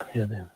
Ведаем.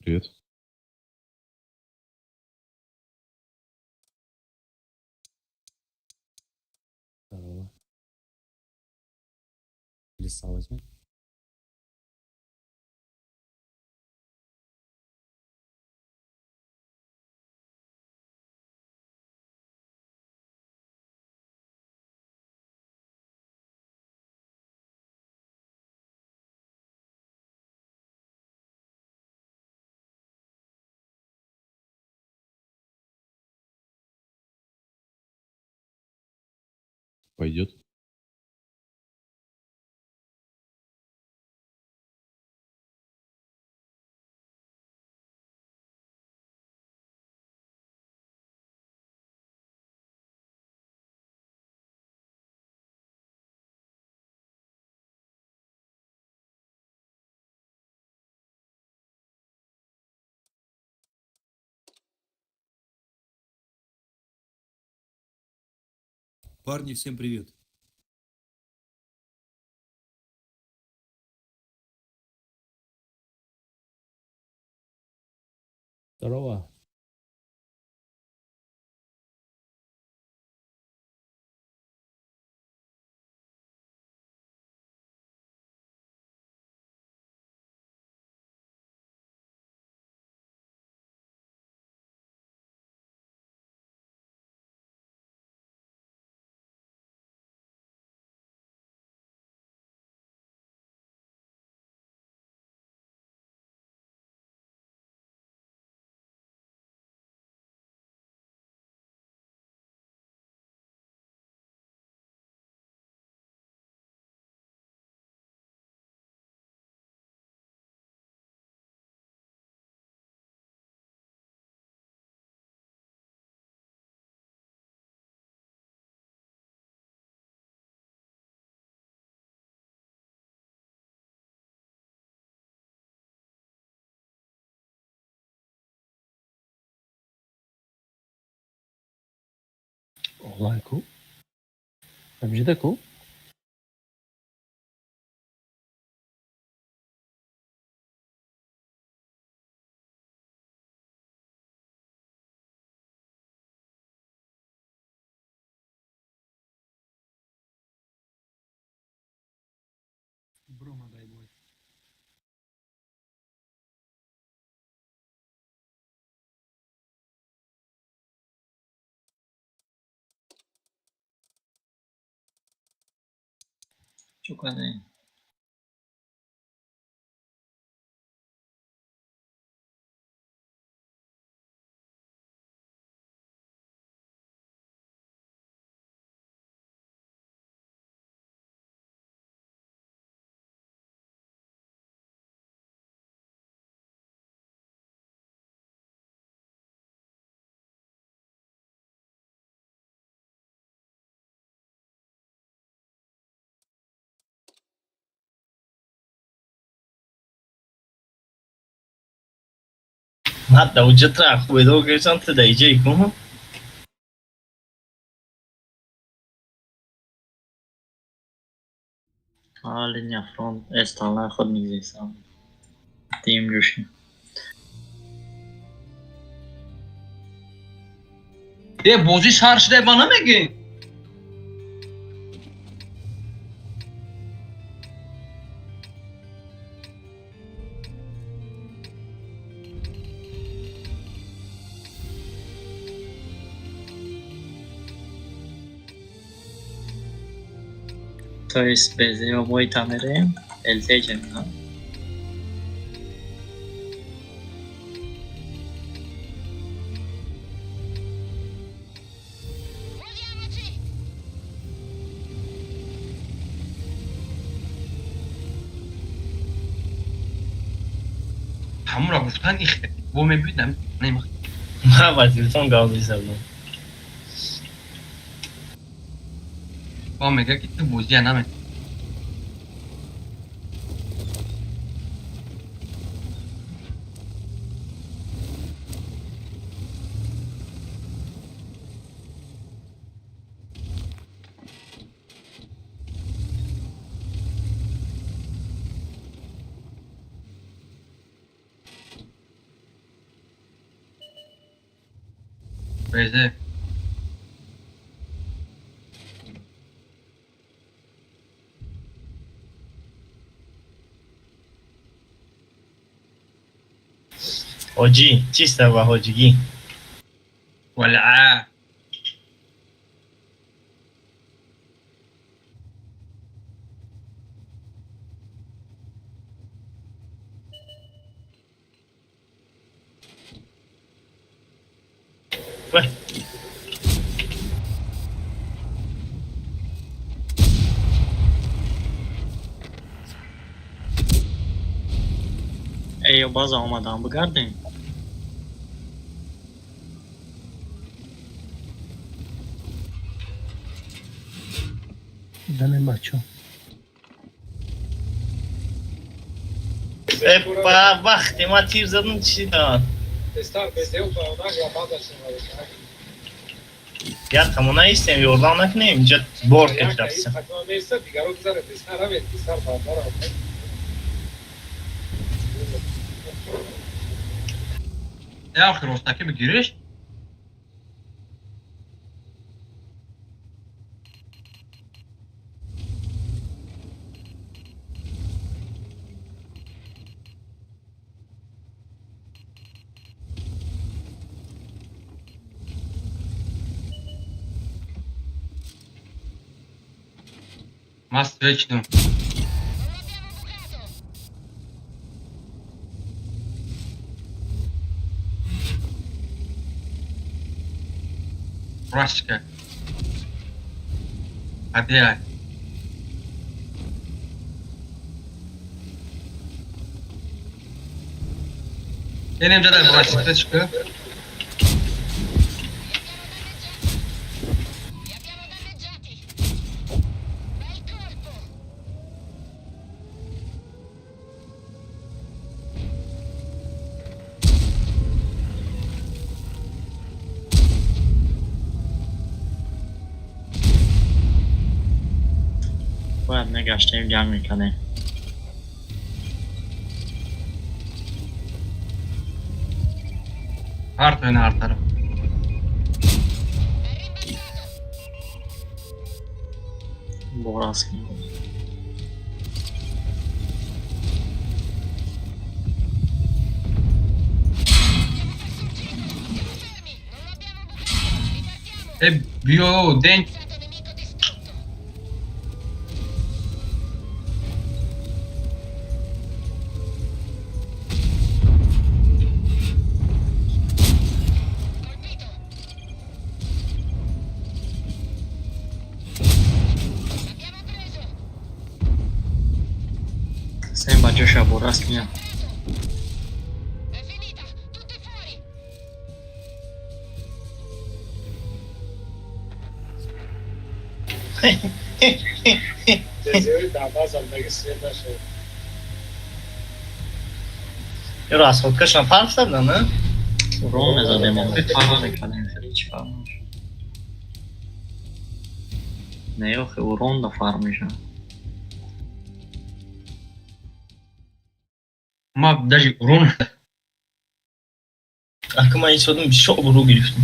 Привет. Здорово. Лиса возьми. Пойдет. Парни, всем привет. Здорово. Лайку. Abjida ku. Брома, дай бой. Чуканы. Nada, o dia tranquilo, que eu te dei, Jay, como? Линия фронт. Estağlar خود میگذارم. تیم جوشی. بازی سر شده بنا میگی. То есть без его бой тамере. Элтеджен, да? همون را گفتن این خیلی بو میبینم نمیخوام. Ma vaziyetton gazı sabun. با میگه که تو بازی نمی. بیزه. Hoji, چیست و هوجگی؟ ولعه. Ué, ایو باز آمدم بگردیم. Dane macho. epa, وقتی ما تیر زدم چی داد؟ Ya tamına istemiyor, oradan nakneyim, اینجا بار کترافسın. یا آخر راستکی بگیریش. مست بچنم. Рашка. Опять. Benim de Rashka çıkıyor. Poi a me gastaiamo il cane. Hard oyna hard taraf. Boğaz. Bio denk. Sembra Joshua Borasnia. Io ascoltasz na farsa, no? Rune zademamo. Fare calendarii hiç farmmış. Ne yok ki Uron da farmmış ha. Ama даже урон. Aklıma hiç bir şey olur giriştim.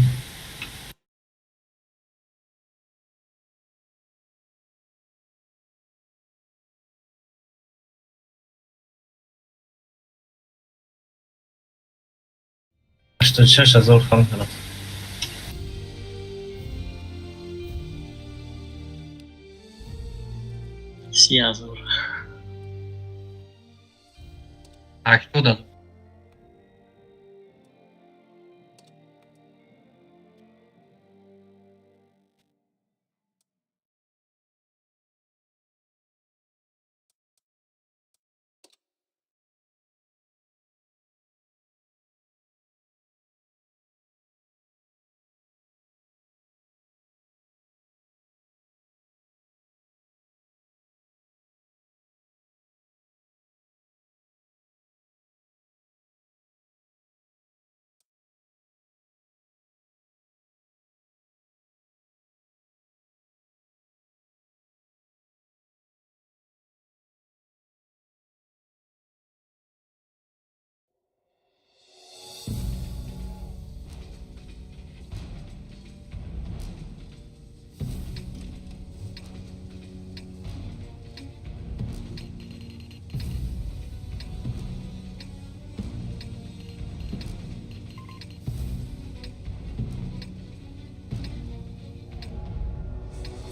Что сейчас зор фанкара. Siyah zor. А что да?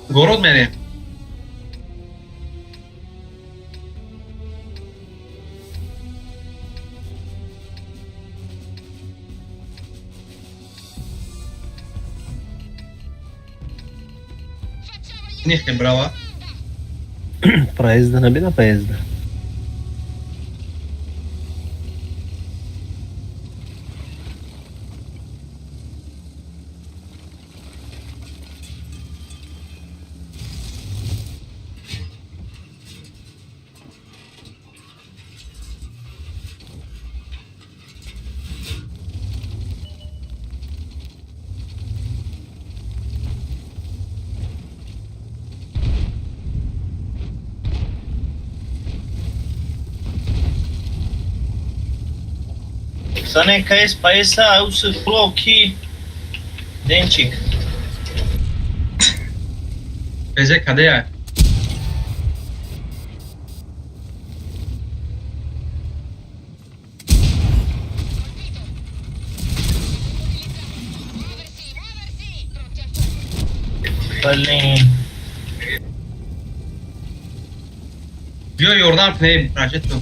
Город мене. Нехай брава. Проезда набина поезда. Să ne caezi pe esa, au să plochi. Dencik. Beze kadea. Блин. Bio oradan play progetto.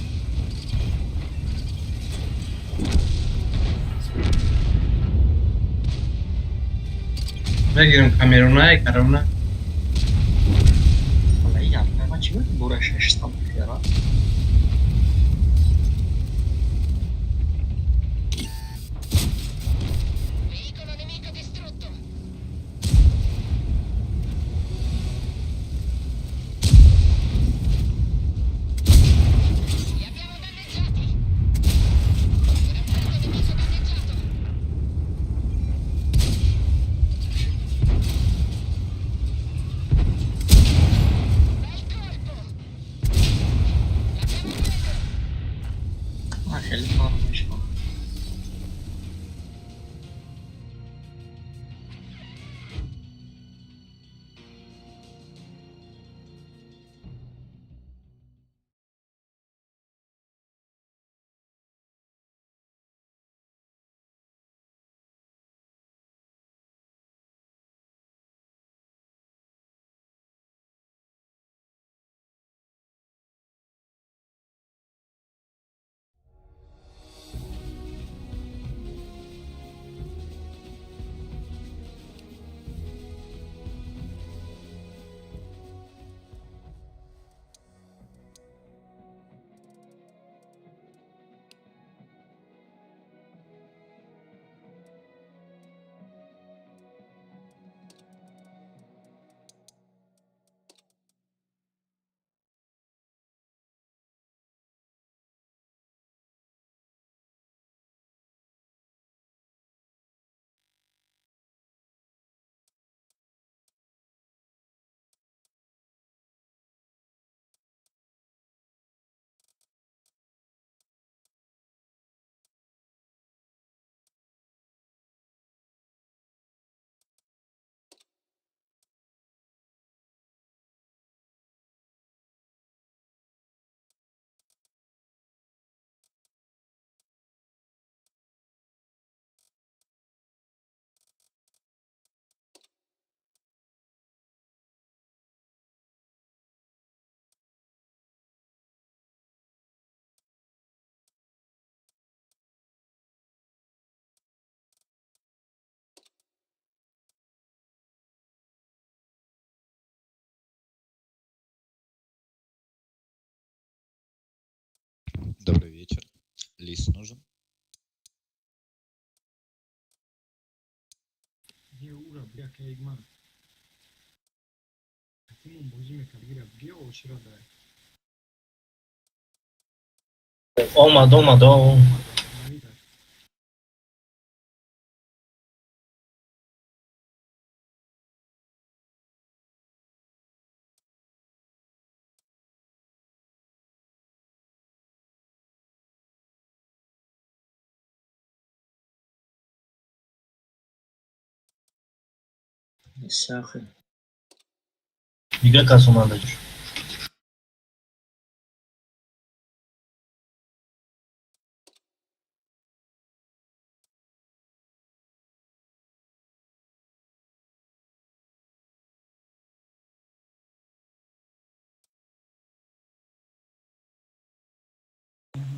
Ben giriyorum kameruna, karına. Vallahi yapmaya maçı uğraşmış tam ya. Veicolo nemico distrutto. Li abbiamo danneggiati. Granatato nemico danneggiato. Bel colpo. Лис нужен. بیا او را بیا که یک من حتیمون بازی میکنه بیا و چرا داره اومد نمیدار ساخه دیگه کس اومده جور.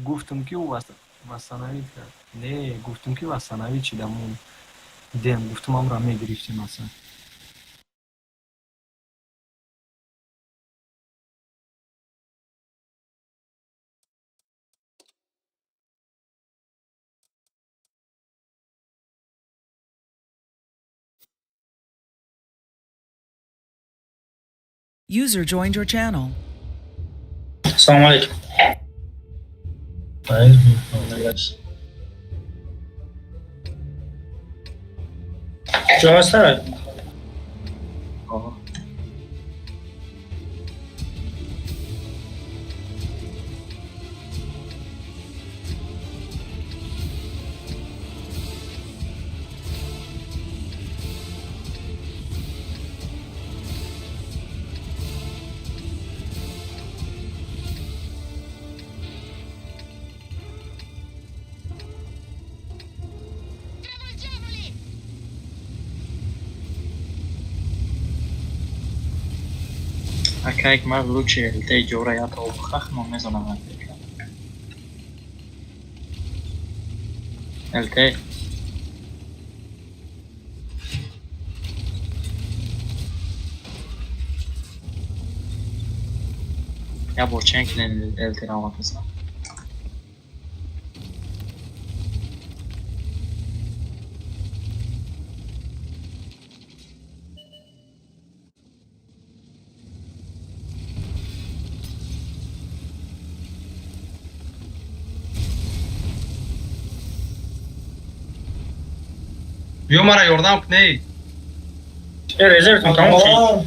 گفتم که او واسنوی کرد نه گفتم که واسنوی چیدم اون دیم گفتم هم را میگریفتیم اصلا User joined your channel. سلام علیکم جا سر Travolgiamoli! اکا یک مرد رو چه الته جوره یا تا بخخ ما میزنم الته یا برچنگ کنین الته نامت بزنم بیا مرا یاردم کنی چه رزرتون تمام شد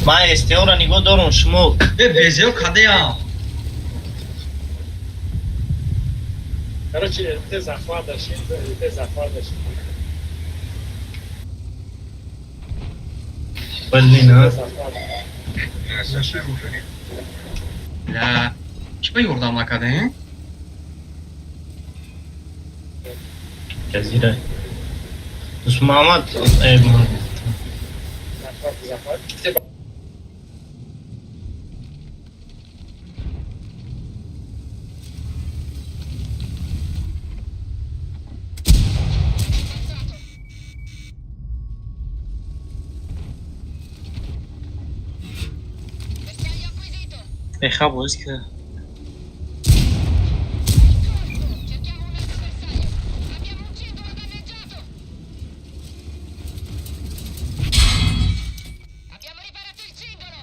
من استیو را نگاه دارم شما به بیزیو کده هم Короче, ты захватываешь, ты захватываешь. بلی نه لا چه یاردم نکده جزیره دوست محمد ای محمد Захват. Bersaglio acquisito! بخواب بازی که Cerchiamo un altro bersaglio! Abbiamo un circolo danneggiato! Abbiamo riparato il cingolo!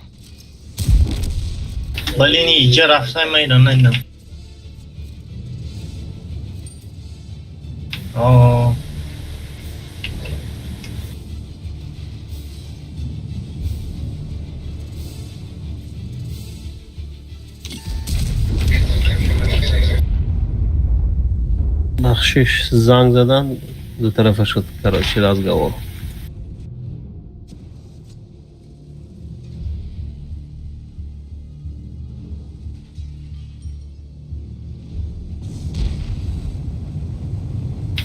ولی این اینجا رفتن من اینا ندیدم آه بخشش زنگ زدن دو طرفه شد کراچی رازگاور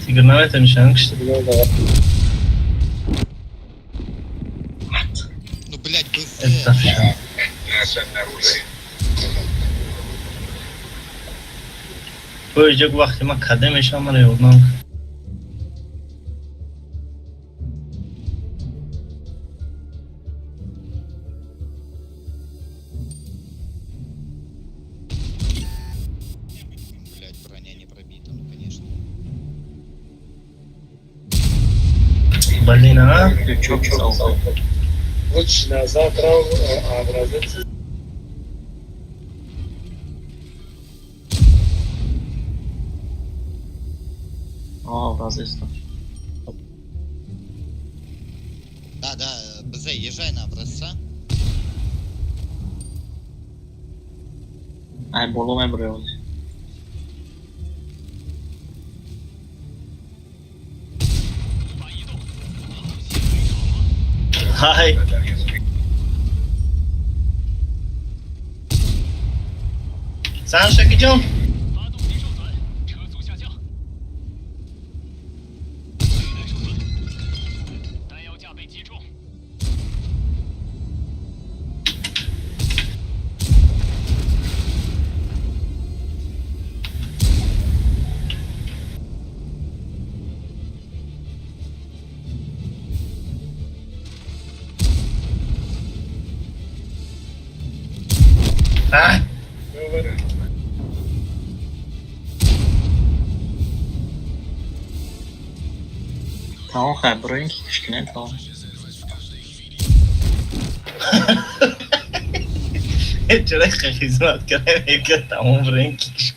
Сигналите нишанкшты. Ну, блядь, Это все. Поезжак вақти ма кадемешам мара ёднам. Блин, а? Крючок залпал. Лучше на завтра образец. О, образец. Да, да, БЗ, езжай на образца. Ай, боло мебрёз. Hi. Sasha, get on. 发动机受损，车速下降。未来受损，弹药架被击中。Ah. Tamam xabiring kichkina tamam. چرا خیزمت کردم که تمام رنگیش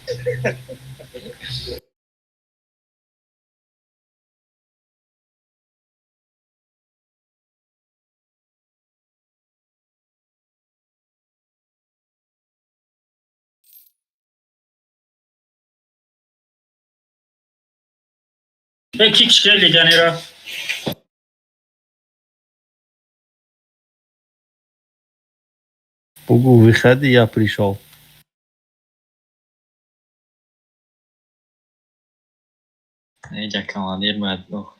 Kick legionera. Пугу, выходи, я пришел. Nega командир мадно.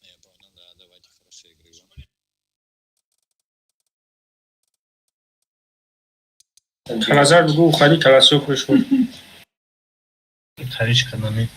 Я понял, да, давайте хорошей игры вам. Халазар бгу уходи, колосок вышел. خریش کردم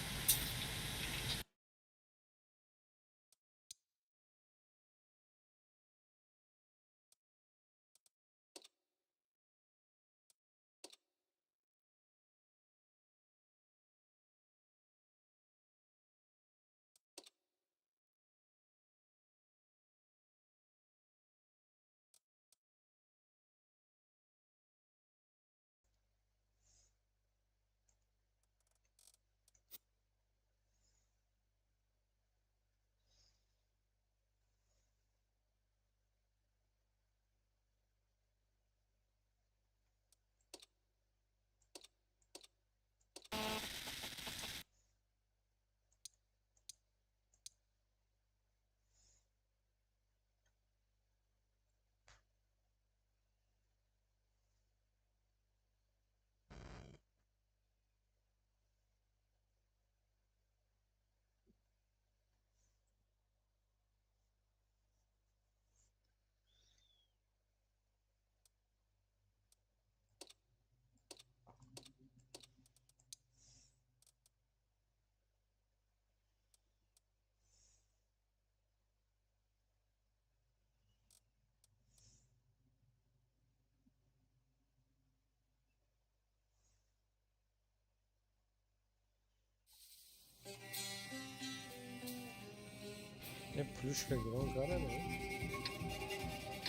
Плюшка гром гараме.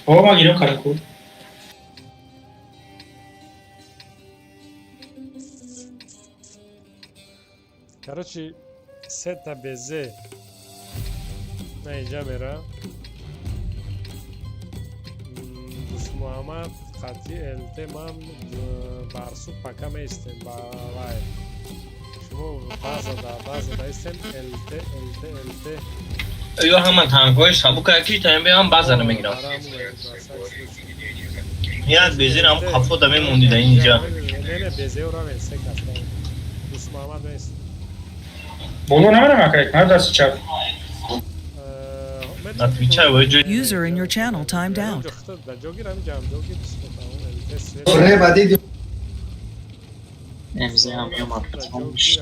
О, магирам караку. Короче, сета безе. На инҷа мера. Дусмуҳаммад хати элте ман барсу пака меистем ба лай. Шумо базада истем элте. یا همه تنگای سبو که تایم بیام بازار میگیرم یاد بیزیر هم خفو دمی موندی در اینجا نه بیزه او را ونسه کستا دوست محمد نیست Боло намерам акай, мар даст чап. на твича و جو User in your channel timed out. Emze ham yomon qilmoqchi.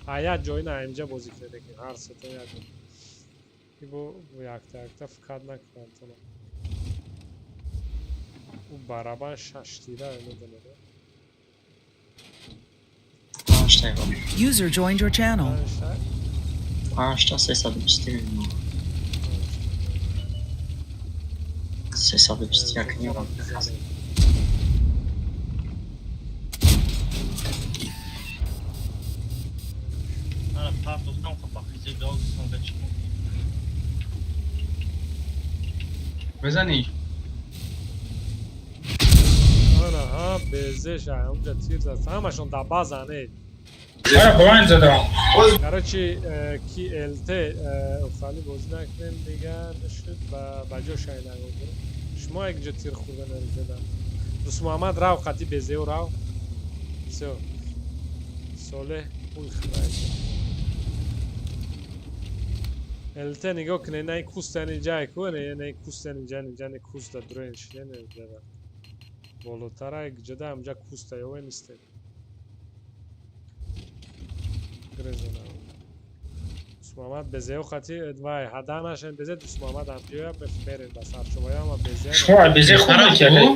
Aya joyna اینجا بازی کرده که هر ستا یک بو یکتا فقط نکنم او برابر 6 تیره میدونه. 5 تا یابی. User joined your channel. 5 تا 320 میلیون. 321 میلیون. انا بخاف وسام خفاخيزي جوز ما بتشوف بزنی آنا ها بزش اونجا تیر زد همشون در بازنه. انا بلايند زدم کراچی کی الت خالی بازی نکنیم دیگه نشد با جاش این نگذاریم. شما یک جا تیر خوردن نمیدادم. دوست محمد راو قطعی بزه و راو. سو ساله اون خواهد. الت نگاه کنه نه کوستانی جای کنه نه کوستانی جانی کوست درنش نه نمیدادم. بالاتر یک جدا همجا کوست یاوه نیسته. گرزنم. دوست محمد بزه و خطی ادوای هدانشن بزه دوست محمد هم بیایم بفرین بس هر شما یا ما بزه. شما بزه خوب میکرده.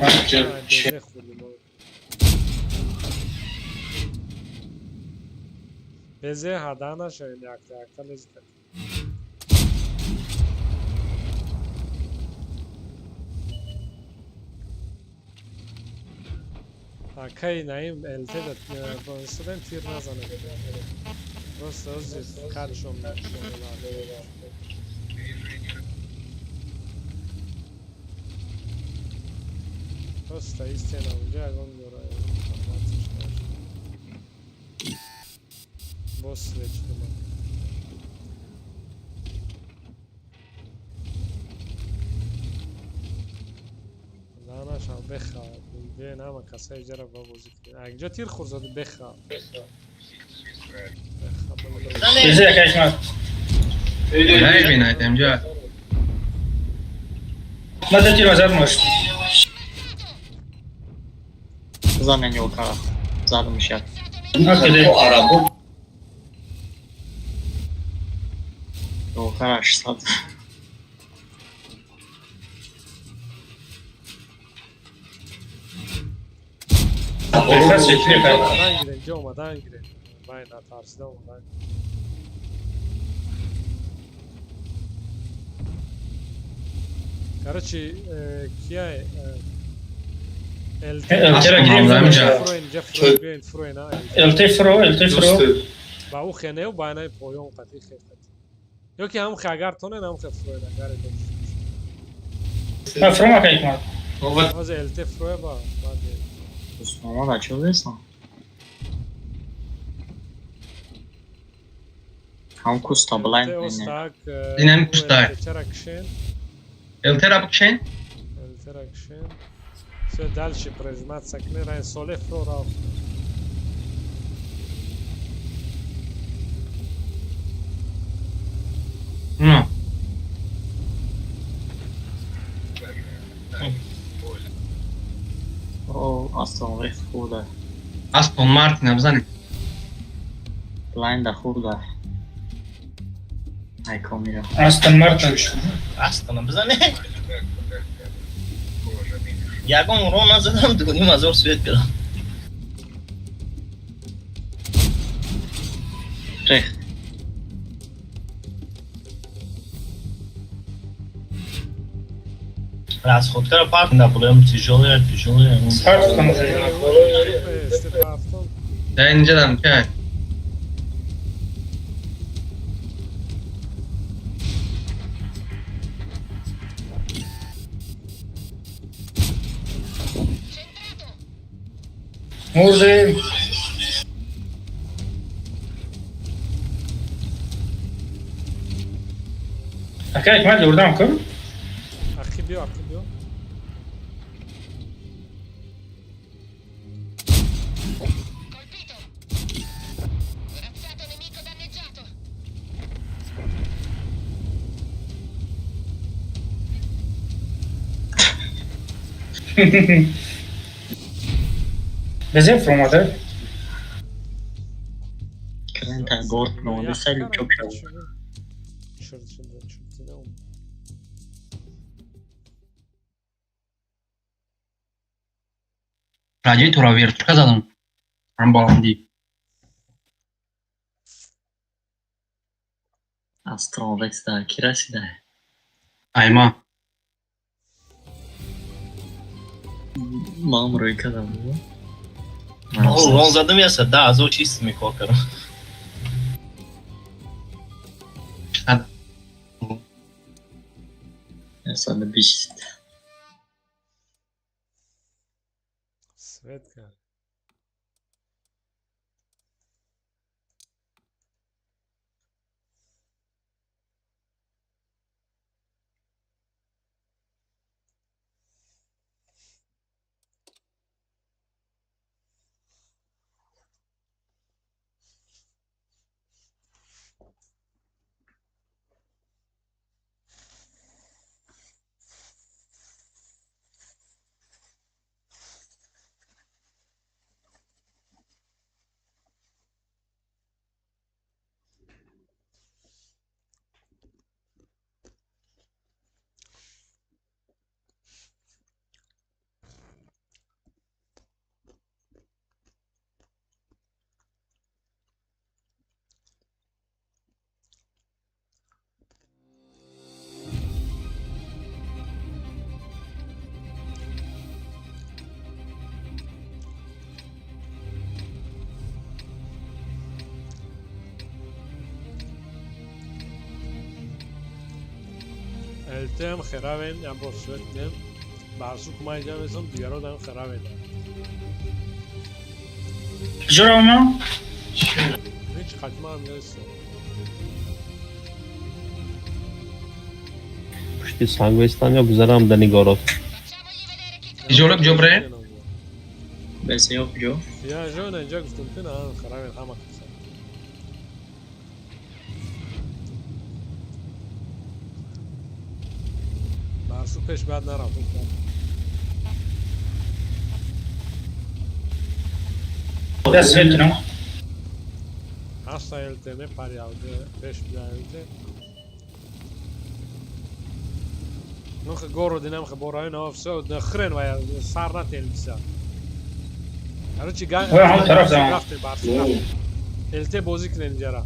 بزه خوردیم. بزه هدانشن یک لذت. کی نایم الت داد با استودنت تیر نزنه. راست از کارشون راست ایستن اونجا اون داره باس لچتم دانش هم بخواد به نام کسای جرا با بازی کنه اینجا تیر خورد بخواد بزه کشمت نمیبینید اینجا ماذا تیر وزد ماشت زن یوکا زدم میشه. نکده عربو یوکا 800. اومدن گیرن اینجا اومدن گیرن من نترسیدم اومدن کراچی کیه الت فرو با او خنه و با اینای پایان قطعی خیلی یا که هم خگر تونه هم خیلی فروی نگر فرو ما که اکمال از الت فروی با دوست محمد چه بسن؟ هم کوستا بلایند اینه اینم کوستا چرا کشن الترا بکشین الترا کشن سو دالشی پرزمات سکنه رای سوله فرو راو نه او اصلا ریخ خورده استون مارتین بزنید بلایند خورده ای کامیرا استون مارتین اصلا بزنه یکم رو نزدم دونیم از اون سویت کرد ریخ از خود کرد پارت نبولیم تیجوله پارت کنم ده اینجا دارم که مرده اکه اکمال دوردم کن اخی بیو Colpito! Corazzato nemico danneggiato! بزن فرماده کرنتا گورت نو سری çok çok Şurada. راجعی تو را ویرترکا زدم هم بالندی Astralvex da ki رسیده ایما ما هم روی کدام بود رون زدم یا سده از او چیست میکار کردم سال 20 سوید کرد. التم خرابن یا بسوت دم بارسو کمای جام اسم دیگران دارن خرابن. کجا ما؟ هیچ خاتمه هم نیست. پشت سنگوستان یا گذرم در نگارات. جولب جبره بس yok jo یا جون اینجا گفتم که نه خرابن همه کسا. بارسو پیش بعد نرفت. دست کنم Hasta eltene par yavdı 5 bilaydı. Nog goro dinam geborayn afso نخرن و سر نتلبسا. هر چی گان هم طرف زمان رفت بارسو. الته بازی کنن جرا.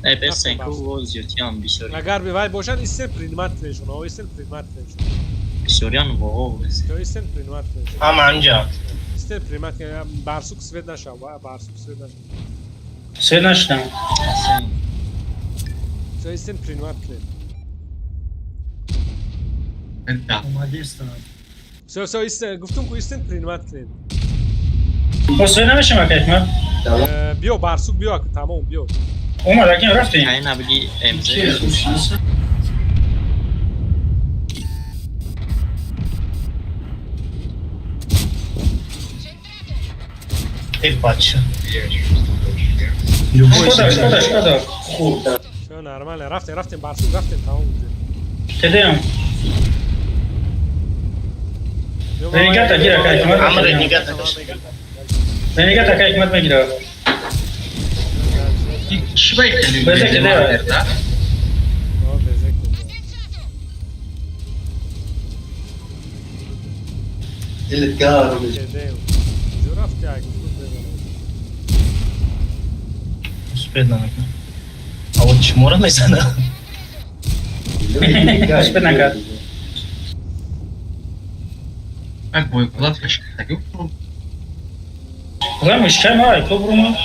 ای بس سنکو و زیوتیان بیشوری اگر به وای باشد است پرینمات نشون او است پرینمات نشون. بیشوریان واو بس تو است پرینمات نشون. هم انجا است پرینمات بارسو سوید نشو بارسو سوید نشو. سه نشدم تو است پرینمات کن. انت اومده استان سو است گفتم کو است پرینمات کن. بسه نمیشه مکیت ما بیو بارسو بیو تمام بیو. اومد اگه رفتیم این نبگی امزه ای بچه شکادا شو نرمال رفتیم بارسو رفتیم تمام بود. کدیم رنگت اگه که حکمت عمر میگیره نگه رنگت اگه حکمت میگیره شبای خیلی بذار که بیرون ده. آورده. آه بزک کدیم جو رفتی اگه بود بزنم. سپید نمیکنه اما چمورا میزنه سپید نکرد من بوی کلات کشک تگو بگم مشکل ما تو برو ما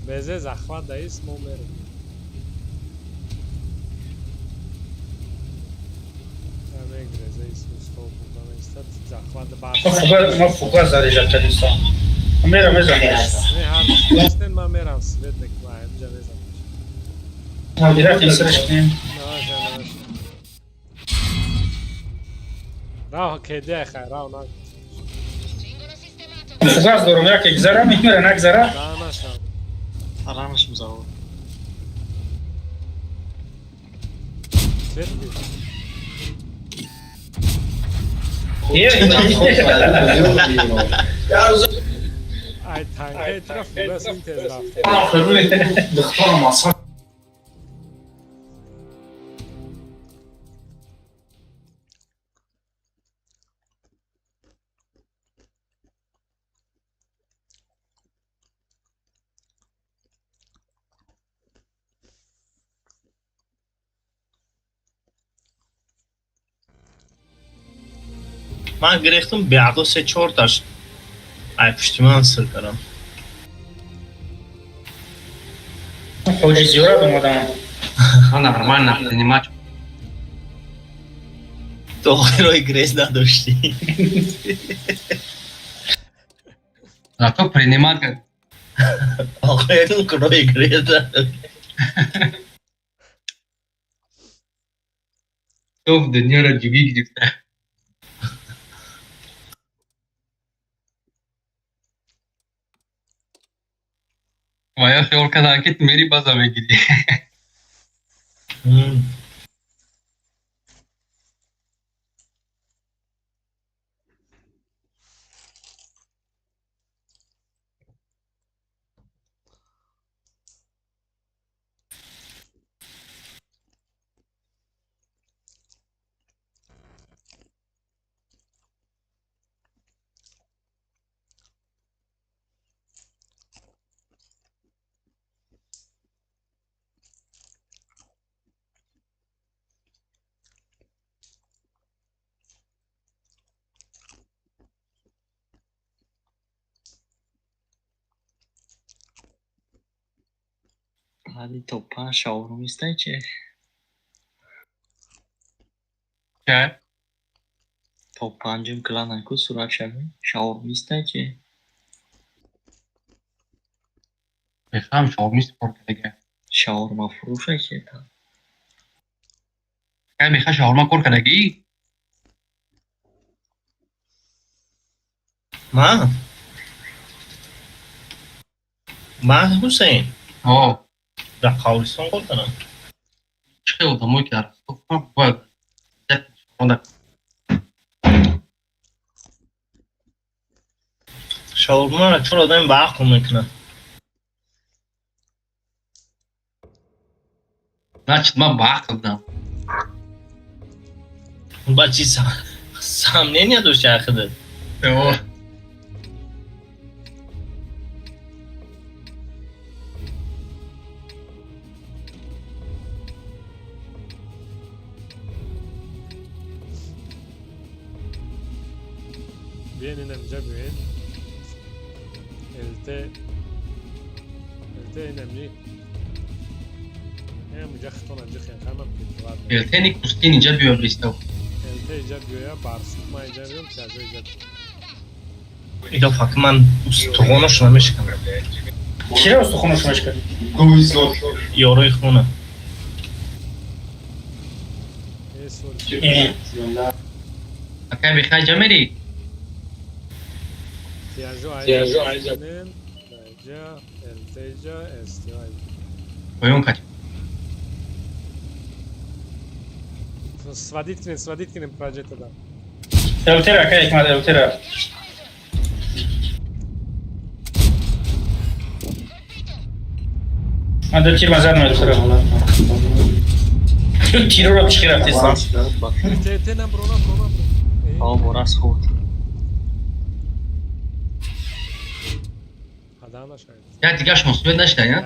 بزه زخمت دایست مو میرم. همه گرزه ایست مستوب بودم ایستد زخمت بارسو. ما فوقا زده جبت نیستم میرم میزنم نه هر دستن من میرم سوید نکنم اینجا بزنم. ما دیرکت سرش کنیم ناشه راه کده خیر راه ناشه فوقا از دورم یک گذرم میمیره نگذره راه ناشم. فرامش مزاور سوید بید. ای تنگه طرف بس این تیز رفته. من گرفتم بیعقل 3-4 تاش ای پشتی من سر کردم Hoje Zora думаю, Ну, нормально, принимать. تو آخرای گریز نداشتی Зато принимать как... آخرای گریز نداشتی Кто в дне родили где-то. Моя шелка кит मेरी база में गिरी. Ali topa şavrum istəyəcək. Чай. Topancım klananku suraçamı şavrum istəyəcək. Бехам шаурми спор кरेга. Şavurma furuş əkət. काय beha shawarma kor karegi? من حسین Oh. در قاولستان خود کنم چه او دموی که ارستو باید جت شونده شاورما را چرا آدم به عقل میکنه Значит, мы бахтам. بچی سامنه نداشت اخده О. بیاین اینجا بیاین الته اینجا اینجا خطون اینجا خیلی خیلی بکنید Elteni kustin ince bir ömrüste o. الته اینجا بیایا بارسوک ما اینجا بیام تیازو اینجا ایدا فکر من استخونش نمیشکنم Kira استخونش مشکل. یاروی خونه ای سوال Akay bir hay cameri. تیازو اینجا کنین اینجا الته اینجا استیوای Koyun kaç. сводить کنین پراجکت دادم Eltera kayık mı Eltera? Hadi tiro mazar mı Eltera? Tiro رو پیش رفتی سان. ته نه برو آه براس خود. خدامه شاید Ya digaş musibet neşte ya.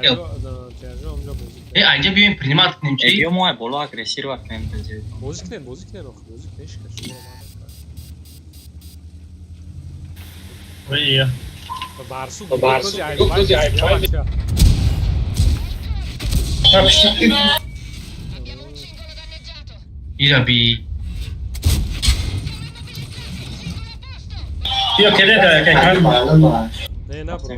تیازو اونجا بازی Aynı bir primat nimçi. Ediyor mu ay bolu agresif bak nem dedi. بازی کنین آخه بازی کنین شما ویا بارسوک بازی ای Yapıştı. Abbiamo un singolo danneggiato. İra bir. Yok kede de kayık mı? نه برو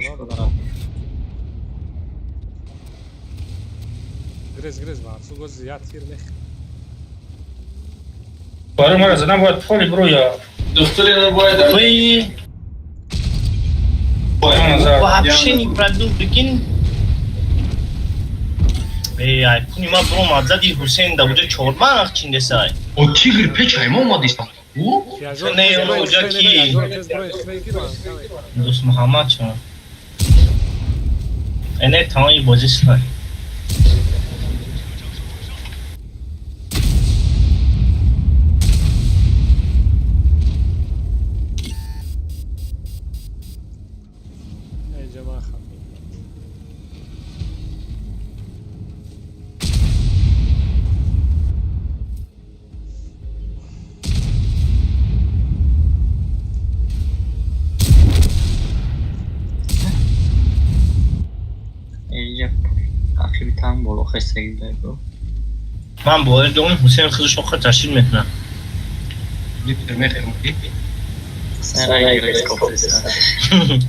گرز بارسوک زیاد تیر نخ Barı mara zaten bu foli bro ya. وی Mazar. вообще не продул прикинь ای پونی ما برو مازدی حسین دا بوده چورما اخچینده سای O tigre peçay mı olmadı işte. Bu? دوست محمد شما اینه تمامی بازی سای اینجا خیلی تنگ بالا خستگی داره برو. من باید دوم حسین خودش آخر تشکیل میکنم. Bitte mehr irgendwie. سر رای ریسکوپ بزن.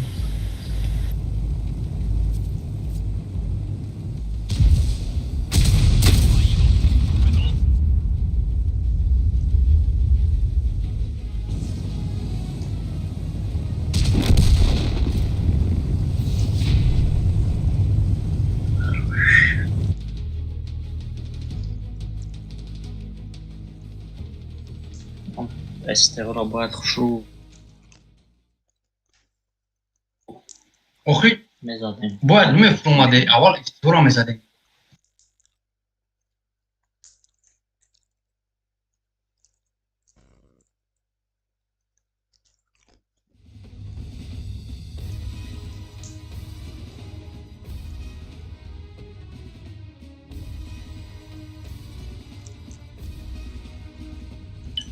استقرا باید شروع آخه میزدیم. باید میفرومده اول استورا میزده.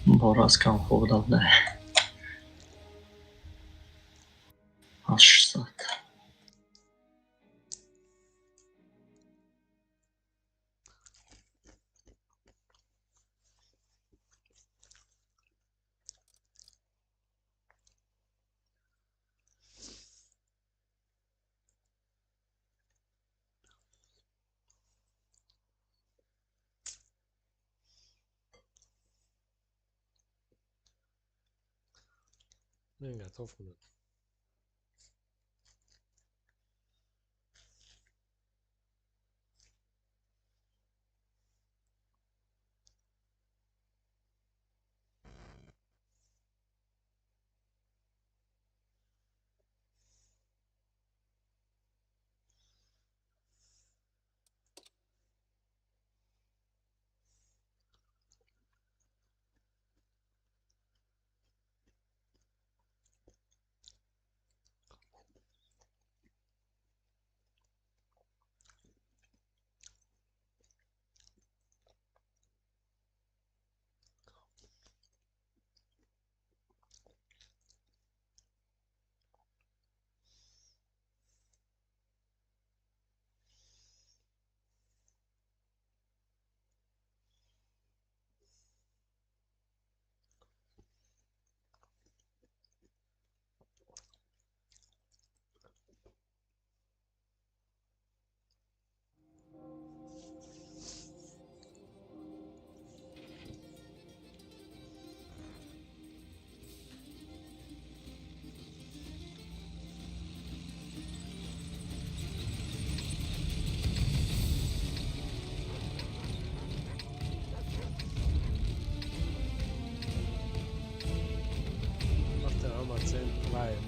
باراز کم خوب داده 8 ساعت. Venga, tofu.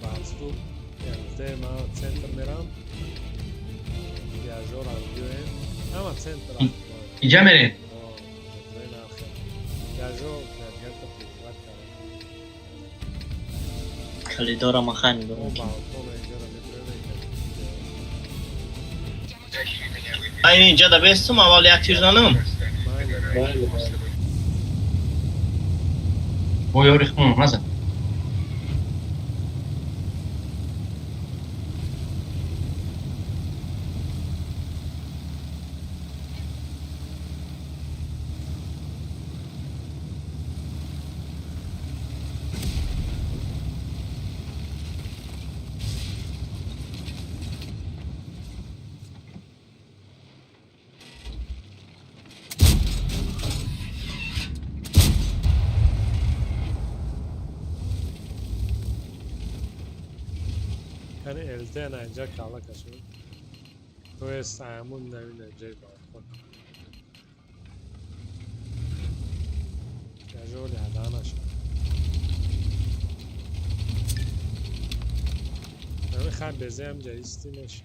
Barstu, tema centar میرم viaggio radio ama centar اینجا میرین. viaggio viaggiata privata خیلی دارم مخانی o دارم balcone اینجا رو میتونه این اینجا دا بستم اول یک تیر زنم. با یاری خون نزن. یعنی الته نه اینجا کالا کشون توی سایمون نمینه جای بالکن viaggio لیادانه شد نمیخوام بزه هم جایستی نشه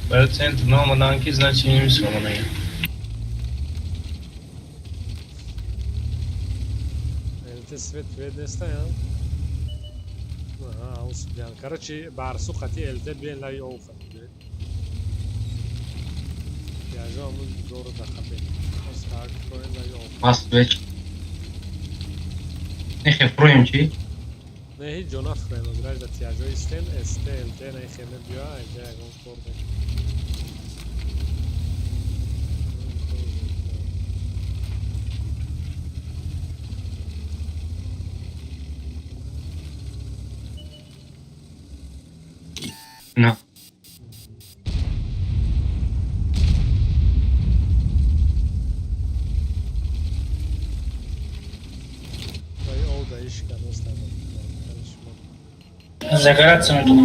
Böyle centar normaldan ki znači nije mislimo na njega. الته سویت وید نیسته یا اوس بیان короче بارسو خطی الته بین لای او خطی بید viaggio همون دور دخبه استراک کوین لای او Bas veç. Ne yapıyorum ki? نه هیچ جا نفرم از رای در تیاجا ایستن استه الته نه خیمه بیا اینجا اگه خورده نه Dayı o da iş kanısı tabii. Загораться мы тут.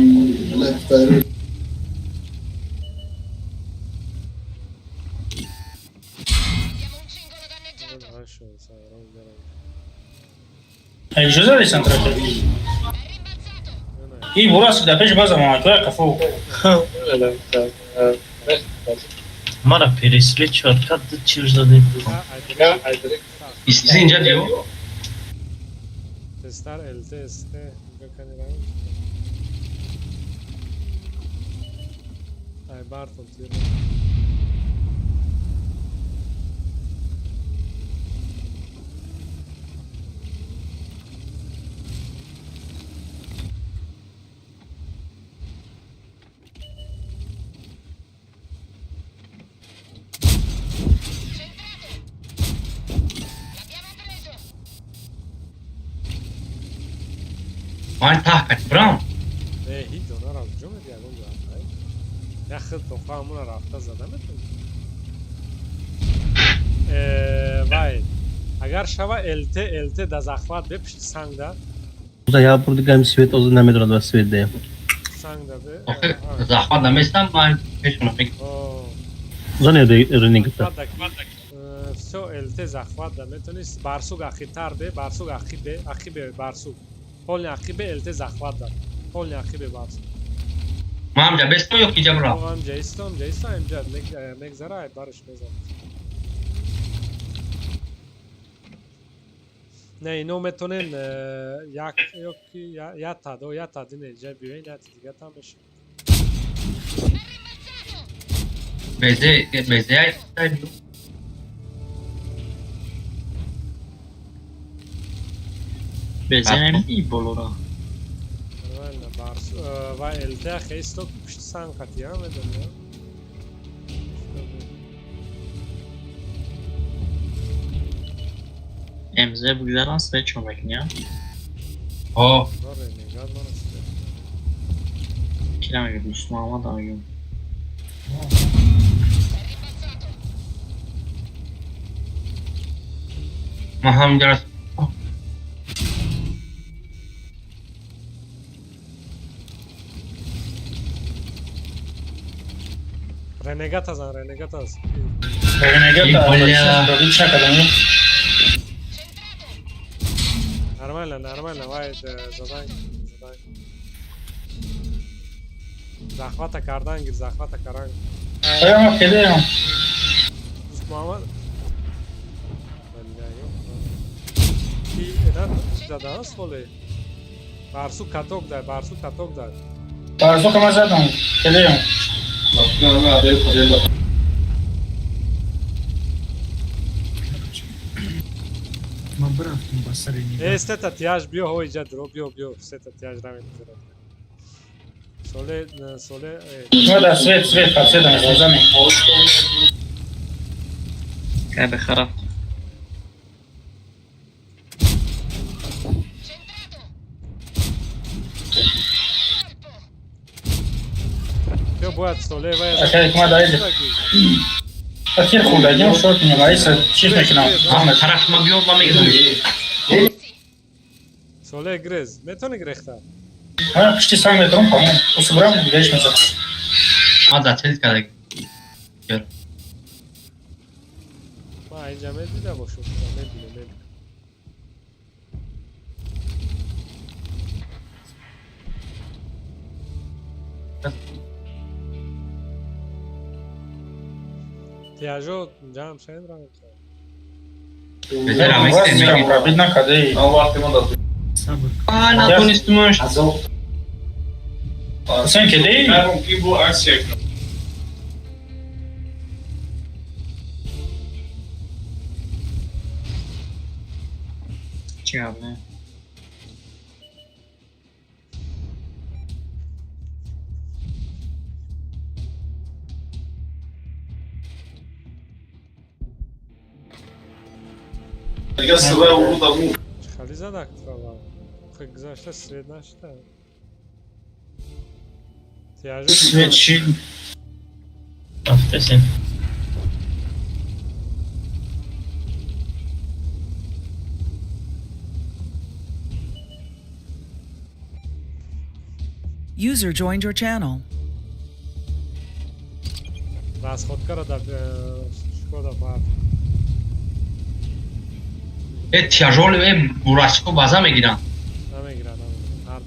Abbiamo un singolo danneggiato. Lascio, sai, rompere. Hai giusto di Santa È rimbalzato. I burası da peş baza mama koya kafa. Mara peresle çarkattı çırzadı. İsteyince diyor. Testar elde este. Kanıran. Ay Barton diyor. Man tahkat bram. نه هیچ اونا را جمع دیگون جمع یخ تو همون رفته زده میتونی وای اگر شوا الته در زخوات بپشت سنگ ده Я продвигаем свет от намедра до света. سنگ ده به Zahmet demezsem ben peşine pek. Зане ренегата. все الته زخوات ده میتونی برسوگ اخی تر ده برسوگ اخی به برسوگ پول اخی به الته زخوات ده پول اخی به برسوگ Ma amca besto yok ki bra. o amca امجا نگذره برش بزن نه اینو میتونین یا تا دین اینجا بیوین یا دیگه تا میشه Beze ait istiyor. Bezenem iyi bolora. Нормально, Барс. Вай, эльте хейсток пишет сам хотя бы, да? Emze bu güzel aslında çömek ya. O Doğru, ne gaz bana istiyor. Kireme gibi Müslüman'a da uyum. maham jaras. Renegat az. Провинция когда нет. Нормально, вай, задай. Захвата кардан гир, захвата каран. Прямо кидаем. Muhammed. Vallahi yok. Ki eden zadans vole. Barsu katok da. Парзу камазадом. Кидаем. Ma bravo, un bassarino. Este tatuaj bio ho ija dro bio. Este tatuaj ramen zero. Sole. Ну да, свет, под светом, глазами. Gaybe harap. Kjo bëhet sole vay. Окей, куда дойдет? Отверху дойдем, что от него, а если чисто к нам? Ahmet tarafıma bir yollama gidiyor. Sole grez. Metone grechta. А, почти сам метром, по-моему. Усобрал, вечница. Hadi çelik kadar. Gör. Ma اینجا میدیده باشو. میدیده. Tiajo جمع شاید را Mesela Ahmet sevmeyi. Видно, когда и... Sabır. Hala konuşmuş. Sen kedi? Ciekawe. خالی زدک تروا خیلی گذاشته سوید نشده Свет чит. Автосин. User joined your channel. راست خود کرد شکودا پارت تیاژول بوراشکو بازا میگیرن. نمیگیرن هر دو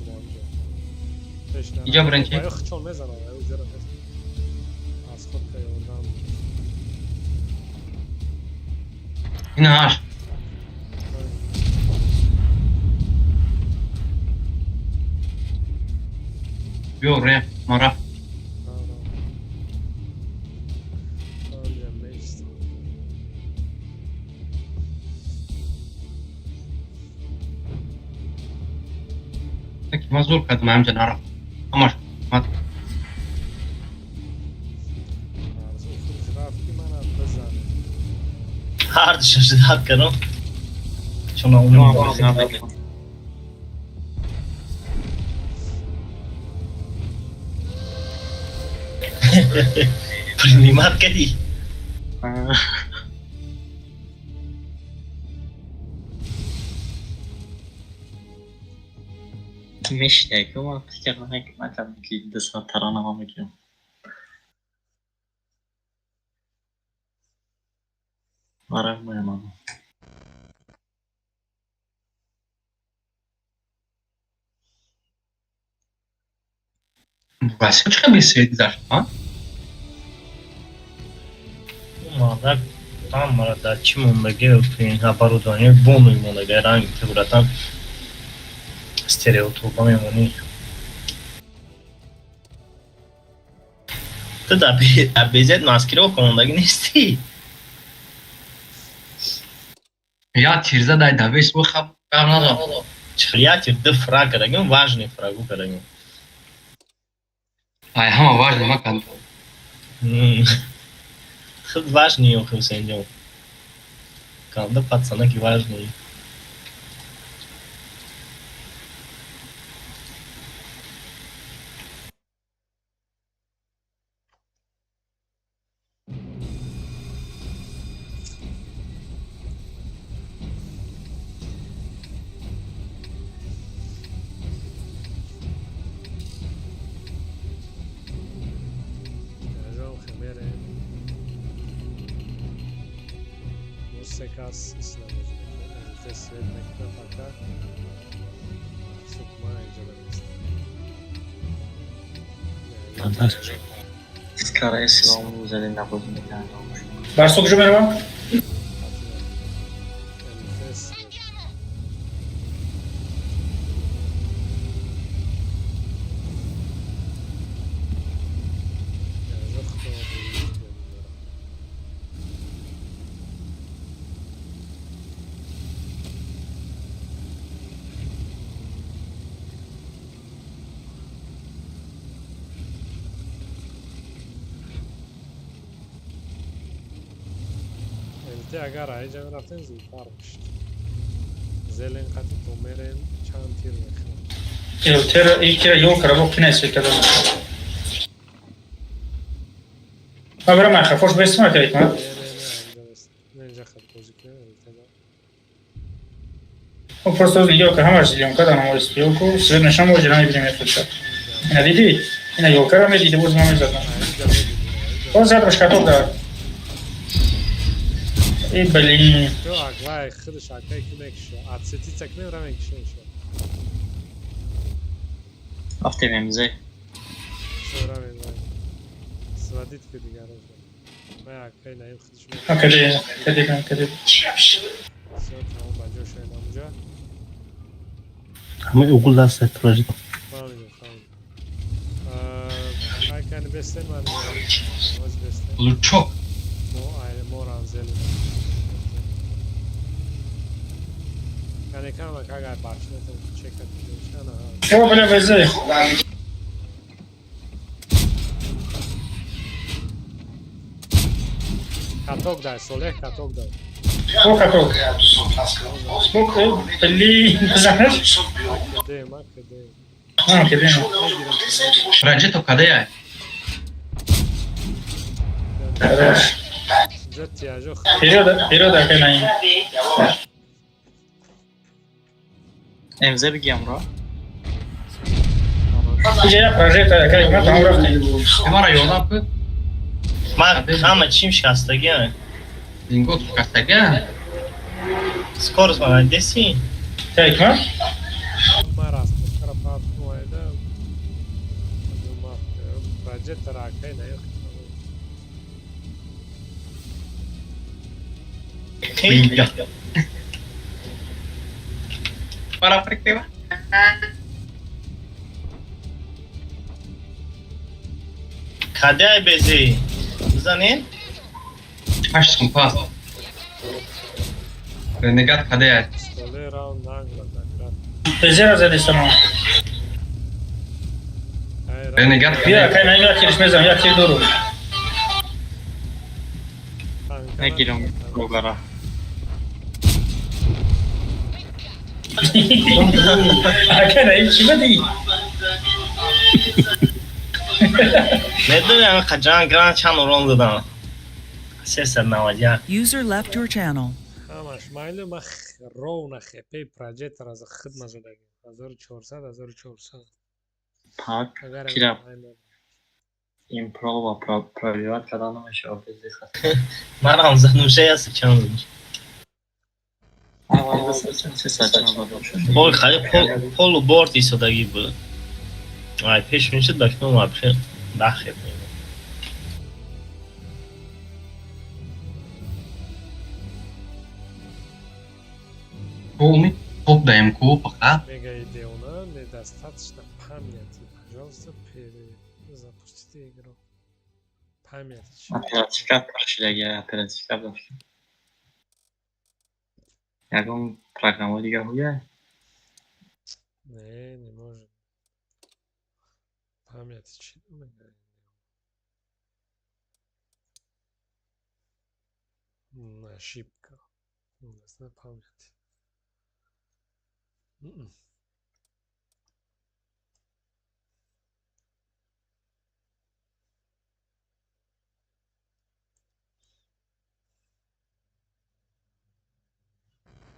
اینجا اینجا برن که؟ چون میزنم اونجا رو از خود که اونم این هاش. بیو ره مرا. که مزور کردم همجا نرم. هماش مات. هارد شد هارد کردم. چون اونم Primar kedi. میشه که ما فکر کنم که مثلا که 2 ساعت ترانه ها میگیم آره مهمان بوراشکو چقدر بیسوید گذاشت ها؟ Mada tam arada kim ondaki оборудование бомбы ondaki herhangi bir üreten stereo toplama yani. To da BZ maskeli o konudaki nesti? Я тирза дай да весь выхаб канада. Чхлятир да фраг карагим важный фрагу карагим. Ай хама важный макан. Хд важный он Хусейн. Канда пацана ки важный. Sekas İslam'ı test etmekten fakat sıkma Fantastisch. Skara İslam'ın üzerinde bozun bir tane olmuş. Barsokucu merhaba. اگر اینجا رفتن زودتر میشد زلن قطع تومرن چند تیر میخواد تر یکی را یو کرا وقتی نیست کردم. ما برام خفوش بیست ما کرد ما. نه اینجا خط بازی کنه. او پروسه لیو که همش لیو کردن ما استیو کو سر نشان موجود نمیبینیم افشار. اینا دیدی؟ اینا یو کرا میدیدی باز ما میزدن. باز زد باش کاتو دار. ای بلی. تو اقوای خودش اقوای که میکشه. عطستی تکنه را میکشه میشه. After memze. Sonra ben Svadit ki diğer olsun. Ben akayla yok düşme. Kadi. Sonra tamam bence o şeyden amca. Ama okulda proje. Tamam. Akayla beslen var mı? Az beslen. Olur çok. Mor anzel. Yani kanka kagay başladı. Check et. O böyle veze. Katok daj, soleh katok daj. Coca-Cola. Smoke اللي بزنش. Кидаем, кидаем. كده. Projeto, cadê? Хорош. جت يا جوخ. Вперед, Аканай. Emze بگیم را. Я прожито, Акай, ما там رفتیم. Demora yoldan mı? من همه چیم شکستگیه. Dingot kastega. Скорость моя деси. Так, ما? ما راست خرابات وايد. ما بجت راكين يا اخي. Binga. Para perspectiva. کده بزی. بزنین. Aşkım pas. Renegat cadê? Stole round nangla da. Тезера زدی سما. Renegat بیا، cadê? Аканай, я тирш мезам, я тир дуру. نگیرم روگرا. Аканай, چی بدی؟ میدونم خجان گران چند رون دادم. سه نواجه. User left your channel. همش مایل مخ رو نخه پی پروژه از خدمت زدگی 1400 پاک کیرم. این پرو و پرویات کدام میشه آفیزی خواست. من هم زنوشه هست چند روش. بای خیلی پول و بورد ایستادگی بود. آی پیش میشه دکتر مابشه داخل. Полный. Топ даем ку пока. Мега идеона недостаточно памяти. Пожалуйста, перезапустите игру. Память. Оперативка прошли, оперативка прошли. Яком программу دیگه хуя? Не может. Память чи? Ошибка. Не знаю память.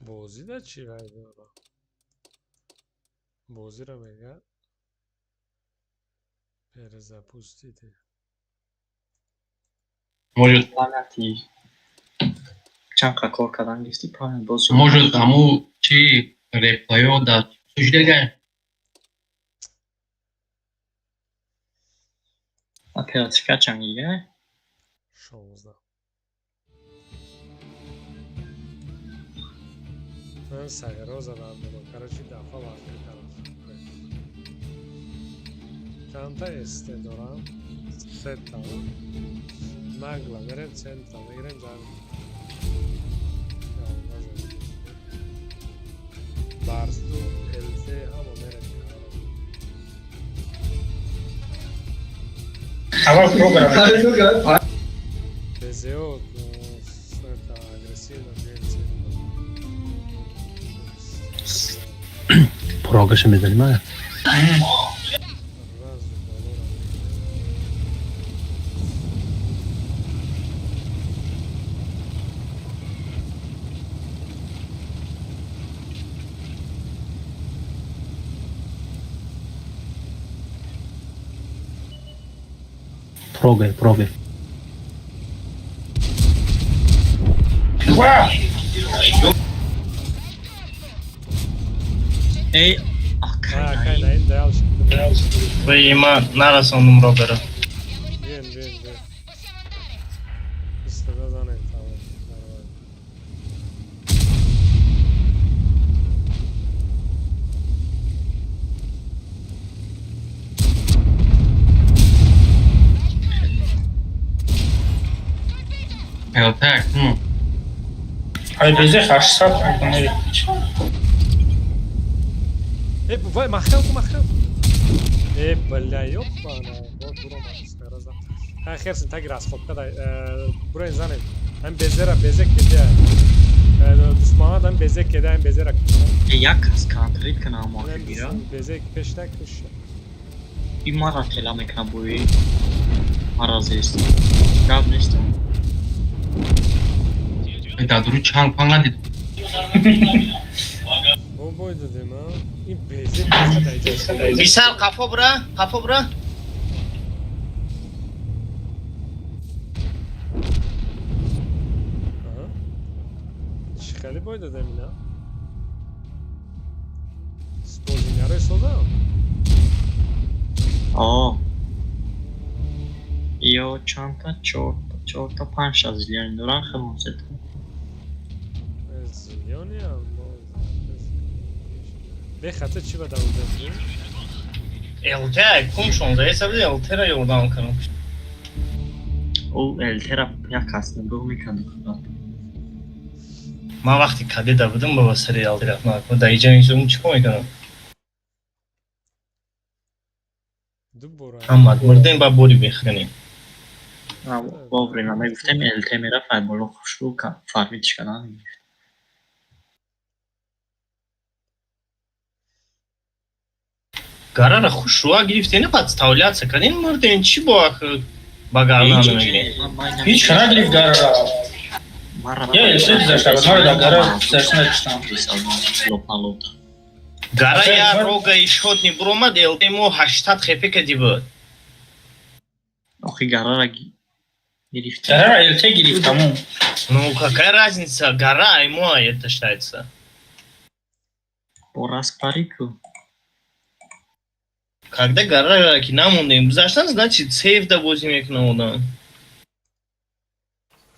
Бозида чи гайдора? Бозира мега перезапустите. Может, Памяти. Чанка коркадан гифти память боз. может, тому чи реплео да суждега. Оперативка чангиге? 16. من سیاره زدم برو کرچی دفعه وقتی کرد چند تا استه دارم سه تا نگلا میرم سنتا میرم جان بارستو الته همو میرم اول پروگرام. بزیو سنتا اگرسیو Progaşı medelim ha. Proga. Wow! Ey Akay neyin de al şimdi. Ve ima narasın numara bera. Bien. İstede zanayım tamam. Так, ну. Ay bize 800 کنه. Vay mahkam. Bля ёпана. Вот durma istersen. Ha xersin tagir az xopka da. Buraya zanayım. Hem bezek dedi. دوست محمد هم bezek keda hem beze rakmışlar. Jak z country kanał mogę Hem gira? bezek peştek kış. Bir mara telam ekran boyu. Maraz jest. Gab neşte. 나도로 창팡한 데 O boydu değil mi? İyi bezek kadar. Misal kafa bura, kafa bura. خیلی boydu değil mi ya? Spojinare soda. O. Io çanta çorta panşa zilyen duran xamozet. Zilyon ya. Ve xatı çi bada oldu? Elte kumşonda hesabı Eltera yoldan kanmış. O Eltera yakasını bu mekanik. ما وقتی کدی دادم با سری الدرات ما و دایجان اینجوری چیکار میکنم اما مردن با بوری بخرنیم با برنامه گفتم الته میره فایبر خوشو که فارمیدش کنن قرار خوشو گرفتین подставляться کنین مردن چی با багажна میگه هیچ کنه گرفت قرار Я решил, что надо гора зашнать там. Гора я рога и шотни брома дел ему 80 хп дибо. Охи гора гирифт. Гора или те гирифт тому. Ну какая разница, гора ему это считается. По распарику. Когда гора кинамундем, зашнат значит сейф да возьми кноудан.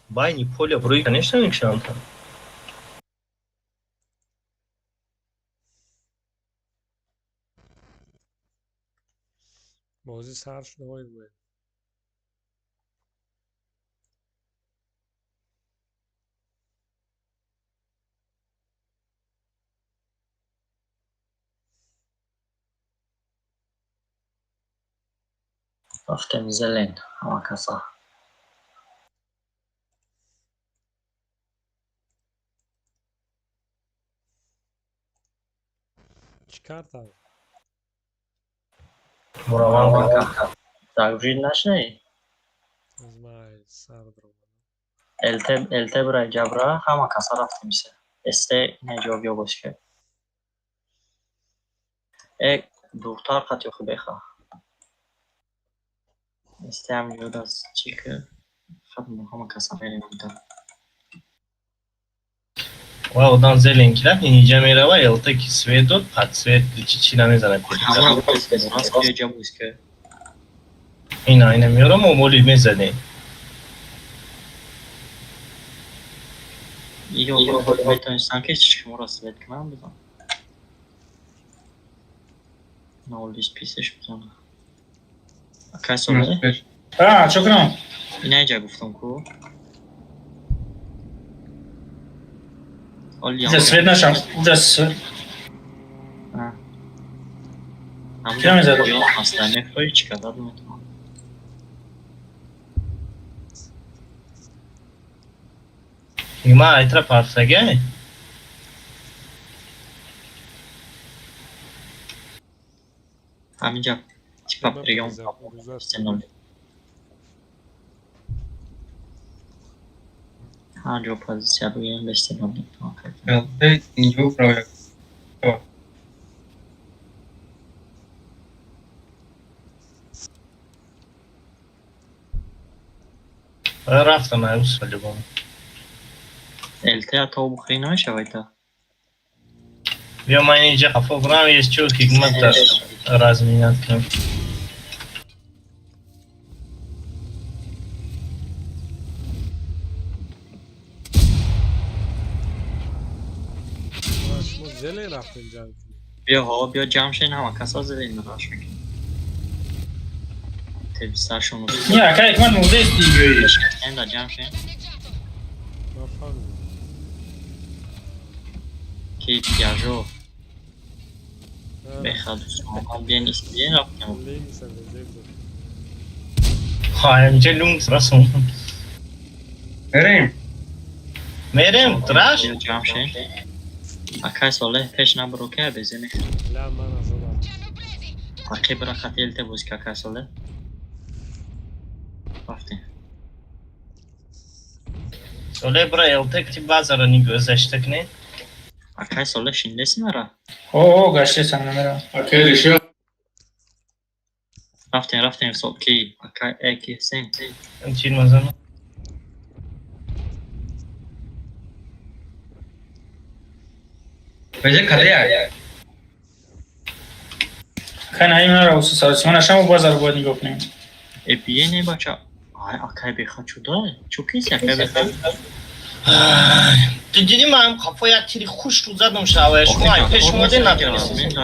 Байни поле вроде, конечно, не кшанта. بازی سر شده باید باید. رفتم زلن همه کسا. چیکار دارم؟ مراوان کن. تغییر نشنی؟ از من سر درم. الته برای جبرا همه کسا رفتم میشه. استه نجواب یا باش که. یک دورتر خطی خوب بخواه. استه هم یود از چی که خطم همه کسا میریم بودم. Wow, dan zelenkiler ince merhaba yaltaki svedot pat sved çiçiğine zaten. Ama nasıl yapacağım bu iske? İnanamıyorum ama moli mezede. İyi olur böyle bir sanki çıkım orası vetkmen mi lan? Ne oldu pisleş bu sonra? Kaç oldu? Ha, çok önemli. İnece guftum ku. Здесь видно, что здесь... Кем из этого? Остальных фейчика, да, думаю. Има айтра парсаге? Аминча, типа прием. Hangi pozisyon bu yeni beslemedim. elde ninja uprawiać. رفتم عروس по-любому. التها تو بخری نمیشه وایتا. بیا من اینجا خفا برام یه چور حکمت راز میاد کنم. زله رفتیم جمع. بیا ها بیا جمع شین همه کسا زلین راش میکنیم. تبیستاشون رو نه که اکمان موده دیگه این دا جمع شین که پیاجو بخواد دوستان بیان ایستیه رفتیم خواهیم چه لونگس رسون بریم. میریم تراش جمشید اکای ساله پیش نبرو که بزنی لا ما نزدم اکی برا خطی الته بوز که اکای ساله رفتیم ساله برا التک تی بازارانی گذشتک نه اکای ساله شینdesin ara او گشته سن میرم رفتیم صبح کی اکای اکی سن چین مزن بجه کده کن هایی من رو سازمان اشم بازار بود نگفت نیم اپیه نه بچه اکای بخواد چوده چو کسی اکای بخواد دیدی من کافا یک تیری خوش رو زدم شوه شما ای پیش اومده نتونستید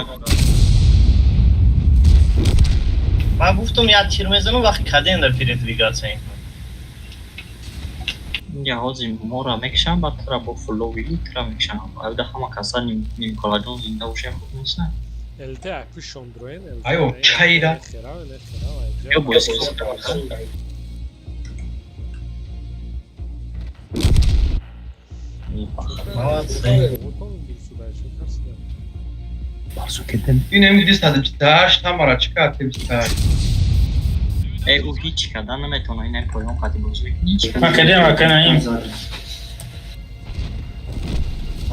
من گفتم یک تیر میزنم وقتی کده در پیرت ویگات سین یا هازیم ما را میکشم بعد ترا با فلوی ترا میکشم اوده همه کسا نیم کلاجون زنده باشه خوب نیستن الته اکو شوندروین ایو چایدا یا بوزی اینم دیست داشت تمارا چیکار تیمستر او هیچ کردن نمیتونه این پایان خطی بوزی من کدیم کن هایی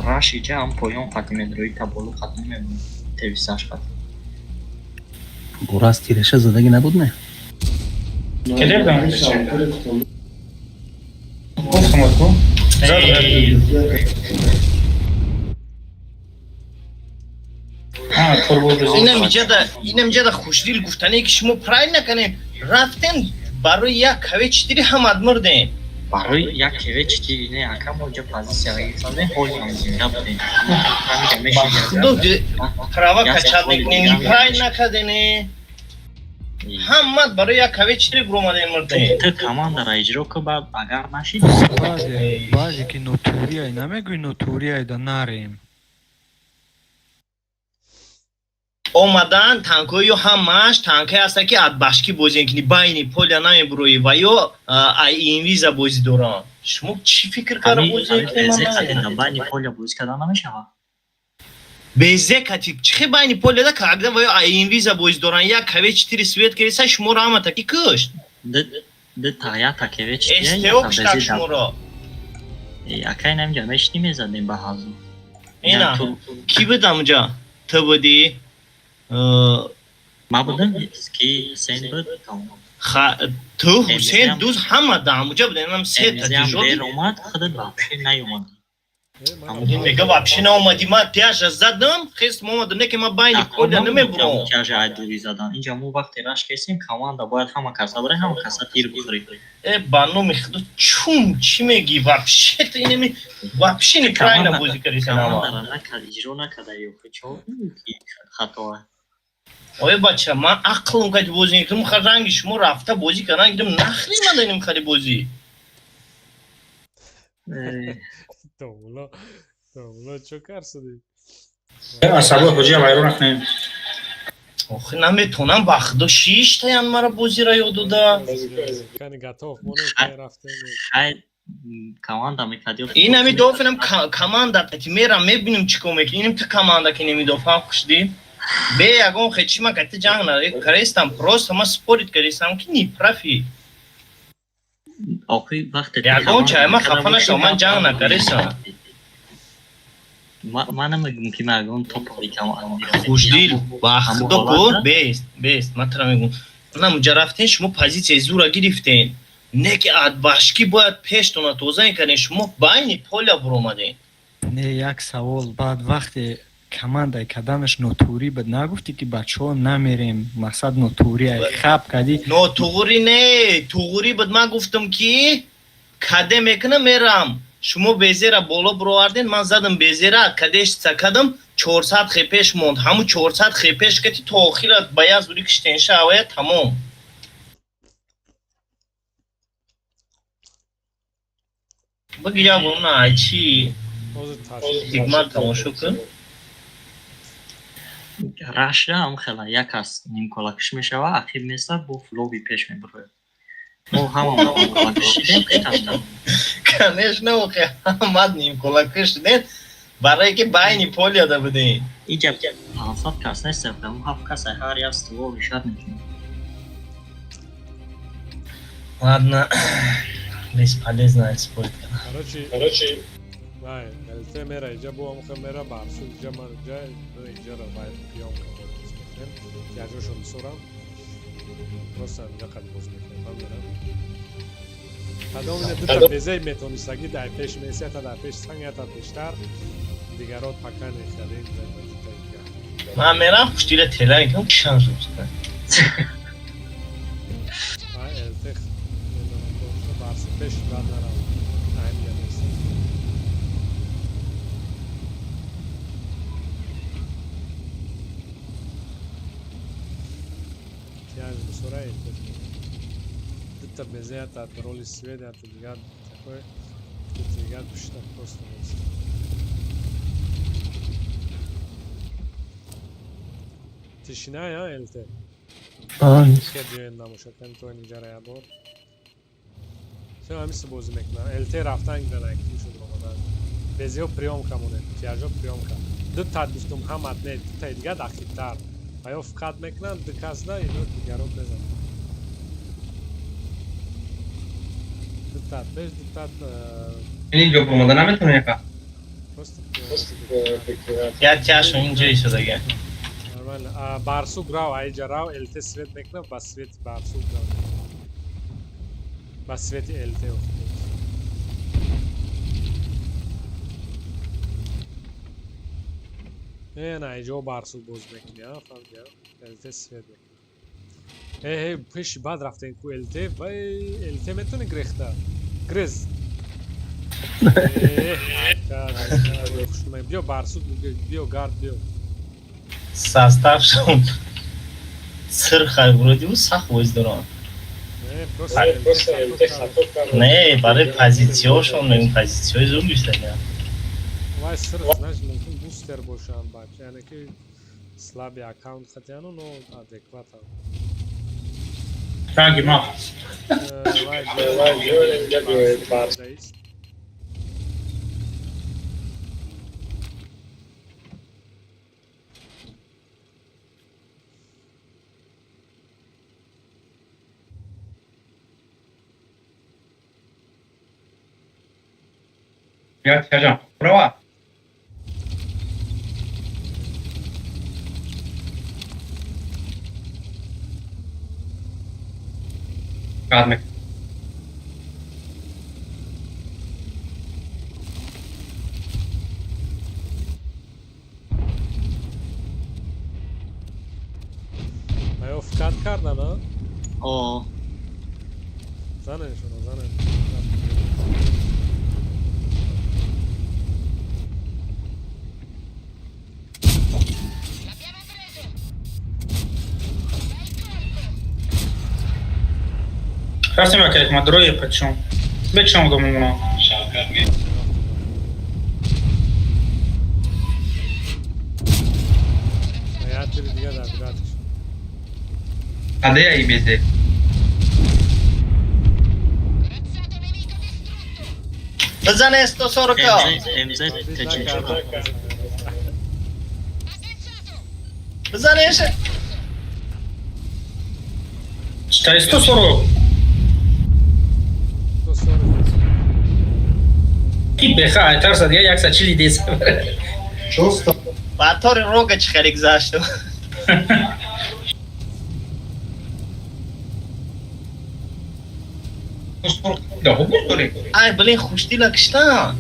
راشی جا هم پایان خطی میدروی تا بولو خطی نمیدروی تویستاش خطی گراز تیرشه زدگی نبود نه کدیم دارم گفتم اتکو اینم جدا خوشدیل گفتنه که شما پرای نکنین رفتن برای یک کوه چتیری هم ادمردین برای یک کوه چتیری نه اکا موجه پازیسیا ایسانه هولی هم زنده بودین پراوا کچاد نکنین پرای نکدینه همه برای یک کوه چتیری گرومدین مردین تو کمان در اجرا که بعد اگر نشید بازی که نوتوری های نمیگوی نوتوری های دا نریم اومدن تانکوی همش تانکای هستن که ادبشکی بازی کنی باینی پولیا نمی بروی و یا این ویزا بازی دوران شما چی فکر کردن بازی کنی من باینی پولیا بازی کردن نمیشه بیزه کتی چه باینی پولیا دا کردن و یا این ویزا بازی دوران یا کوه چتیری سویت کریسا شما را همه تاکی کشت ده تایا تا کوه چتیری استیو کشتک شما را اکای نمیجا مشتی میزدیم به حضور اینا کی بدم جا تو بودی ما بودم که حسین بود تو حسین دوست همه داموجا بودن هم سه تا دیجو دیر اومد خودت واپسی نیومد میگه واپسی نیومدی ما تیاش زدم خیست محمد نه که ما باینی کل نمیبرم تیاش عدوی زدن اینجا مو وقتی راش کسیم کماندا باید همه کسا بره همه کسا تیر بخوری بانو میخدو چون چی میگی واپسی تو اینمی واپسی نکرای نبوزی کریسن کماندا نکرد اجرو نکرده یو خچو خطوه اوه بچه من عقلم که بازی نکنم خیلی رنگی شما رفته بازی کنن گیدم نخری من داریم خیلی بازی تومولا چو کار سدی اصابه خوجی هم ایرون اکنیم آخه نمیتونم وقتا 6 تاین مرا بازی را یادو دا کنی گتاف مونه که رفته شاید کماندا میکردی این همی دوفنم کماندا تاتی میرم میبینیم چیکو میکنی اینم تا کماندا که نمی دوفن خوشدی به یکون خیچی ما کتی جنگ نده کریستم پروست ما سپوریت کریستم که نی پرافی آقای وقت یکون چای ما خفنه شو من جنگ نکریستم من نمیگم که مگون توپی کمان خوشدیل وقتا کو بیست من ترا میگم نمونجا رفتین شما پازیچه زورا گرفتین نه که ادباشکی باید پیشتونه توزن کنین شما باینی پولیا برومدین نه یک سوال بعد وقتی کمانده کدنش نوتوری بود نگفتی که بچه ها نمیریم مقصد نوتوری های خب کدی نوتوری نه توغوری بود من گفتم که کده میکنه میرم شما بیزه را بالا برواردین من زدم بیزه را کدهش چکدم 400 خیپش موند همون 400 خیپش کتی تا آخیرت باید زوری کشتین شاوه تمام بگی یا بونا چی دیگمان تماشو کن راشده هم خیلی یک از نیم کلاکش میشه و اخیر میسته با فلوی پیش میبره او همه کلاکشیده کشتم конечно, охи ҳамад нимкулаки шудед барое ки байни полияда будем. Иджаб 700 кас нестем, там 7 кас ҳар як ствол решат мекунем. Ладно, бесполезная спорт. Короче, вай, ЛТ мера иджа бу амха мера барсу иджа ман иджа ну иджа ра вай пиём кам боз мекунем. Яжошо мисорам. Просто иджа қад боз мекунем. Ман мерам. Адомне дута безай метонистаги дар пеш месията дар пеш сангията пештар дигарот пака нехадем займадитаига. Ман мерам хуштира телай кам кишан зӯстан. Ай, элтех медонам бошта барси пеш бад нарам. Аҳамия нест. Кияж бисора элтех. Дута безаята роли сведята дигар такой дигар бишта просто нест. Тишина я элте. Хе биёед намошакан то инҷара ябор. Все ҳамиса бозӣ мекунам. Элте рафтан гиран актив шуд омадан. Безиё приёмка монед. Тиажо приёмка. Ду тад гуфтум ҳамат не дутаи дигар дахилтар. Аё фиқат мекунанд ду касда ино дигарот мезананд. Дутад беш дутад اینجا بومدن نمیتونه یکا просто Я тяжко инҷо исодаga. нормально. Барсук рав айҷа рав элте свет мекунам ба свети барсук рав. Ба свети элте уфтед. на айҷо барсук боз мекунӣ а фаҳмидӣ элте свет мекунӣ. пеши бад рафтем ку элте вай элте метуни грехта грез биё барсук биё гард биё Состав шуд. Сырхай вроде бы сах воздурон. Не, барои позициёшон, позициёи зур бистаня. вай сырх значит мумкин бустер бошам бача яъне ки слаби аккаунт хатяну но адеквата Rangi ma. یا چجا برو قاعد مك аё фикат кардан а О, заненшоно занен L'abbiamo preso! Dai corpo! Растем как ma droje почему? Бечем домуно. ятири дига дар биратиш قضیه ای بیزه Razzato nemico distrutto! Бизане 140. МЗ течечура. Ammazzato! Бизанеш. Что 140? то сорок Ки беха, тарса дига як сачили дес. Батори рога чихари гузашту. да خوب داری Ай, блин, хуштила кишта.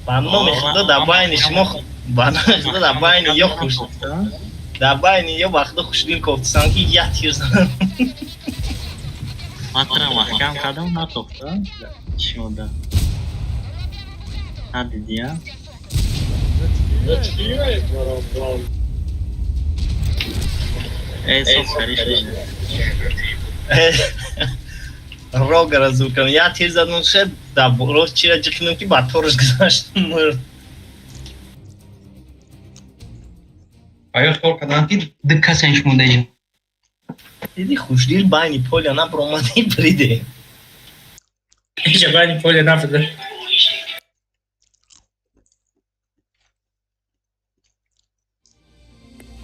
Банно мехда да байни шумо. Банно мехда да байни ё хуш. Да байни ё вақта хуштил кофтсан ки я тирзан. Матра маҳкам кардам натохта. Шода. Надидия. Эсо кариш. Рога разукам. Я тирзан шед да роз чира ҷихнам ки баторш гузаштам. آیا خور کدام که دکه سنش مونده ای دیدی خوشدیر بینی پولیا نبرامدی بریده هیچ باید پول نفده.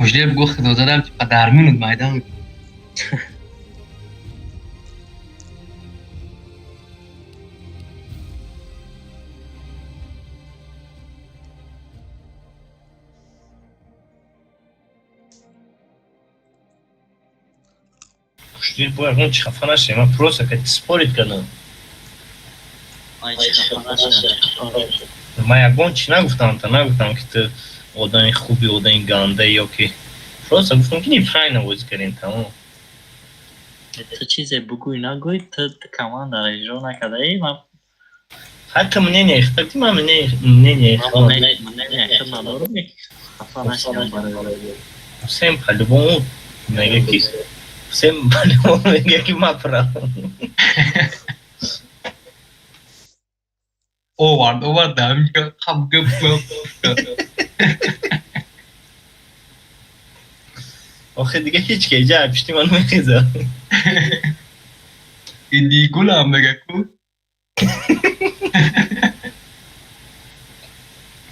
مجدی بگو خدا زدم چقدر درمون میدان. Știi, băi, nu, ce afară așa, e mai prostă, că te sporit că nu. Aici خفنش Mai agon, ce نگفتم که تو آدم خوبی آدم گنده یا که prostă, گفتم که نی فرای نباید کردین تمام. تو چیزی بگوی نگوی تو کمان در اجرا نکده ای من حتی من نیختی من نیختی من نیختی ندارم خفنش Всем по-любому میگه که من پرام. O vardı amca kavga آخه دیگه هیچ که جا پشتیمان میخیزه. Idi gulam bege ku.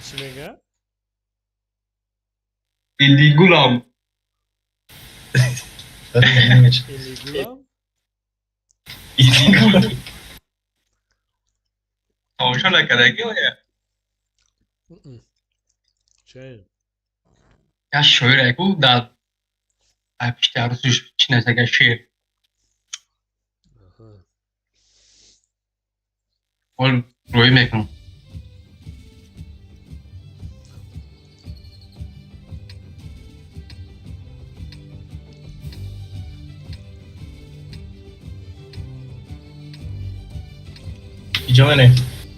چی میگه؟ Idi gulam. ایلیگولام؟ Tavşa ne kadar ki o ya? چه؟ Ya şöyle ku da işte arzuş içine sege şiir. Ol roy mekan. جوانه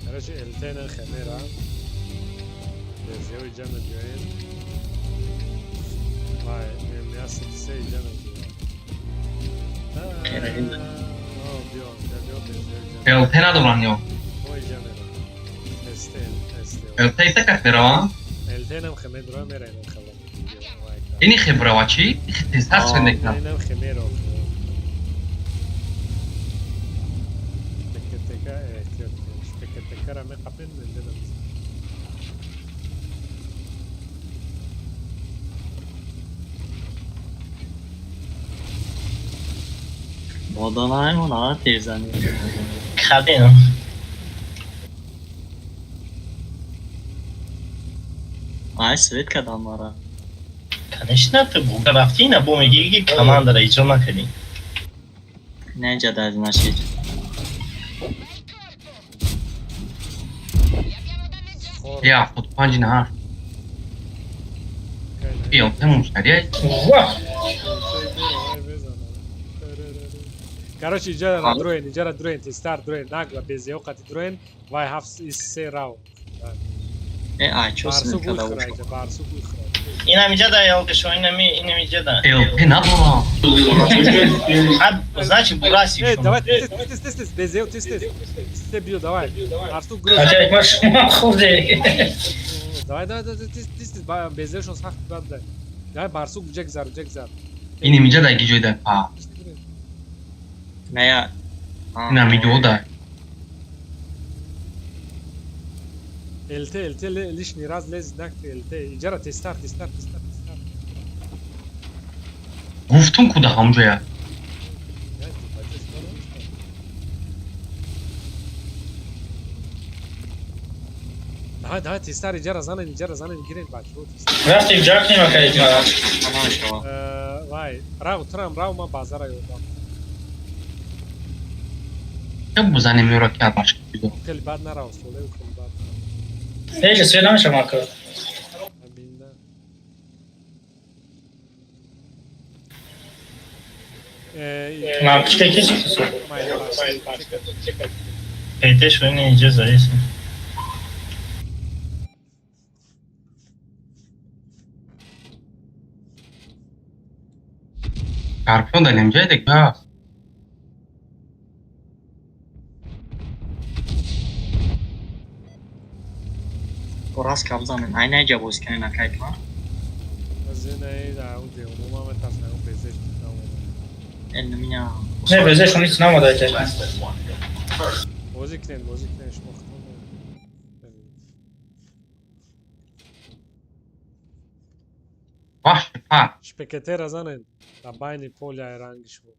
هرچی التین خمیره بزیوی جمع جوین وای میاستی سی جمع جوین بیو بزیوی جمع El tena dolanıyor. وای جمع استین El teyte kafira. التینم خمید رو میره اینم خبر Ini khibra wachi. Tezat sendekna. اینم خمیر رو تکه تکه را می قبل من دلم مادانه همون ها تیرزنی خبه آی سویت کدام مارا کنش نفته بود رفتی نه با میگی که کمان داره اجرا نکنی نه جد از نشید Ya futbancı ne har? El temu müşteriye. واه Короче, иджара дроин, ти стар дроин, нагла, без еокати дроин, вай хафс из се рау. آی چو Барсу سویت کدام буйхрайда, барсу буйхрайда. اینم اینجا da یالقشو اینم اینجا da El tena dolan. значит бурасик Давай, тез, без ео, тез. Сте бил, давай. Барсу гроз. Acayip maç خوبه. Давай, тез, без ео шон сахт банда. Давай, барсу джек зар. Ini mica da gidiyor da pa. نه یا Ina video da. الته ليش نيراز لازم نكتب الته اجاره تستار Guftun ku da amcaya. давай تستار اجاره زنن گیرین بچو رفتیم جاک نیما کردیم تمام شما وای راو ما بازار یوردم Ya bu zannediyor ki başka bir şey. خیلی بد نراو سوله و خیلی بد هیچ سوی نمیشه ما کرد همینده من پیشته کسی پیتش و اینجا زایست Karpiyon da nemceydik ya. راست کابزانن این اینجا باز کنین اکایت ما از این ای دعوت عموما من تصمیم پزشک این نمیا نه بزشون نیست نماده که وزی بازی کنین شما خودتون باش پا شپکتر ازنین در بین پولیا رنگش بود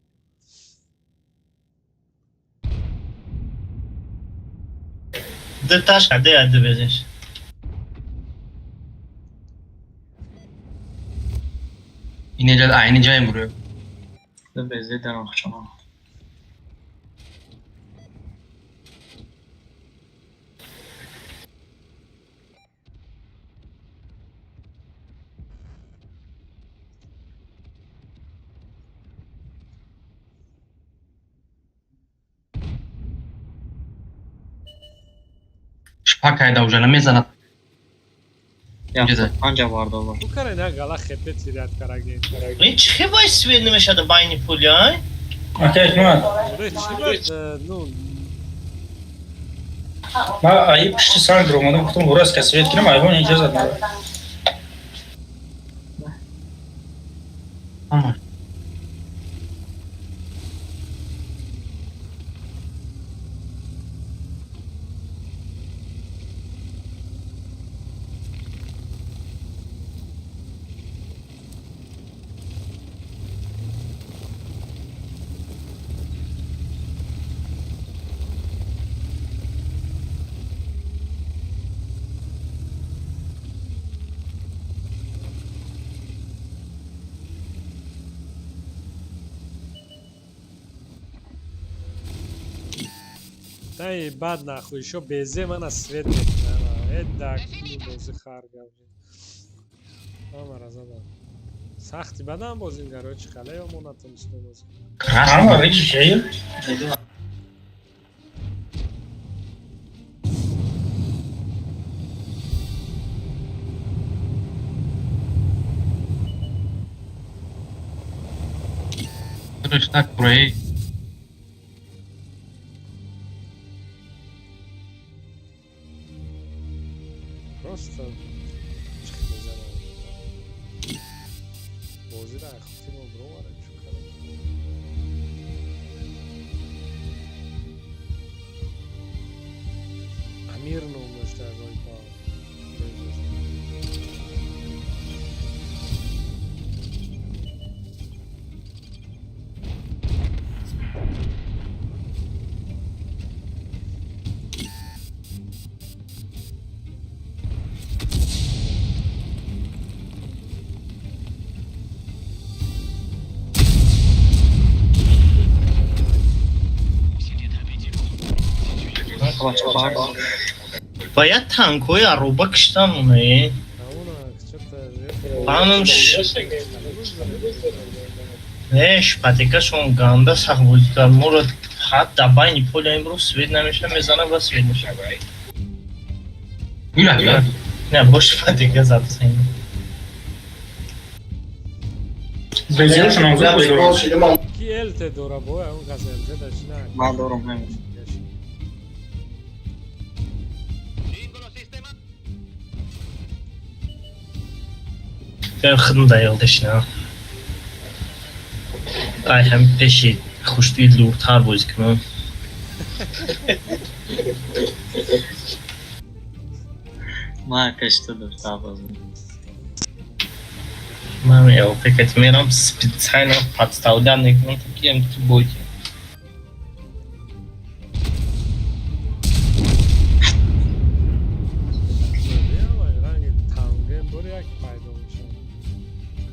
Dırtaş hadi hadi bezer. اینجا aynı جای vuruyor. بزه در آخشان Şpakayı da ucuna mezana. یا Güzel. آنجا وارد آور Bu kare ne gala xepe tiriyat karagin. Ne çıkı vay svedni meşadı bayni pulya? Okey, tamam. Bre çi bad nu ما ای پشت سر در اومدم گفتم برو از کسیت کنم ایوان اجازه نداره. Ama Дай бад нахуй, еще безе мана свет метнама. Эдак бози харгав. Ама разада. Сахти бадам бозин гарочи хала ё монатам истомоз. Ama bir şey. Arkadaşlar burayı Просто бози ра хутимо бровара чукара. Амир номношта гой па. Bayağı tankoyu araba kıştan onu ya. Ауна что-то Баным шпатика шон ганда сахвузка мурат hatta bayni pulya imro sved nemesha mezana va sved mesha. Gülah gülah. Ne boş şpatika zaten. Bezir şunu uzun. Ki elte dora boya un gazelte da shina. من دارم همین Ben xın dayıldı şina. Ay hem peşi خوش دید لورتر بازی کنم. من کشته داشتم بازم من یا فکرت میرم специально подставлять на такие бои.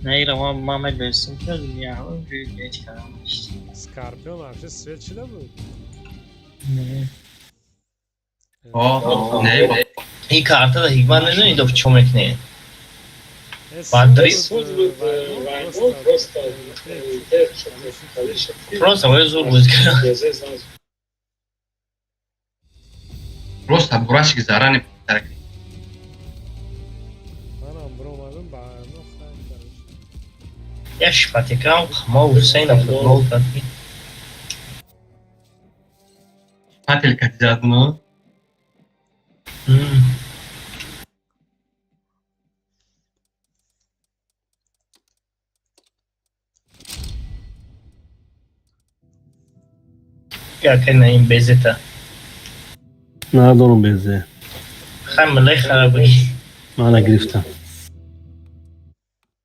نه ما می‌دونستیم که دنیا ها روی گیج کردم Scorpion вообще свет чила был? Ne? O ne bu? İyi kartı da hikman ne dönüyor da çomek ne? Бадрис? Просто ой зор будет. Просто burası zarani tarak. Anam bromadım bağırma falan kardeşim. Я шпатикам, хама Хусейна футбол таки. Tatil katacağız mı? Ya kenayım bezeta. Nerede onun bezi? خمله خرابی من نگرفتم.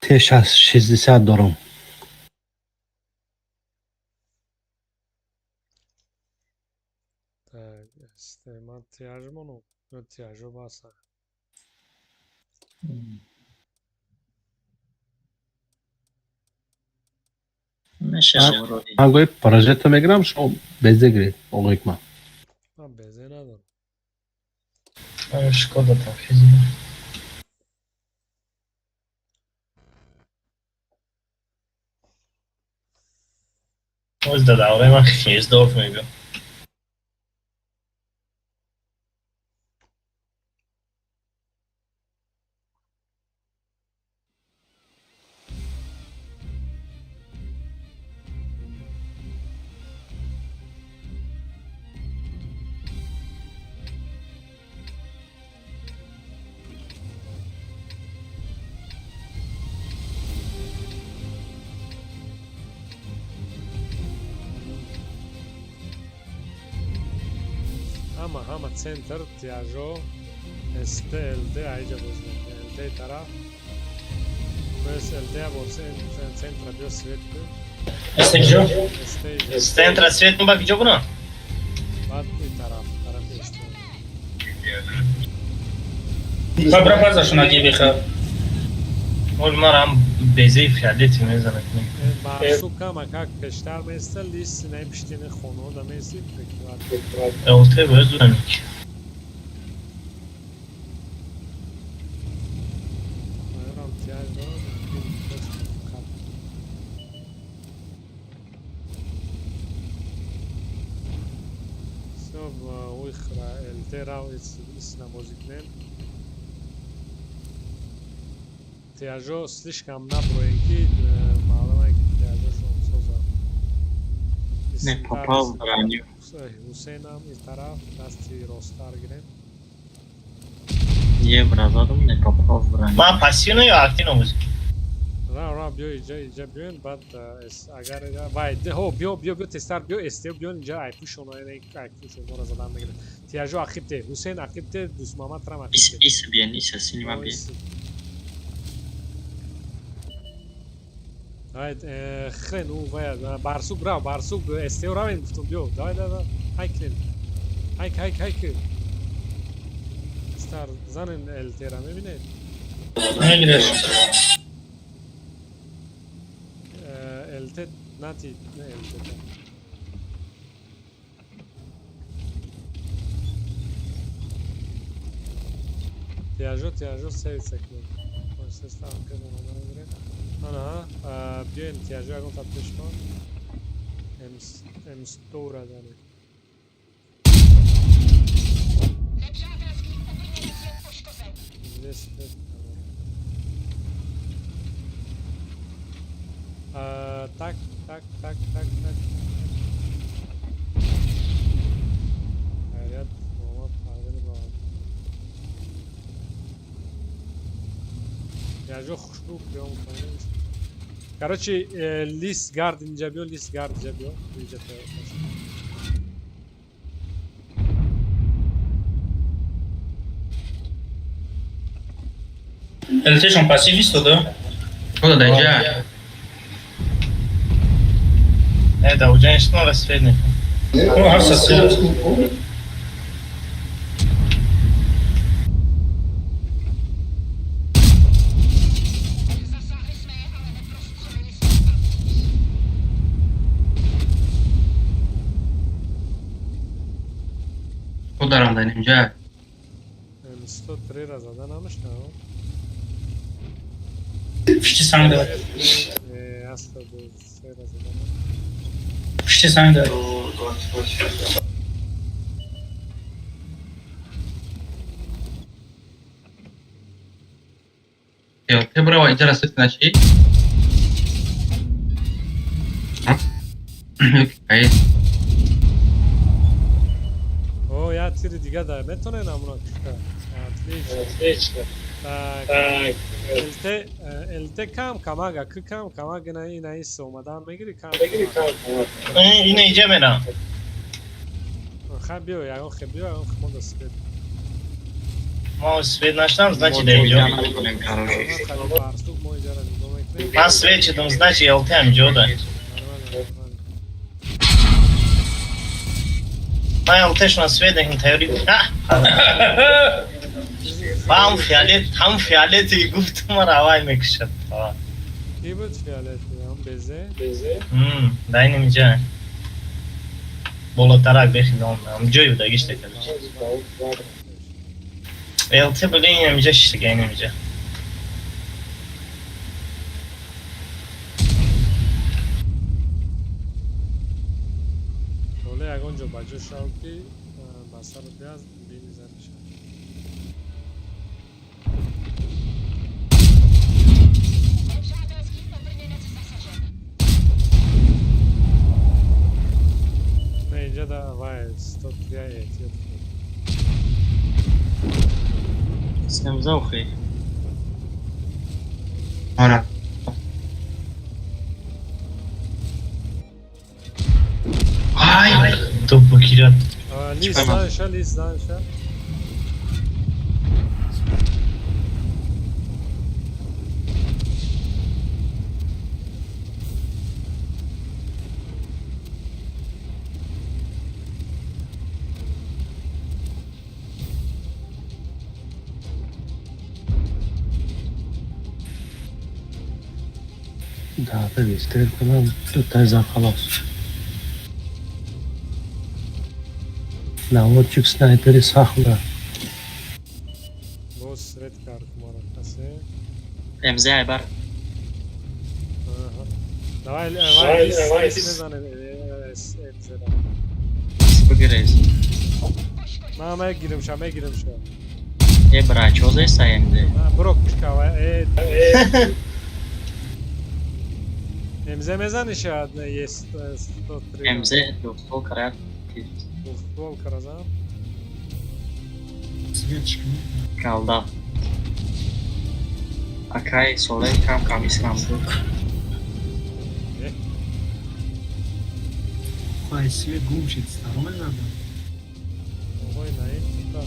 تش از 600 دارم. Так, استعمال تیاجمونو نه تیاجو باسا. میشه رو من گوی پروژه میگیرم شما بزه گیرید. آقای من. من بزه ندارم. شکودا تفیزی از داده من خیز دارف میگم Hamma center تیاجو است LT اینجا بزنیم. LT طرف. بس LT بولسن center بیو سویت کن. استیجو Centra svet bak gidiyor buna. بعد این طرف است. خبره بازشون اگه بخواه Onlar am bezeyip fiyadeti mezanet mi? Marsuka makak peşter mesel lis ne piştiğini konu da mesel peki. Elte böyle dönemik. Ayran tiyajdo. Sob uikhra eltera isna muziknen. Тяжо слишком наброенки, малama тяжо шонсоза. Не попал в броню. Hüseyin'am bir taraf, Dusty Rostar giren. Niye bırakalım ne попал в броню. Ma pasino ya активно музик. Ra bio iyice biyon, but agar vay de ho bio testar bio esteo biyon ince aypuş ona aypuş ona zadan da giren. Tyajo akipte, Hüseyin akipte, Düsmama tram akipte. İse bien, ise sinema bien. Hayt, خن او وای بارسوک برا بارسوک استیو راین گفتم بیو دا هایکن هایک استار زنن الترا میبینید Ne gider? الت ناتی نه الت تیاجو سیو سکن konuşsuzdan kadar ona göre ana bir ihtiyacı var kontak düşman hem stora dane tak hayat Muhammed Fadıl'ı bağlı я же хушку прям понимаешь. Короче, лис гард инжа био, видите. LT sont pacifistes ou deux? Şurada da ince. Evet, ucan işte orası fedni. Oh, har ça O da ramdan ince. 103 раз заданамыш да. Почти сам да. Аста до 3 раз заданам. Почти сам да. Te bravo ince rastlıkla şey. Yok hayır. О, я тири дига да метоне намуна кишка. Отлично. Так. Elte kam kamaga kıkam kamaga na somadan megiri kam. Yine iyice mena. خب بیا یکان خب بیا یکان خب ما دست بید ما سوید نشدم значит ما اینجا جوجه نمیکنیم کاراشی خیلی پرستوک ما اینجا را نگاه میکنیم من سوید شدم значит یالته اینجا ده من یالتهش من سوید این تیاری هم فیالتی گفتم ما روای میکشد کی بود فیالت هم بزه؟ در اینجا بالاترک بخیدم هم جایی بوده گشته کرد یالته بگه این اینجا شده این اینجا حالا یکان جا بجا شاوکی بسر رو بیاز بینی زنی شد Ejada esquip пополнение пассажира. نه اینجا دا وای 103 احتیاط کنید اسم زوخی آره آی تو بکیرد لیست دانشا لیست دانشا دفعه بیستر کنم دو تا زن خلاص نوادچuk سنایپری ساخته باز رد کار مرخصه امزه عبر давай لیست بزنه امزه را بگریز من گیرم شم یه براچوزه سایمده برو کشکاوه امزه میزنی شاید نه یه 103 امزه دوستو کرد ствол каразам Светочка. kalda Акай соле кам камисрам буд Ой, свет гумчит, нормально надо? ой наим типа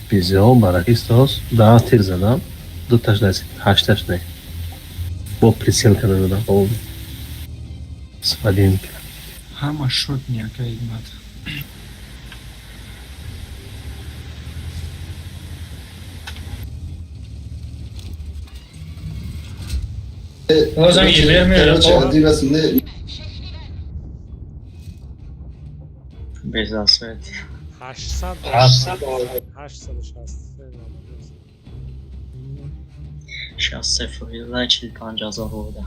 بیزه برای استاس ده تیر زدم دو تاش نزید 8 تاش نه با پریسیل کرده دادم با استفاده میکنم Хама шот някакая игната. Bozam iyi vermiyor. безасвет 60 50 буда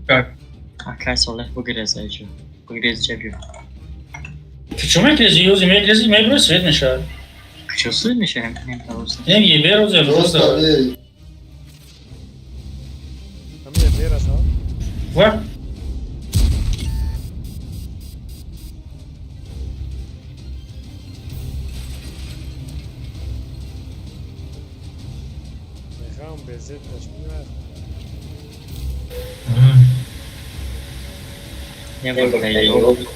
Как? Акай соле богрез айчу богрез чебю Почему это из меня просто свет мешает? Чувствуй мешаем нем просто Я не беру за просто. Tam je biraz ha. Вот. Mexam bezet taşmıyor. не богрез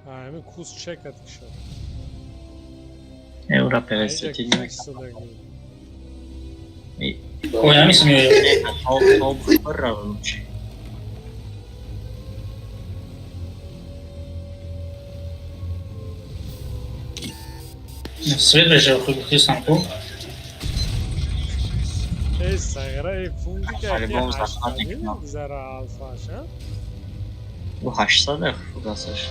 Ha, hemen kus check atışa. евро 50 Ой, я не смею. топ рабочий Свет бежал, хоть самку. Ey sagara fundi ki Album haş zaten değil mi? ekran. Zara alfaş ha? bu 80 fugасаш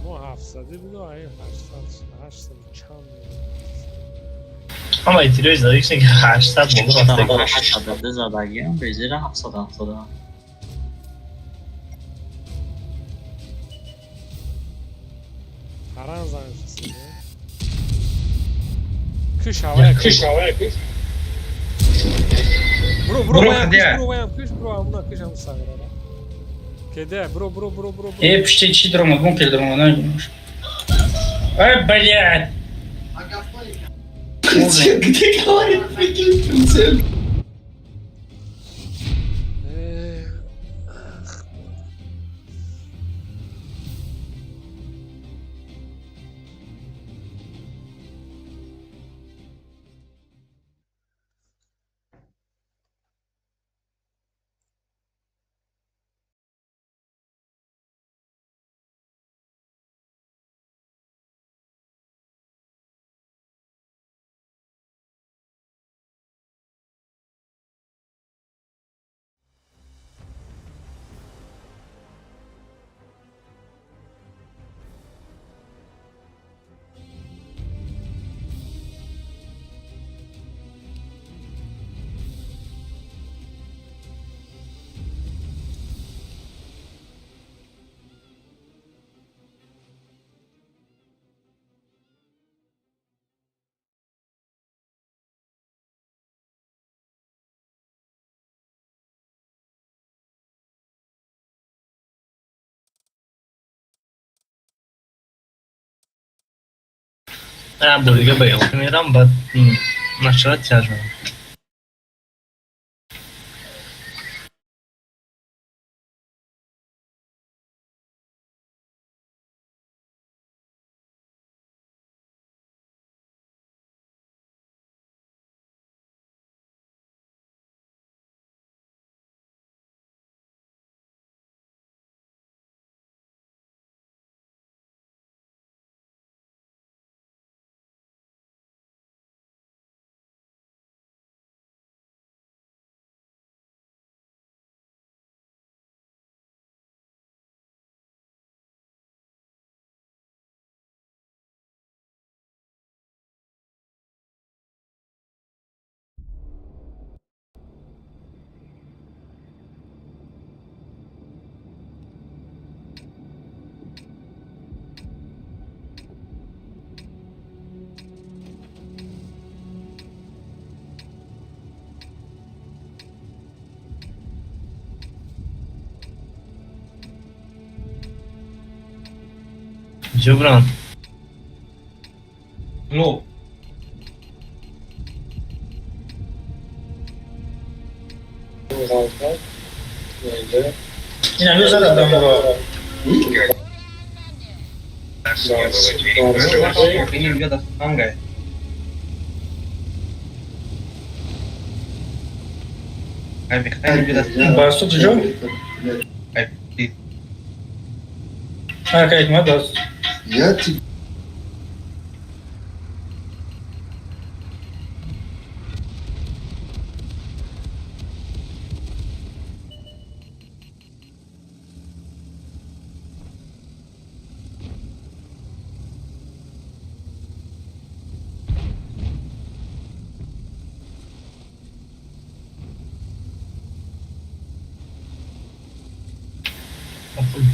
Mo hafsadi budu ay 800 çam. Ama itiriyoruz da yüksek 800 bulur aslında. 80 زدگیم به زیر 770 Karan zanşısı ya. Kış havaya kış. Bro Bro, hadi ya. bro bayam kış bro amına kış am sagara. Кеде, бро. Почти чьи дрома, бункер дрома, найдешь. Блядь! Где говорит, прикинь, прицел? Bo'yiga bayroq meram, nashrot yozdim. Jubran. Lo. Yine güzel adam bu. Ini dia dah tangga. Ini dia dah. Bastı tutuyor. Arkaya gitme bas.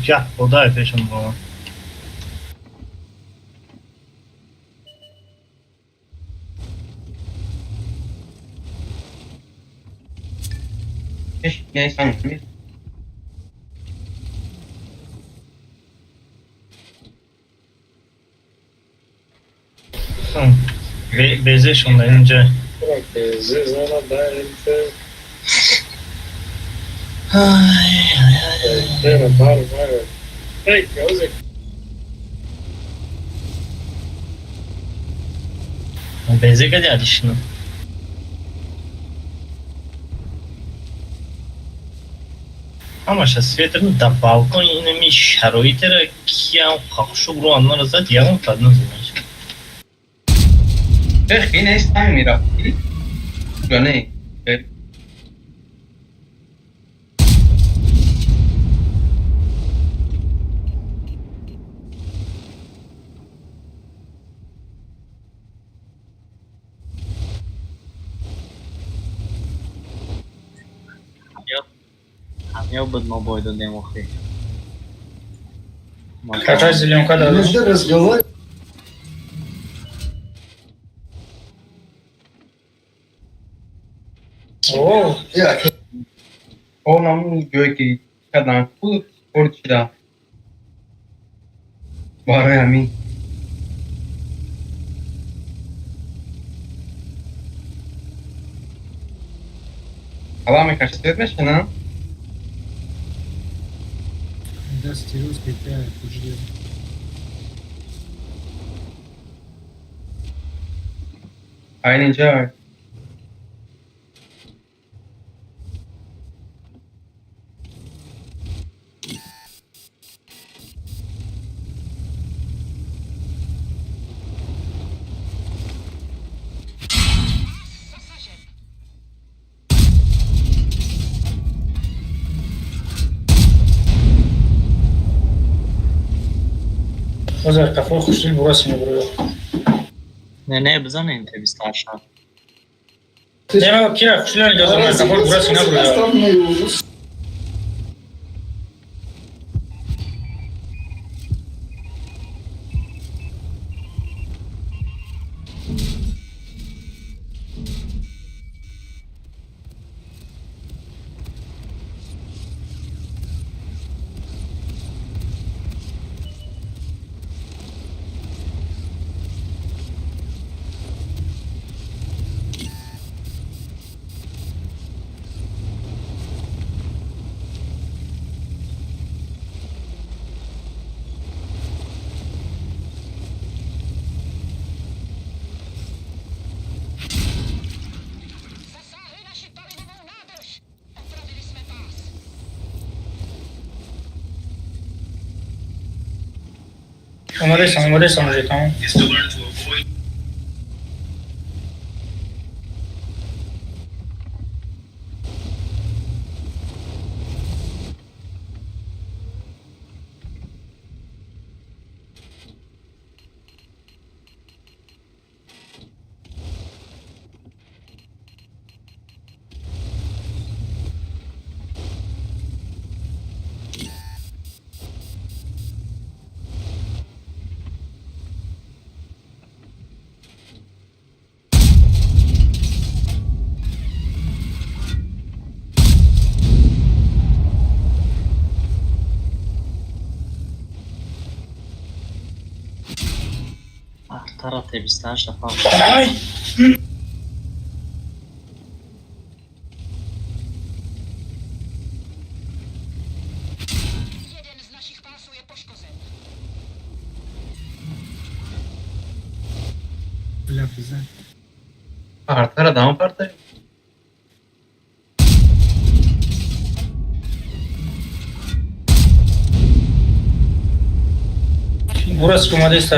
Ya, o da peşim bu. Ne sanki? Beze şundan önce. Beze kadar işini. Amaşa svetrini добавку иними шароитера киян қақшу бро аннарза диягон тадназ имаш. Yine İstanbul mira. Gane. Я бы одно бойду не мог. Какая зеленка дала? О, O nam diyor ki kadar bu خورد چیدا باره همین هوا میکشه سید میشه نه؟ دست تیروز که کجیه این اینجا وزر کفای خوشدل براسی نبروی نه بزنین تا 28 دیما کیا خوشدل اجازه من کفای براسی نبروی Sassari la città di Nadesh! Отправились в пас! اومده سام جیتام ترى تا 28 فقط آی Jeden z naszych pasów jest poszkodzony. بلا بزن پرتر دام پرتر براس که اومده است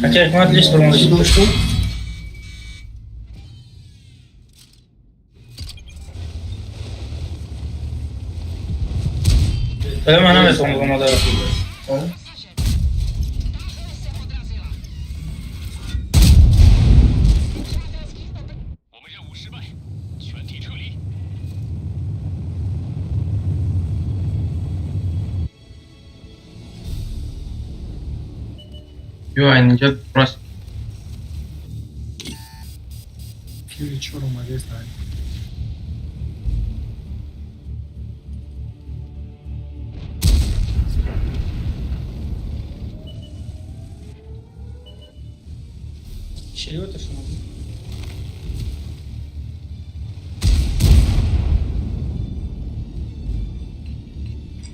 اکی اکمات لیست برمونده بله من هم اتمام برمونده یو اینجا براس کیوی چور اومده است شیوتش اومده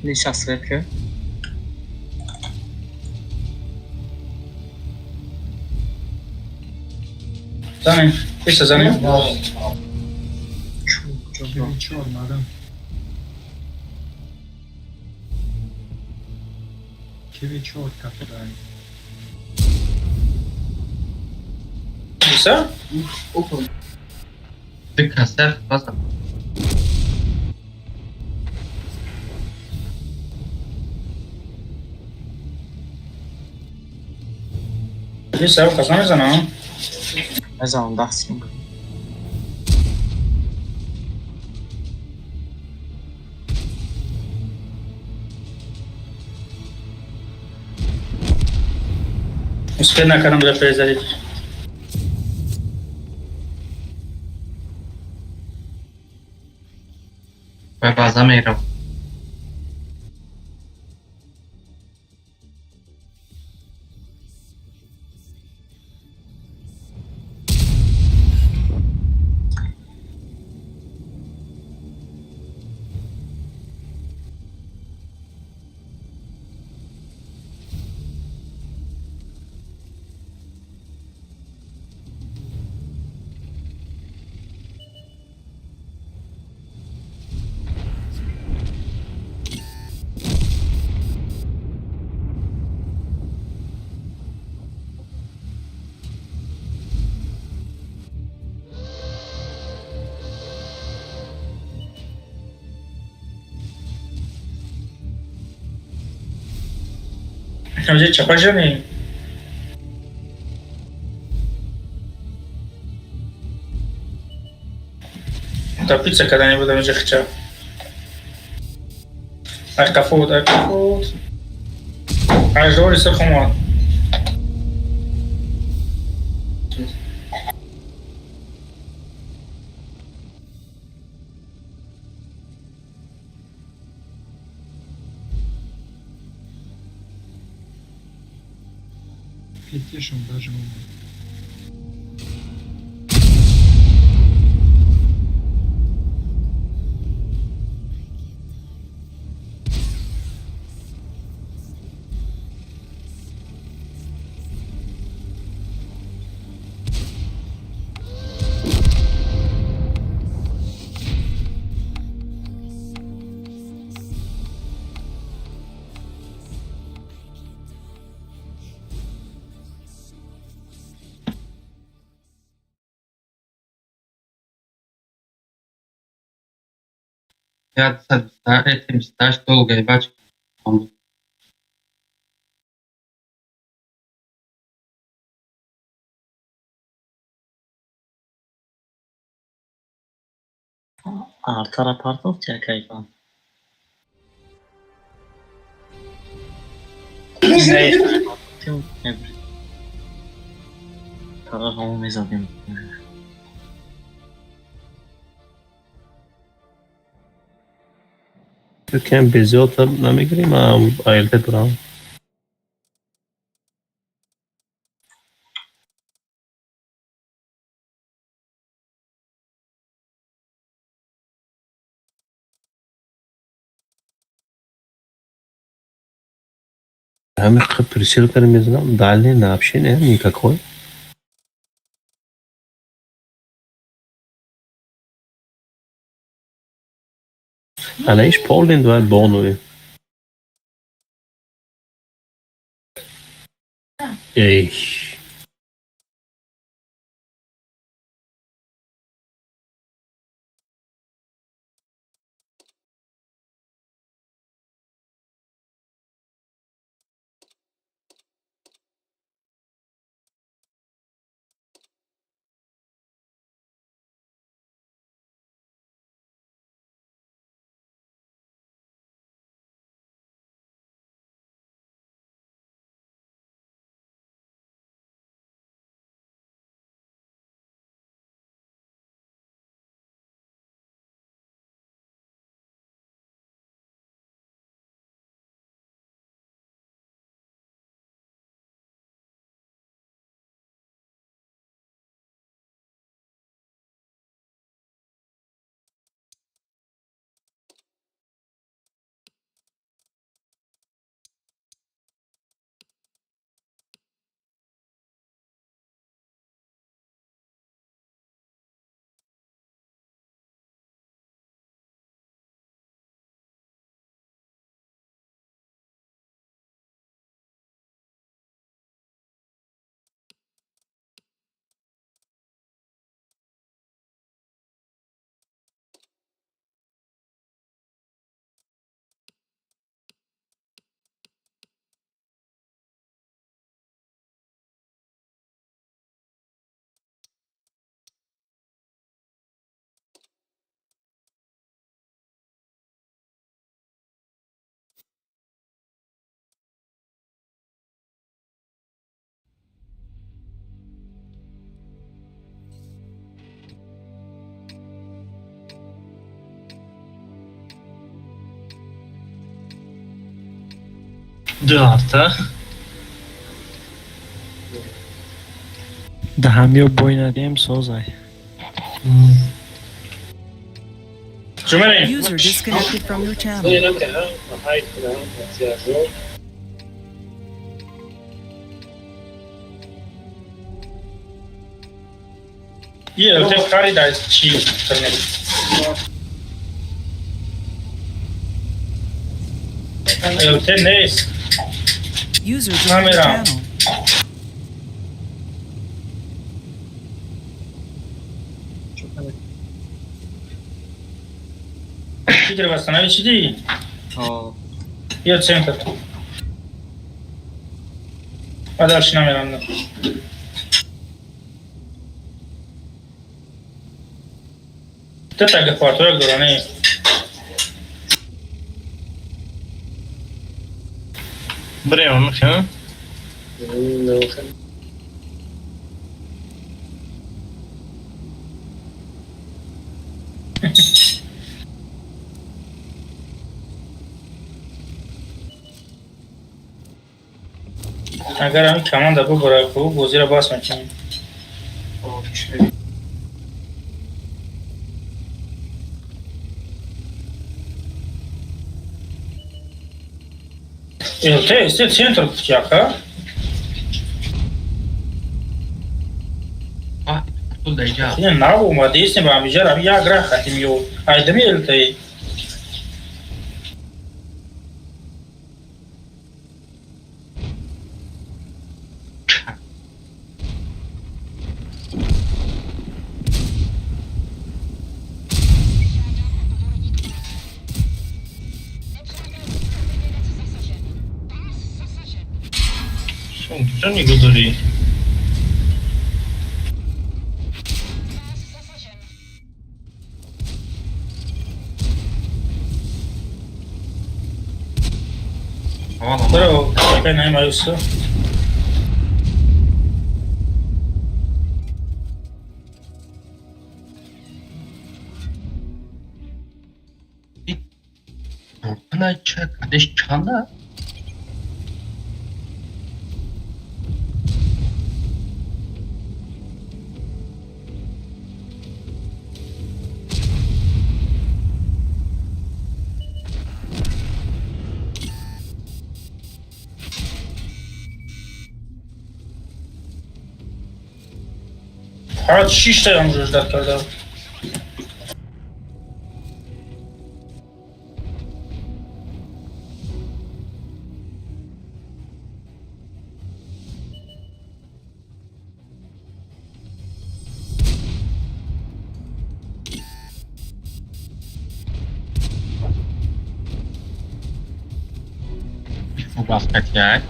ليش عصرك؟ زمین پیش زمین کیوی چور اومدم کیوی چور کفه داری بیسا؟ یک کسر بازم بیسا او کسا میزنم نزعم بحثي مسکر نکردم بلا پیزدید و بازم میرم. Będzie çapacağını. Tapica kada nie będzie chciał. Arcafut. Aż do ulicy Chomła. Летишь, он даже Jāatcer, etim stāst Olgai Bačkam. Arta raportov çekayım. Ne? Tüm ebri. Karar hamı mezadim. یکم بزیاد نمیگیریم آیلته برام همین پرسیل کنیم میزنم دالني نابشين никакой. Она иш Polen var Bonovi. Ey. 2 hafta. Da hamıyor boynadayım sozay. Cumhuriyet. User disconnected from your channel. Ie, te care da și internet. El te nes. User joined your Camera. channel. Și trebuie să n-ai citi. Oh. E center. A da și n-am eram. Te tagă foarte rău, ne. Breon, ha? اگر همین کمان دبو برای خوب بازی را باز میکنیم. Este centru chiaca. Ah, destul de aici. Bine, n-au, mă, de este, mă, amijera, ia graha, tim eu. Ai de mie, tăi. Ce nu-i gădării? Bro, pe n-ai mai usă. Până aici, deci Çanda? Ha, 6 ta am jucat da. Bu basket ya.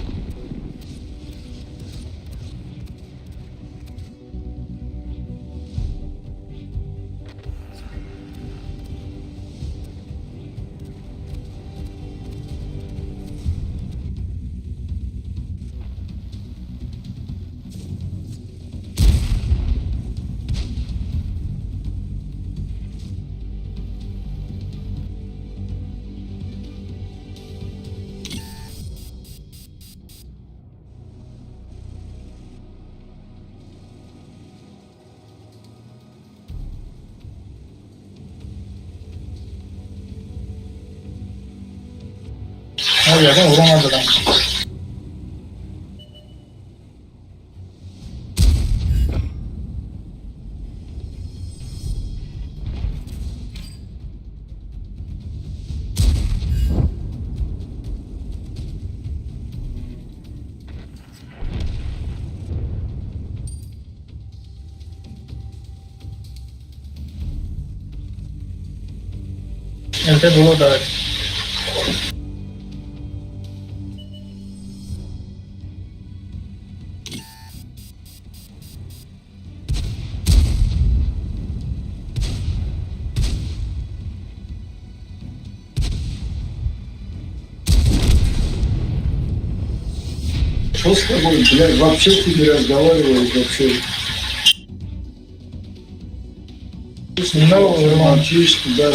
O yerden vuramadı adam. Elde dolu da. Что с тобой, блядь, вообще ты не разговариваешь вообще? Ну, молчишь туда.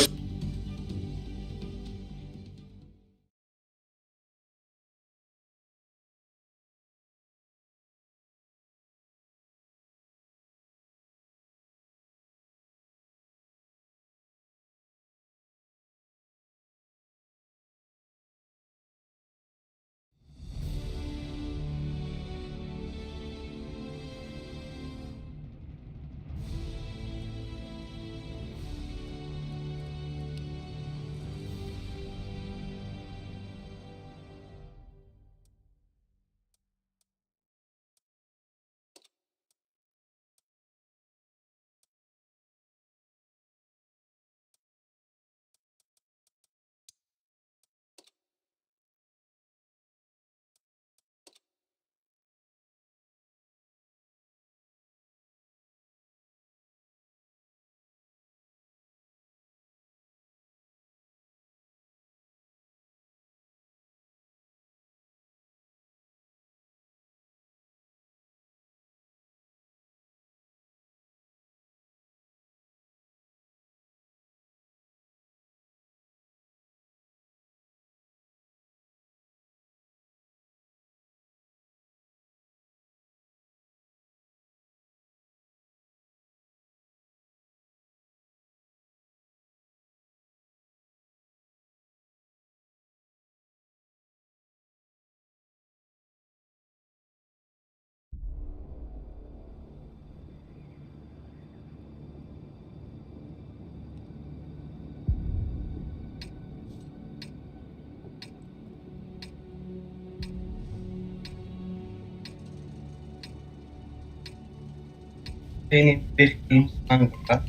Benim bir insan var.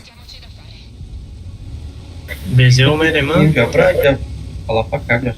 Diamoci da fare. Beze o merem, ha? Bırak Fala carga.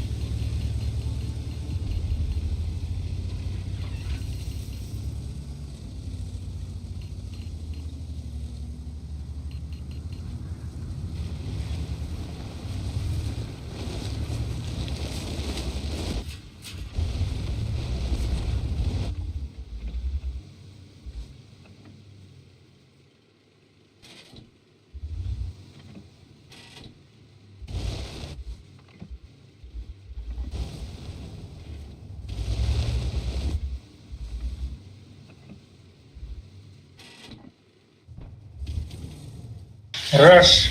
راش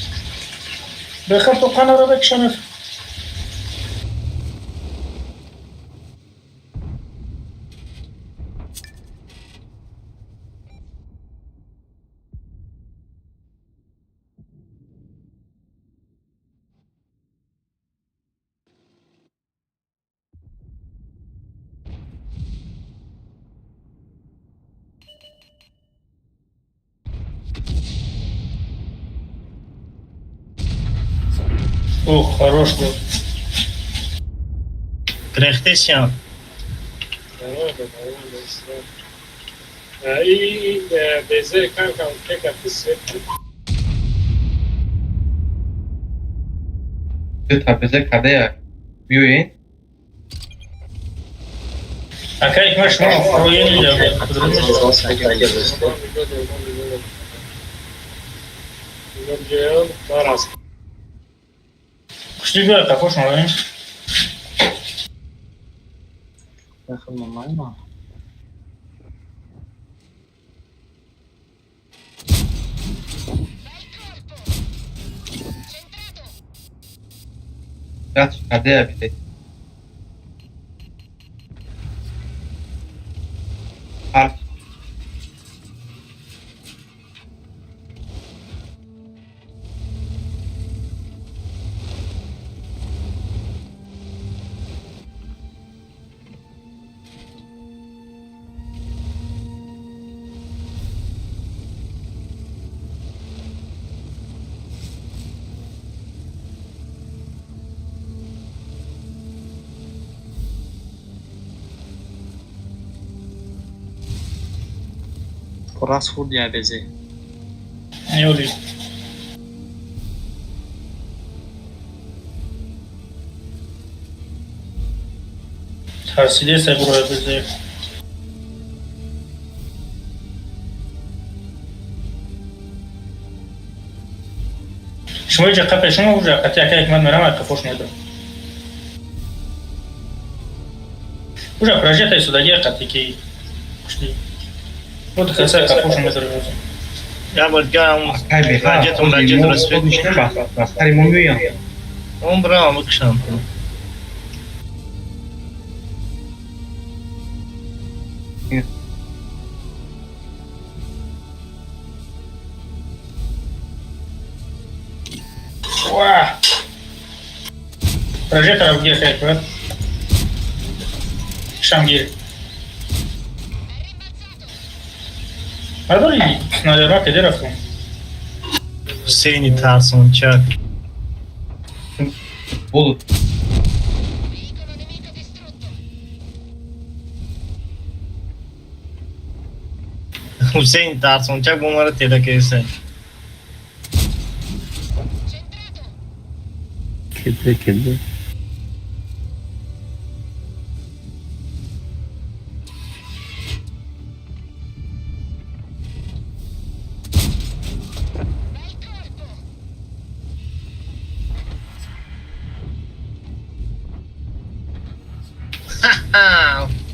دخلت قناة ربك شنف Ох, хорош был. Krechtesyan. این بزه kanka tek atı sürekli. Tabize kadea. Büyüyün. Акай маш мам проени да. Кушли да, тафош мам. Kaç kadea bir de. Harf. Rast vurdu ya beze. Ne oluyor? Tersiliğe se buraya bize. شوية قطع شنو وجا قطع كيك من مرة كفوش ندرو وجا بروجيت هاي سوداجية قطع كي كشلي بود خسر كفوش ندرو Ya bargam. Kaybı. Rajet respect. Düşünün bak. Bastari mumyu ya. Bravo, kışan. Вау! Прожектор где стоит, вот? Шамгир. Надо ли наверное, кедеров? Hüseyin'i Tarsun Çak. Bulut. Veicolo nemico distrutto. Hüseyin Tarsun Çak bunları tedak etsin. Kedi kedi.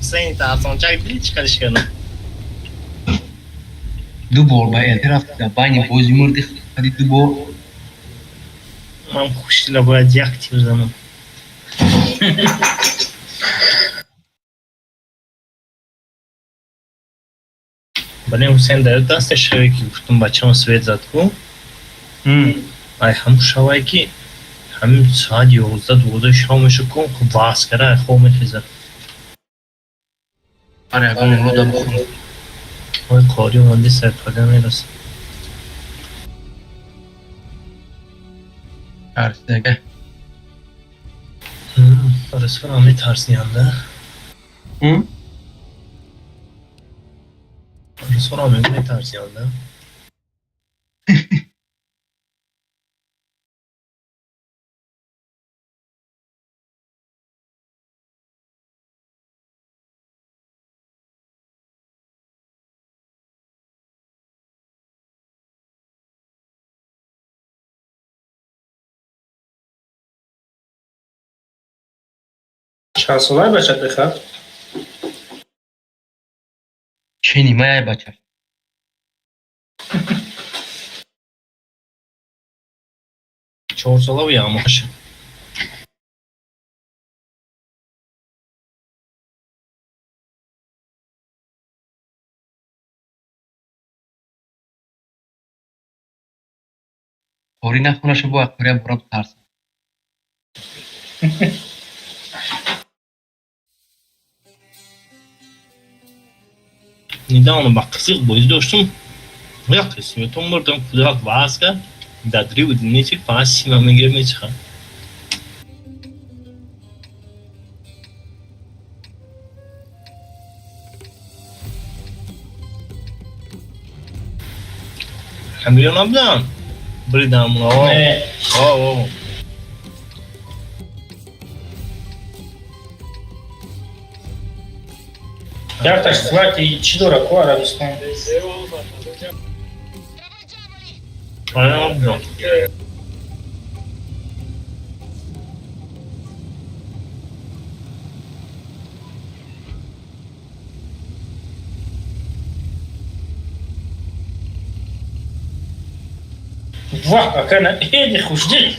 Hüseyin Tarsun Çak dil çıkarışkanı. Dubo ba etrafta bani bozmurdu. Hadi dubo. Mam kuşuyla böyle yaktığı zaman. ولی حسین در دستش شوی که گفتم بچه هم سوید زد کو ای همون شوی که همین ساعت 11-12 شامشو کن خب باز کرده خوب میخیزد آره اگه رو دم خون های کاری و هندی سرکاده میرسه ترسیده رسول هم میترسیانده رسول هم میترسیانده چند ساله بچت بخواد؟ چه نیمه ای بچه 4 ساله و یاماش کاری نخونه شو با کاری برام ترس недавно با قصیق بایز داشتم یا قسمیتون بردم کدرات باز کرد دادری بود نیچه پاس سیما میگیره میچخه همیلیون ablam بریدم اونا نه як так схватить чьи дураку Арабистан? ablam Вах, а kana эди хужди.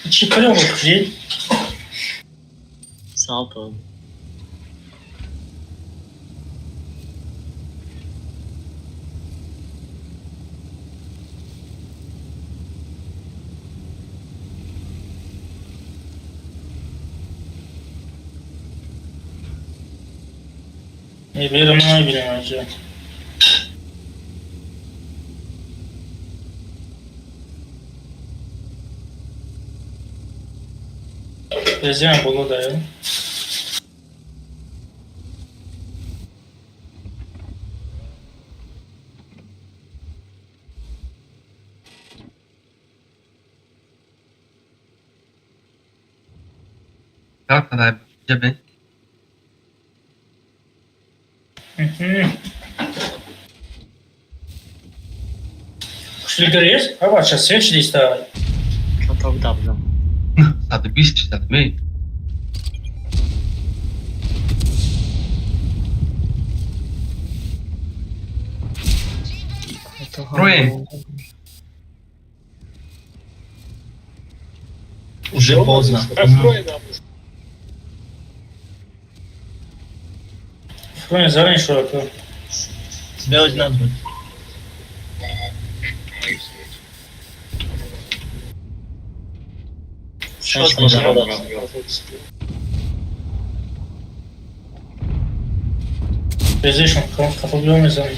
Чи прямо хужди? Sağ ol oğlum. Не верю, не верю, Президент было даю. Как тогда тебе? Что говоришь? А вот сейчас свечи здесь ставят. Tabii de ablam. Hadi biz çıkalım ey. Роем. Уже поздно. Фроне заранее широко. Сделать надо. Şans mı da? Bezишь, он капабьем из-за них.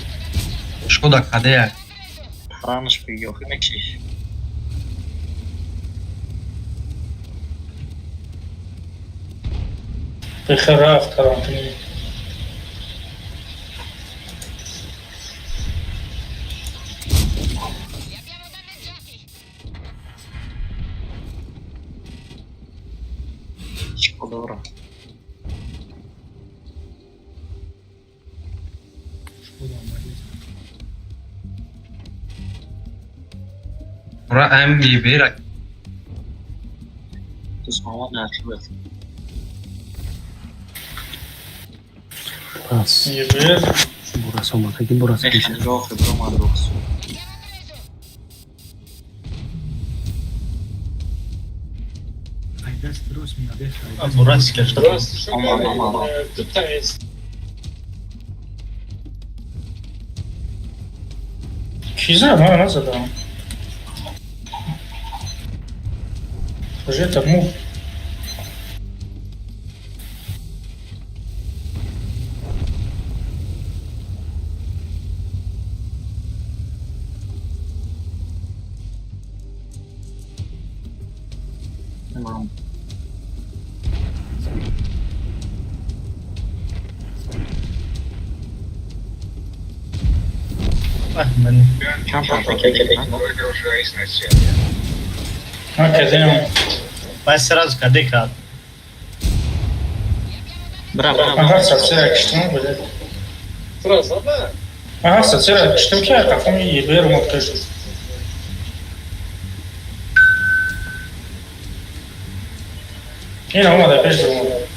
Шкода кадея. Paranı yok. Ne şey? Пехара в карантине. Şkoda ora. Bura em iyi bir To samo ne açılır. Burası. Не верю. Burası olmadı ki burası geçer. Meşhur yok. Roman dokuz. Aydas درست میاد. Burası gerçekten. Aman aman. چی زد؟ من نزدم. کجا مو؟ تمام. من كم حركة كده؟ من کردیم. باید سراز کده کرد. برافو من برافو. هر سال سر کشتم بوده. من هر سال سر کشتم که کافم یه بیر مکش. این اومده پیش اومده.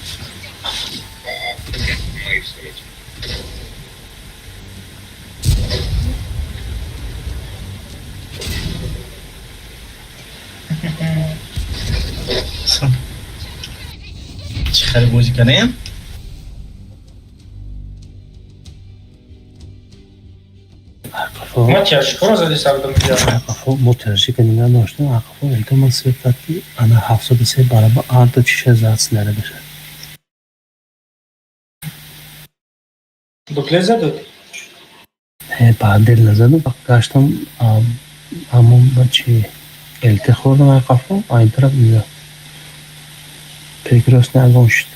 چی خیلی بازی کنیم؟ ما تیاشکر زدی سردم بیاد. Akafo motorci که نگاه داشتم Akafo احتمال صفتی انا 73 برابر آرد چیش زد نره بشه. دوکله زدی؟ بعد دل نزدم گشتم همون بچه الته خوردم Akafo این طرف میده. پیکروس نگم شد.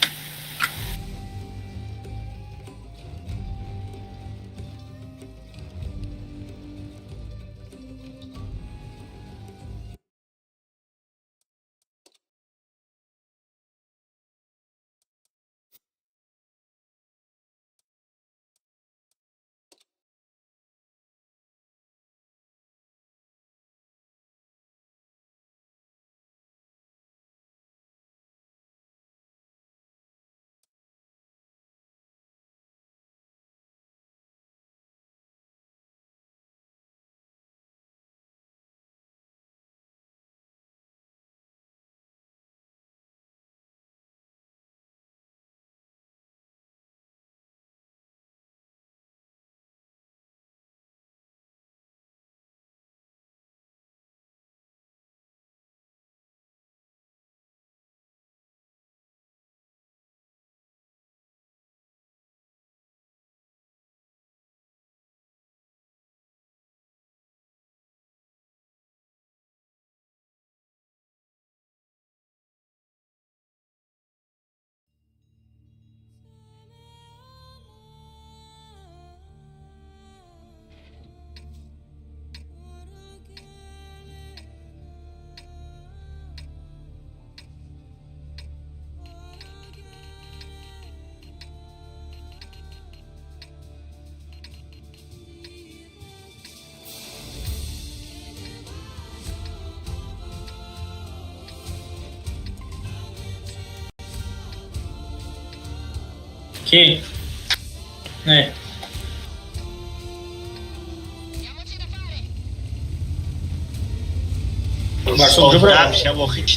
کی؟ نه. Barso giù bravo. Siamo خیچ.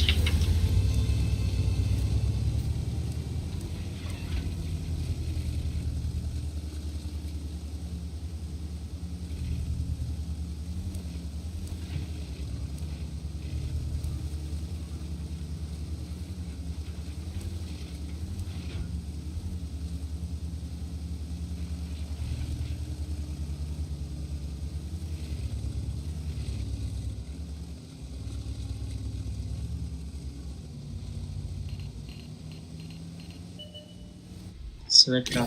Svetla.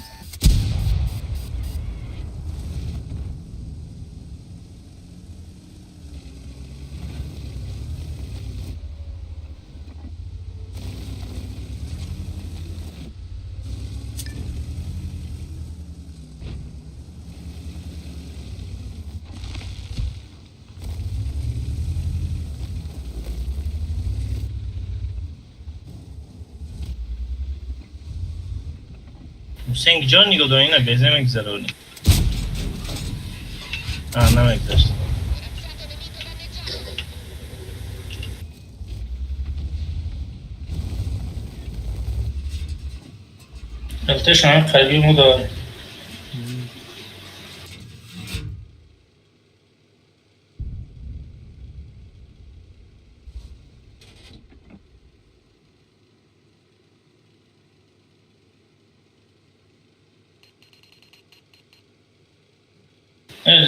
حسین جان نگاه داری نه بزه مگذارونی نمگذاشت التش همه قلبی مو داره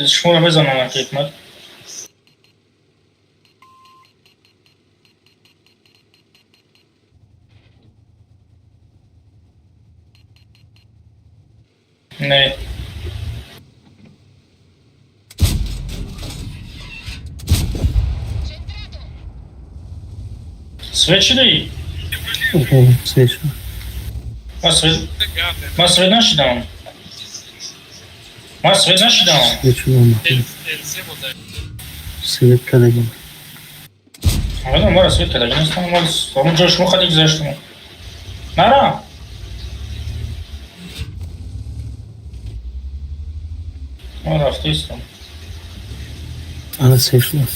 شما رو بزنم که حکمت نه سویت شدی؟ سه شد. من سویت نشدم سه شدم. سویت کردیم. آره ما را سویت کردیم نیستم ما همون جا شما خیلی گذاشتم نرم ما رفته ایستم آره سه شدم.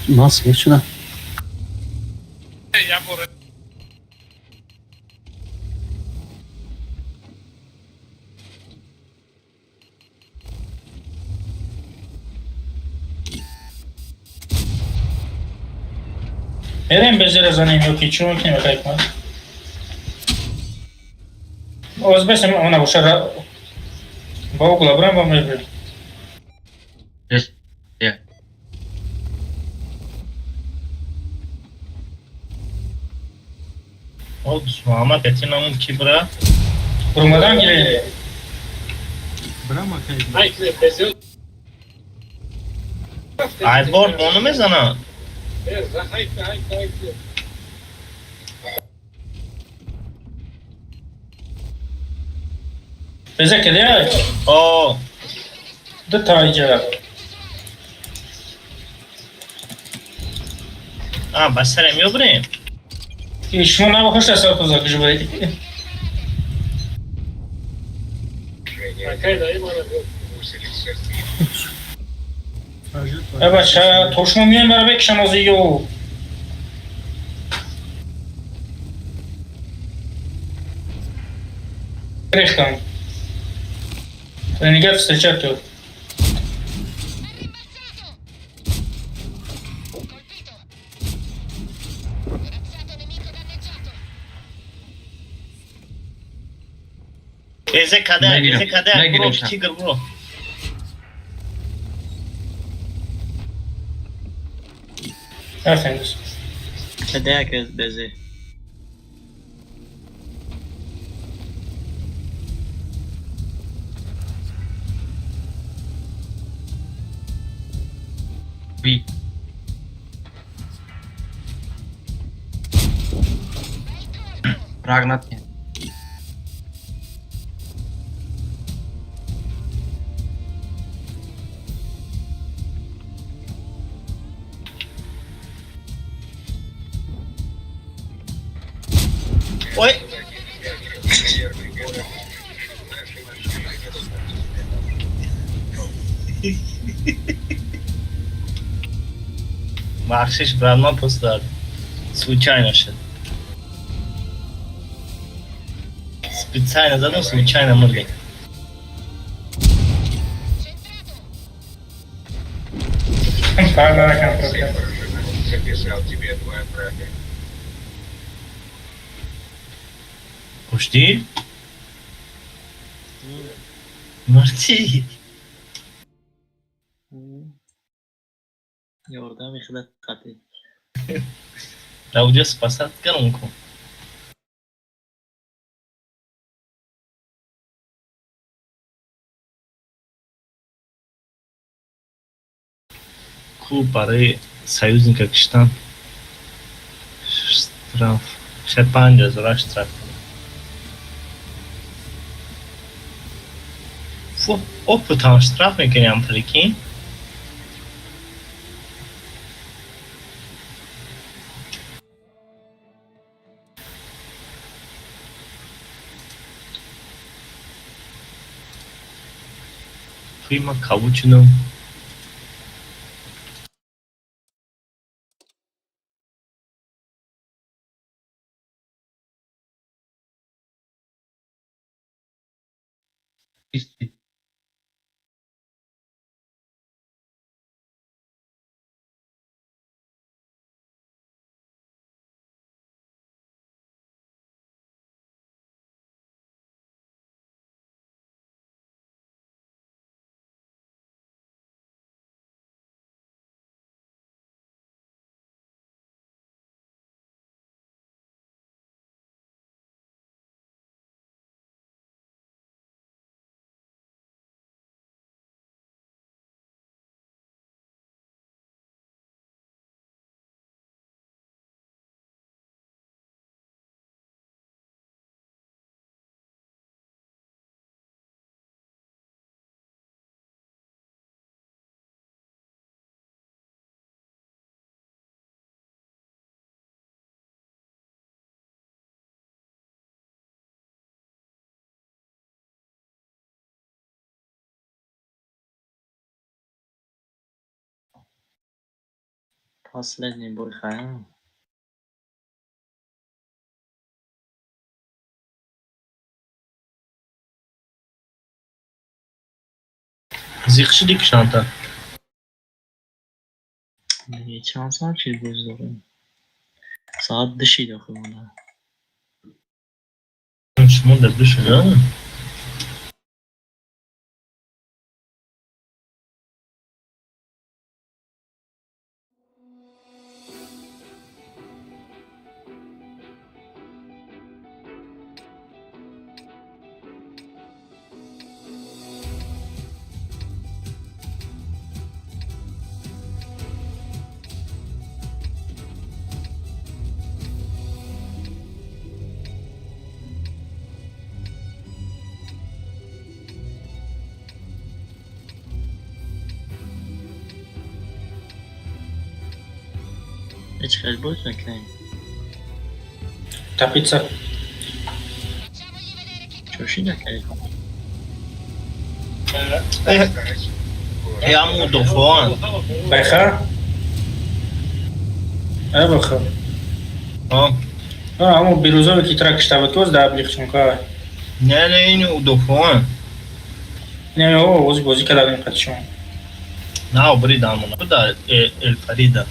ما سه شدم. بریم به زیر زنیم یا که چون کنیم بخیر کنم از بسیم اونه باشه را با او گلابرم با میبریم محمد اتین همون کی برا؟ برمدن گیریم برام ایدوارد بانو میزنن بزه که دیگه آه دو تا اینجا بس سرم یا بریم شما نبا خوش اصلا توزا کجا برید بچه تو شما میان برای بکشم از ایو ریختم نگه встречать تو Eze kader برو چیگر برو افندیس کده که بزه بی Ragnar. Ой. Бахшиш брат просто случайно шел. Специально задал, случайно моргай. Записал тебе твой брата. Пусти. Марти. یاردم خیلی قطعی Да уйди спасать коронку. Клуб пары союзника Кыштан. Штраф. Шерпанджа, зураш штраф. Фу, опытом штраф меканям прикинь. Prima cappuccino. Последний бой Хаям. Зикши дикшанта. Geçen saat çiz bozdu. Saat dışıydı okumada. Şunu da düşün. Hiç kaç boy bekleyin. Tapica. Çoşu da kaç. Ya mudofon. Bayha? Bayha. Ha. Ama biruza ki trak iştabat koz da abliqchunka. Ne این udofon. Ne o bozi kadar kaçışım. Na bridam. Bu da el Farida.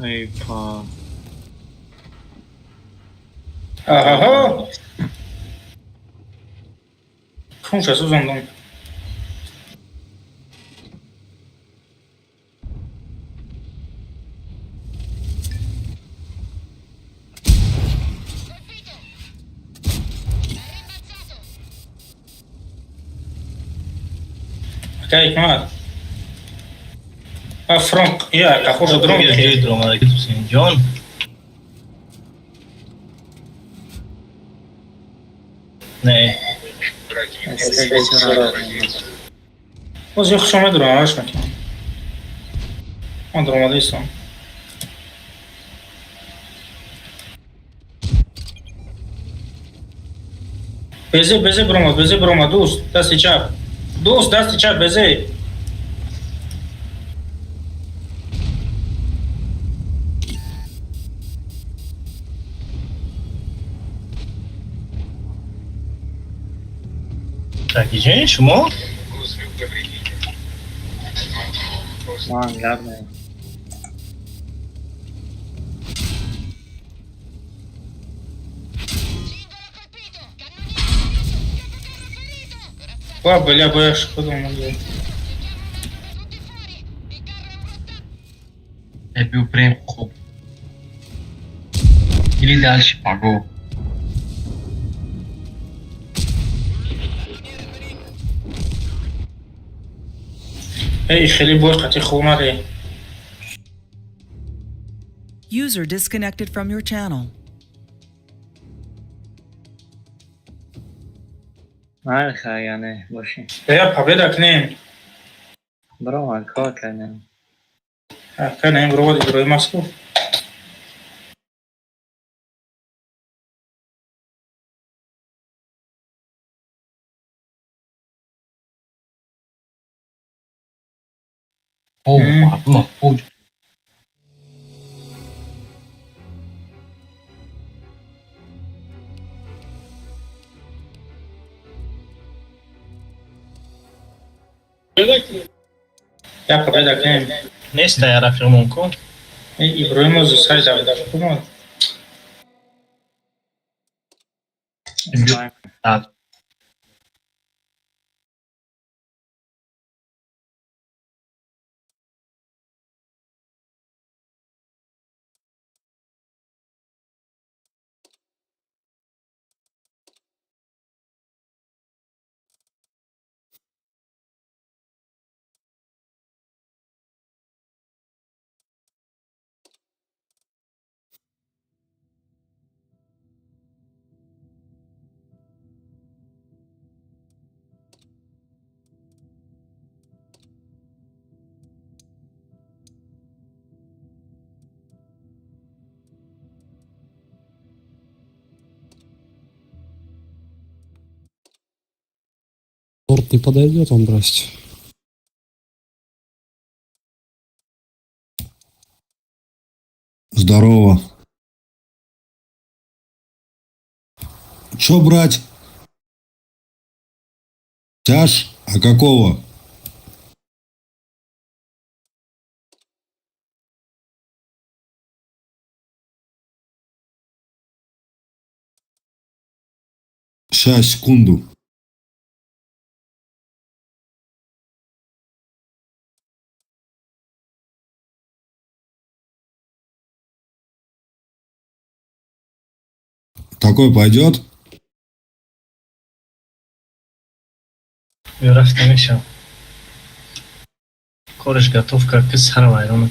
Ey pa. Aha. Konuşa uzandım. Kijk maar. Ah, Frank, ja, ik ga goed Çok dronken. bir drama git sen John. Ne? Was je gewoon met droom, met je. Want droom is dan. Beze broma, dost, das ist chap. Dost, das ist chap, beze. Taki dzień, Szymon? Lan gelme. Ла, бля, что думал, блядь. É meu prêmio. Ele dá-lhe pagou. Эй, خلي بوقت خوما لي. User disconnected from your channel. Hayır yani boşu. يا победа к ним. Bravo kar kaynan. كان هم رواد إبراهيم مسكو. Oh, Allah, oh. يا победа к ним. Nesta era Firmonco. إبراهيم زوساي دا كوما. Торт не подойдет, он, здрасте. Здорово. Чё брать? Тяж? А какого? Сейчас, секунду. Такой пойдет? رفتم میشم کارش готовка к сарвайрон.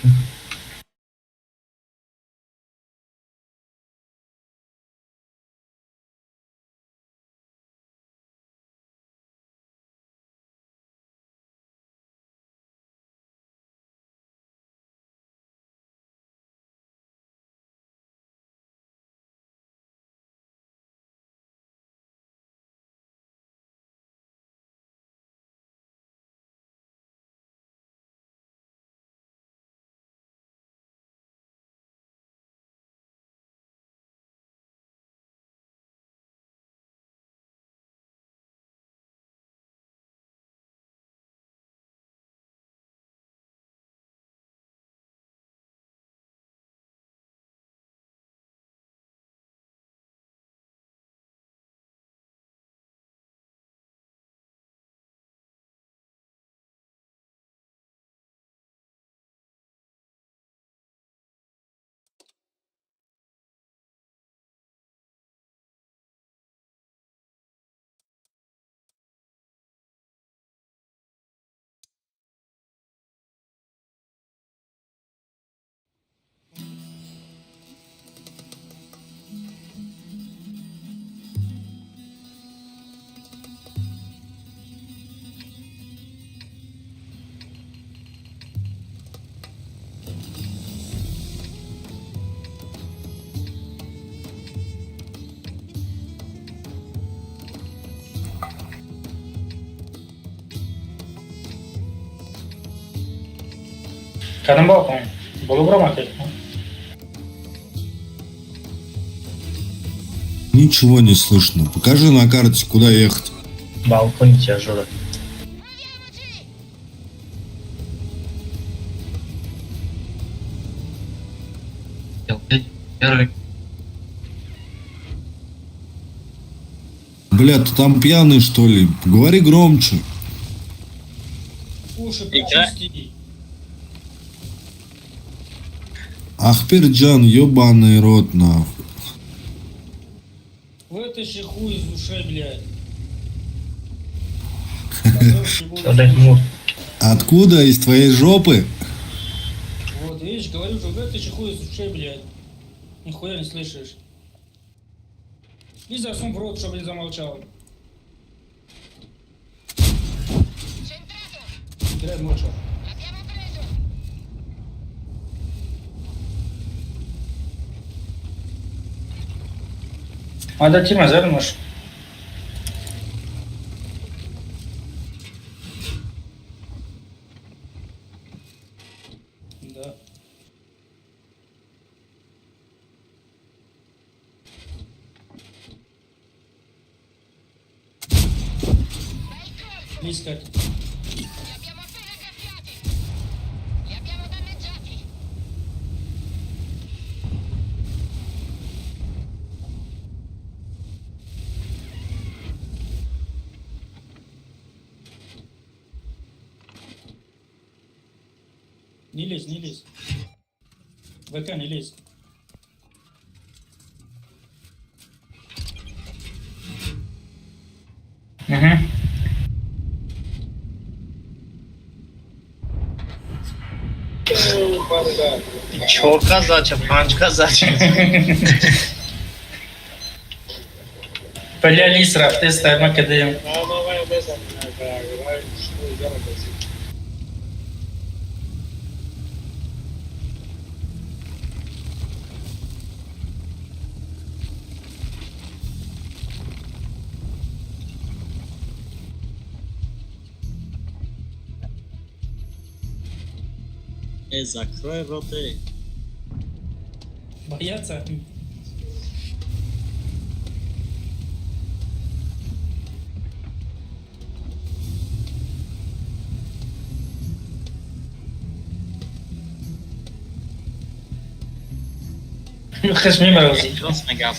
Kadın balkon. Bolu брамаки. Ничего не слышно. Покажи на карте, куда ехать. Балкон тяжелый. Первый. Бля, ты там пьяный, что ли? Говори громче. Уши прочисти. Ахперджан, ебаный рот, нахуй. Вытащи хуй из ушей, блядь. Откуда? Из твоей жопы? Вот, видишь, говорю же, вытащи хуй из ушей, блядь. Нихуя не слышишь. И засунь в рот, чтобы не замолчал. Теряй мочу. Надо Тима завернешь. Да. Искать. Не лезь, не лезь. ВК не лезь. Угу. Чёрка зачем, панчка зачем? Бля, Лисра, ты ставь макадем. Закрой роты. Боятся. خشمي مرضي. راس مقام.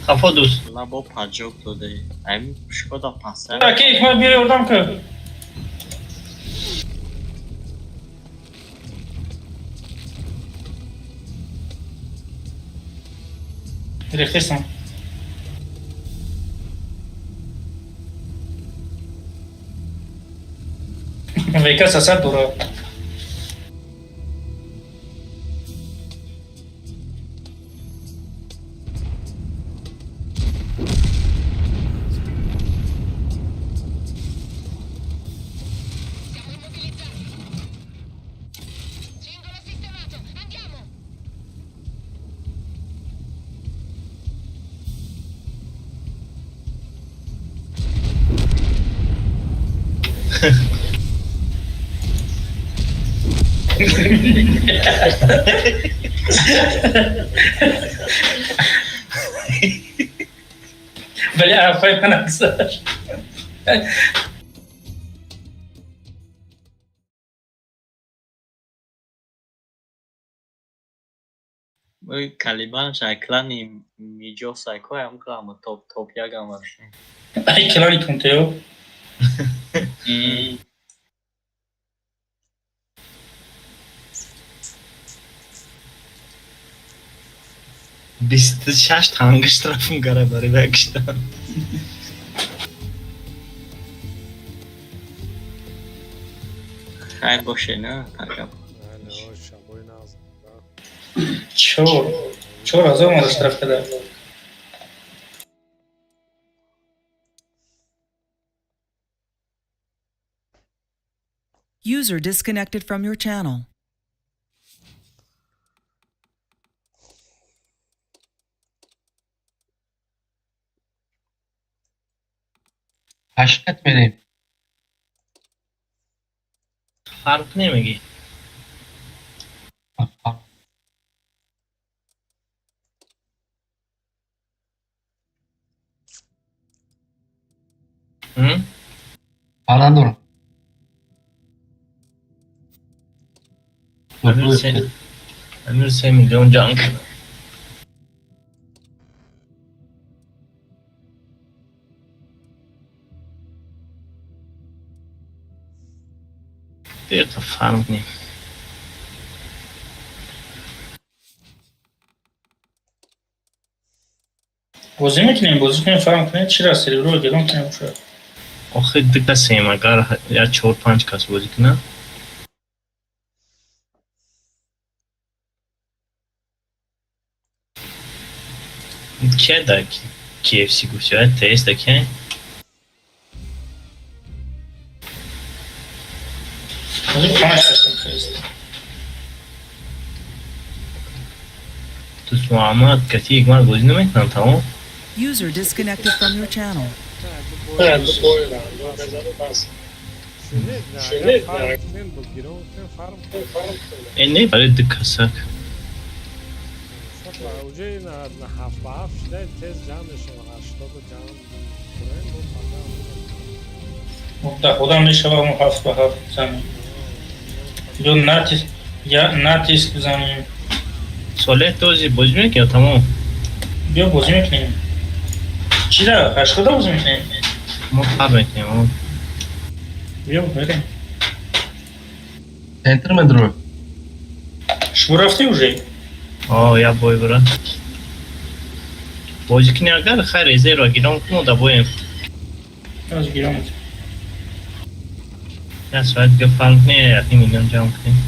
خفا دوست لابو پاجوک داده. ام شکودا پاسه. Так, их мы берем там как. Рехтесам. Вейка сосад дура. Siamo immobilizzati. Cingolo sistemato. Andiamo. Бля, файнанса. وی کلیبان شکلانی میجو سایکو هم که همه توپ یکم ورشیم. Ai kelani tunteo. بیست شش تانگش طرفم گره برای بکشتن خیر باشه نه ترکب. بله شبای نازم. Чё разом расстраф когда? User disconnected from your channel. هشتت بریم. فرق نمیگی Falan dur. امیر 3 میلیون جان کنه دیگه فرق نیم بازی میکنیم فرام کنیم چی را سریع رو گرام کنیم شد آخه دیگه سیم اگر یا 4-5 کس بازی کنه که در KFC گوشی های تیست که بازی 5 هستم خیست دوست محمد کتی یک مال بازی نمیکنم تمام User disconnected from your channel. اینه برای دکسک اوجه نه 7 به 7 شده تیز جمع شما 80 جمع مبدا خودم میشه با 7 به 7 زمین یا ناتیس بزنیم ساله توزی بازی میکنم تمام بیا بازی میکنیم چی دا؟ 80 بازی میکنیم ما فرق میکنیم بیا بریم Центр метро. شما رفتی уже؟ یا بای برا بازی کنی اگر خیر ایزه را گیرم کنم دا بایم از گیرم یا ساعت که فرق نیه 1 میلیون جمع کنیم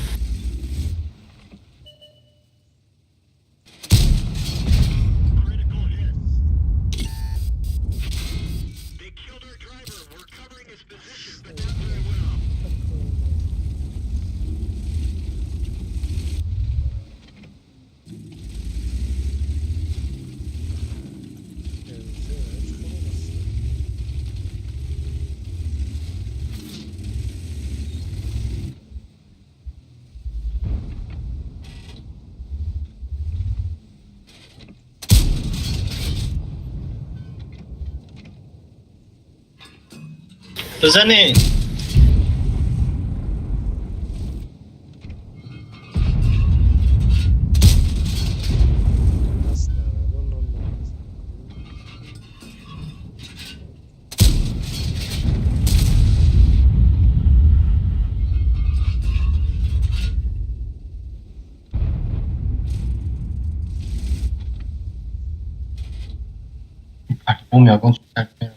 بزنین.5秒公主在这边。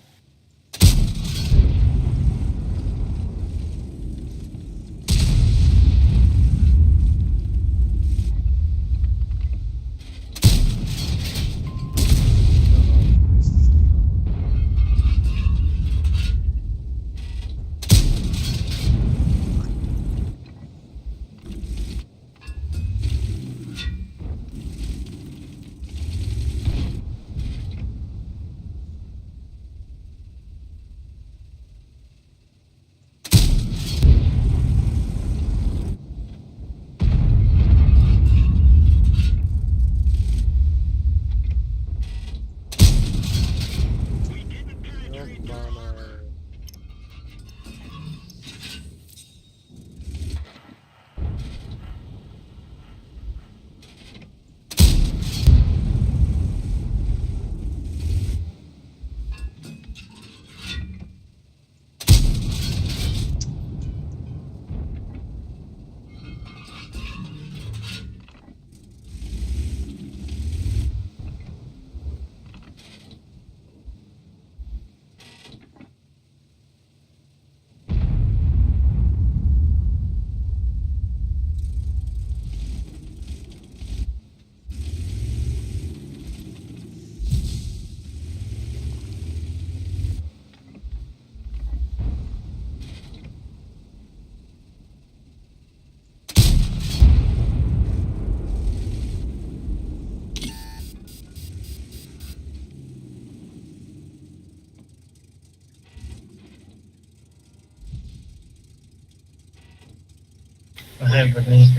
Hayır bakayım.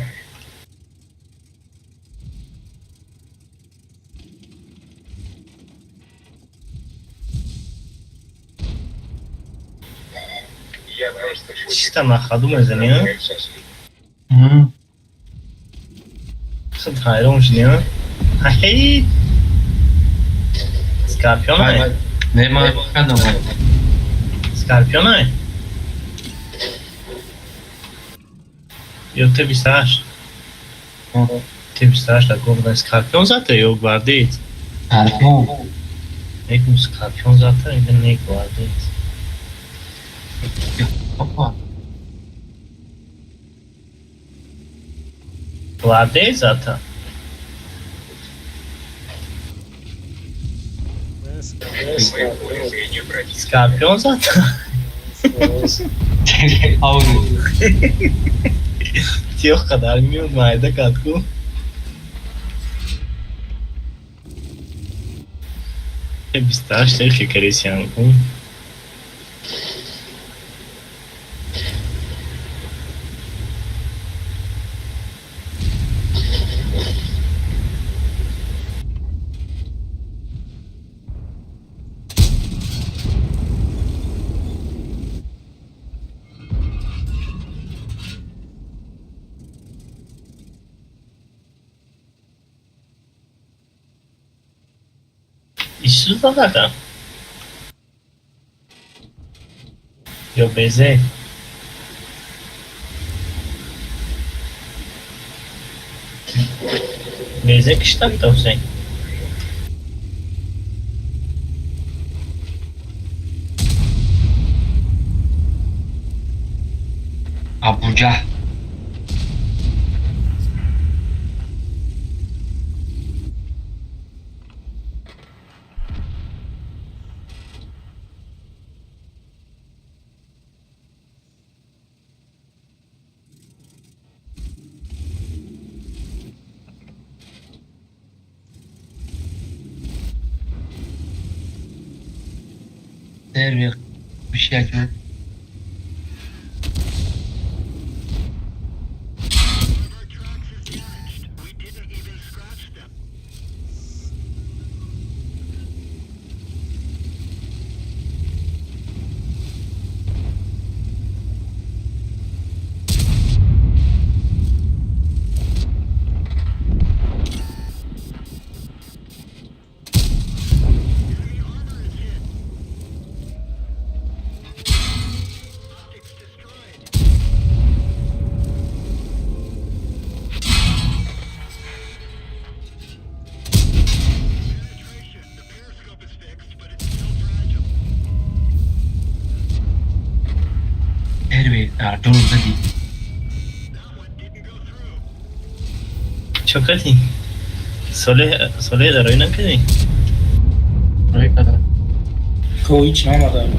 Что нахуй думаешь за нее? Что ты hayran şimdi? Hey. Scorpion. Ne marcado, mano. Scorpion. Eu te visaste. Te visaste agora Scorpion zaten yok vardıydı. Scorpion. Ne bu Scorpion zaten ne vardıydı. Opa. Vardıydı zaten. Scorpion zaten. Yok kadar mı ayda katkı? Biz taşları çekeriz yani. İşsiz zaten. Yo beze. Beze kıştak da Hüseyin. Abuja. Server bir şey açıyor. در 2 روز دید. چه کردی؟ صالح درایی نکردی؟ روی کدام که هیچ نامده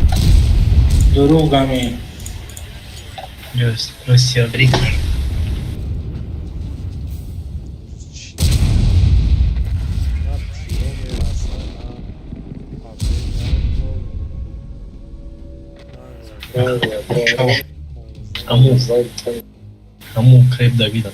دروغ همی روسیا بری همو قریب دویدن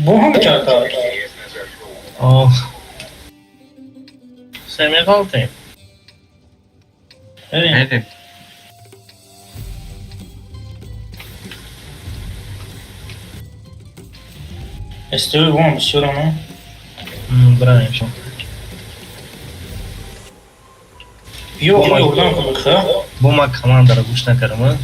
bu هم کرده سمیه کالتیم بریم استوی bu هم istiyorum ama Branayım şu an. yok oradan kılık ha Bu mak командара гуш накарам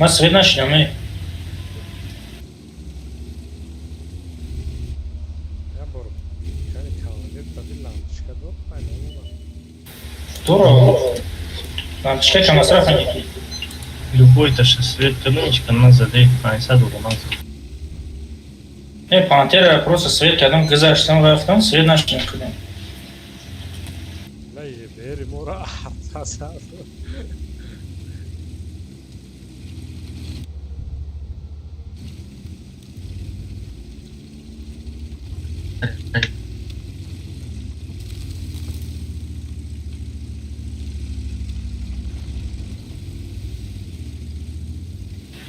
من سوید نشیدم یا برو yani kavga tabii launchka dur здорово нам чекай там масрафа некий Любой-то сейчас свет канончика нас задай, а саду у нас. Pantera просто свет adam kızı açtım laftan свет наш некуда la yeberi mora hasar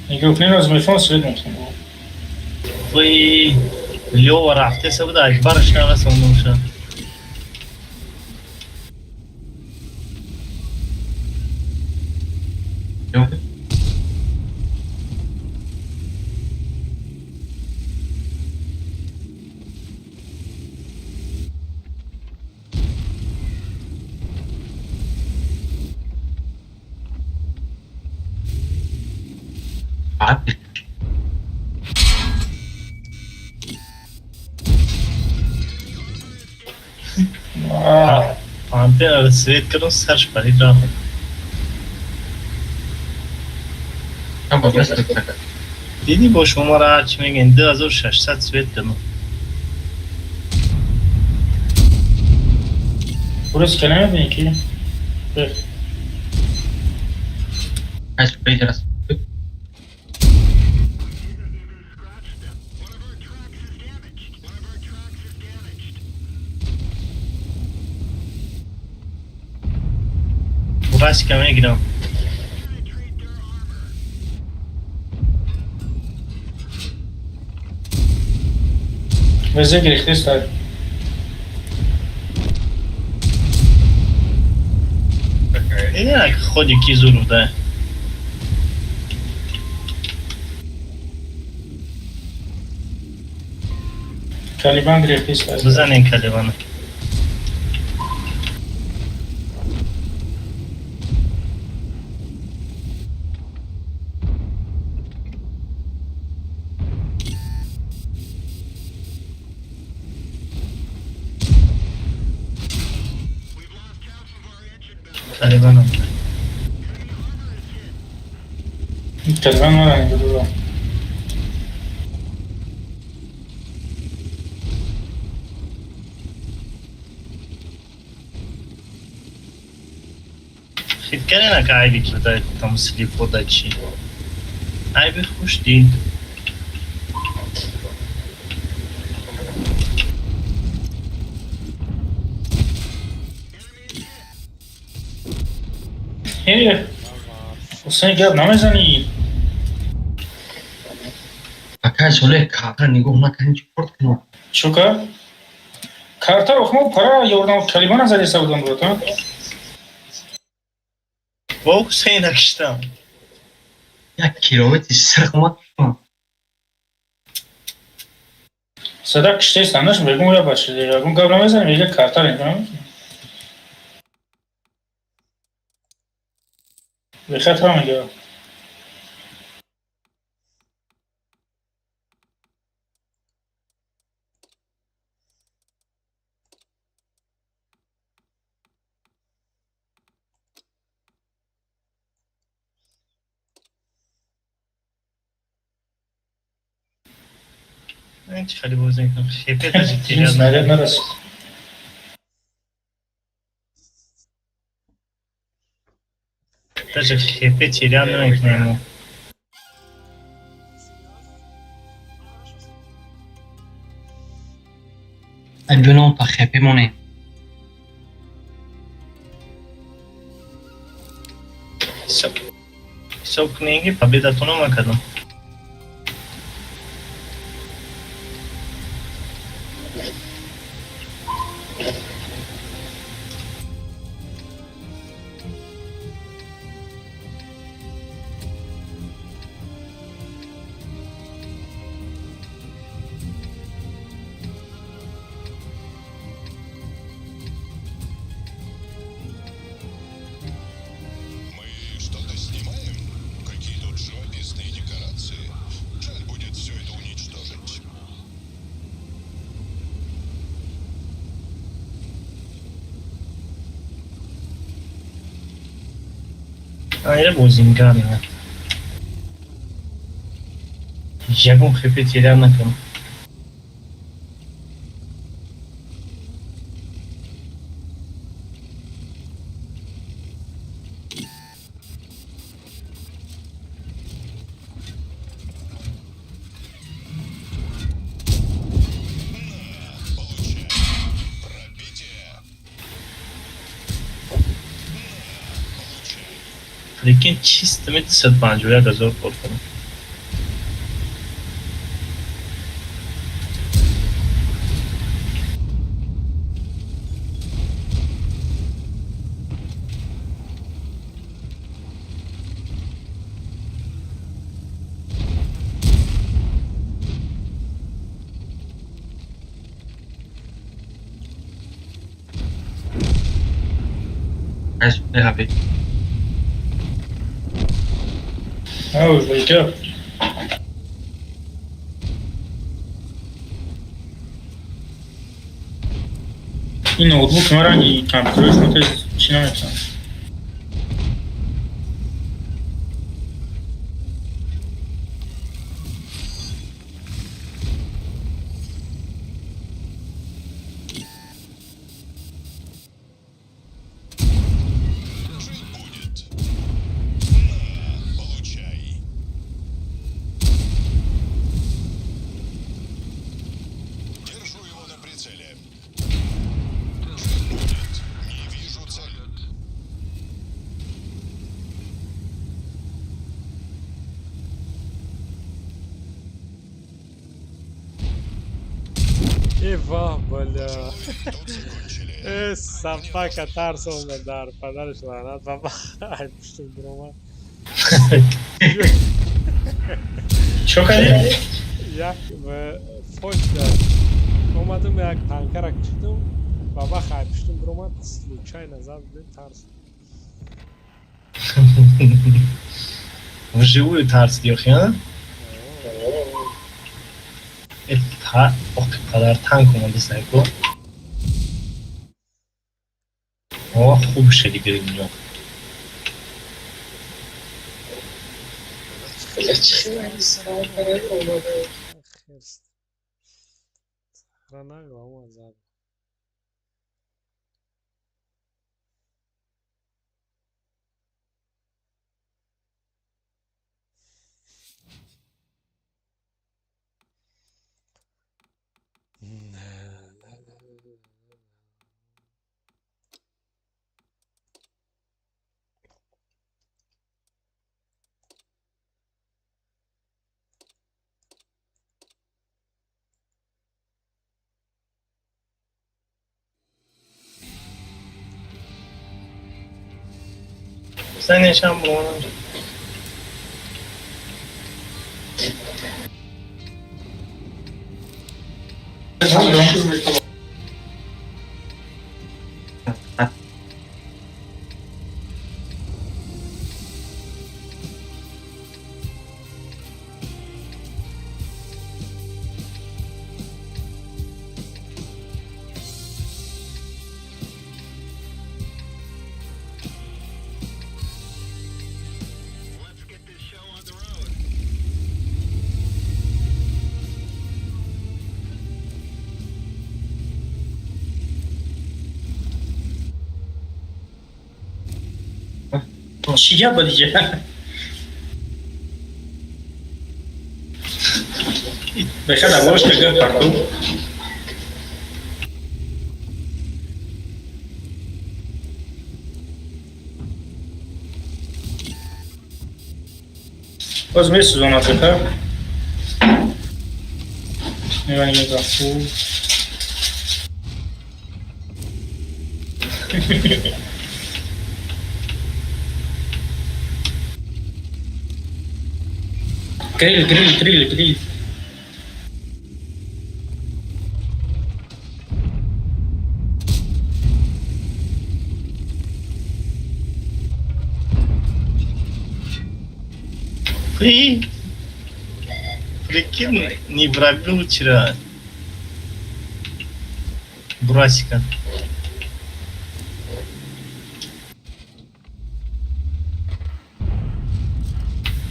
Я говорю, клянусь, телефон свет нету. Вы Лёва рафте сабдаш, барышня вас умнуша. yok abi Пантера свет канон сарш паридра. ama nasıl tak Dedi boş numara açmayın. 2600 свет канон. Burası kelime mi ki? Evet. kaç biraz Burası kamera gidelim. Везде грехты ставят. Ya ходи кизуру, да. Taliban грехты ставят. Бизанин Калибаны. Taliban. Taliban var hani burada. Fitkene na aibi que tá tam slipou da ti. Aibi خوش değil. حسین گپ نمیزنی؟ Акай соле картра нигоҳ накардин чӣ кор кунам? چو کرد؟ کارتا اخمو پرا یوردم کلمه نزدیسته بودم برات ها؟ با Hüseyin akıştam. Як километри сирқмат кунам. صدا کشته سندش بگم یا باشه اون گپ نمیزنی میگه کارتا نمیزنم به خاطر میگه Ben çıkarı bozayım. Hep de ciddi نیست نگرد نرسید Даже хепе теряно к нему. Альбион та хепе моне. Все книги победа тонома кадам. Ayrı bozayım galiba. Jabon hepе теряно кадам. लेकिन चीज में 150,000 कोट करूं Guys, they have it. Oh, wake up. این نوتبوک ما رنگی کامپیوترش متوجه چی نمیتونم Eva, бля. Собака Тарсона, дар, подариш ланат, баба. Ай, пушту брома. چو کردی؟ یک فوش داد. اومدم یک تانکر کشیدم. بابا خواهی پشتم برومد. سلوچای نظر بدیم Тарсон. Вживую тарс диох, я? Это ох, قدر танк اومده سایکو. اوه خوب شدی بریم اینجا. Храна, Sen yaşam bunu. چی گپ دیگه بخیر دوارش نگه پردو باز میسوزونم بخیر میبینیم یه دفعه Grill. Прикинь, не пробил вчера. Брасика.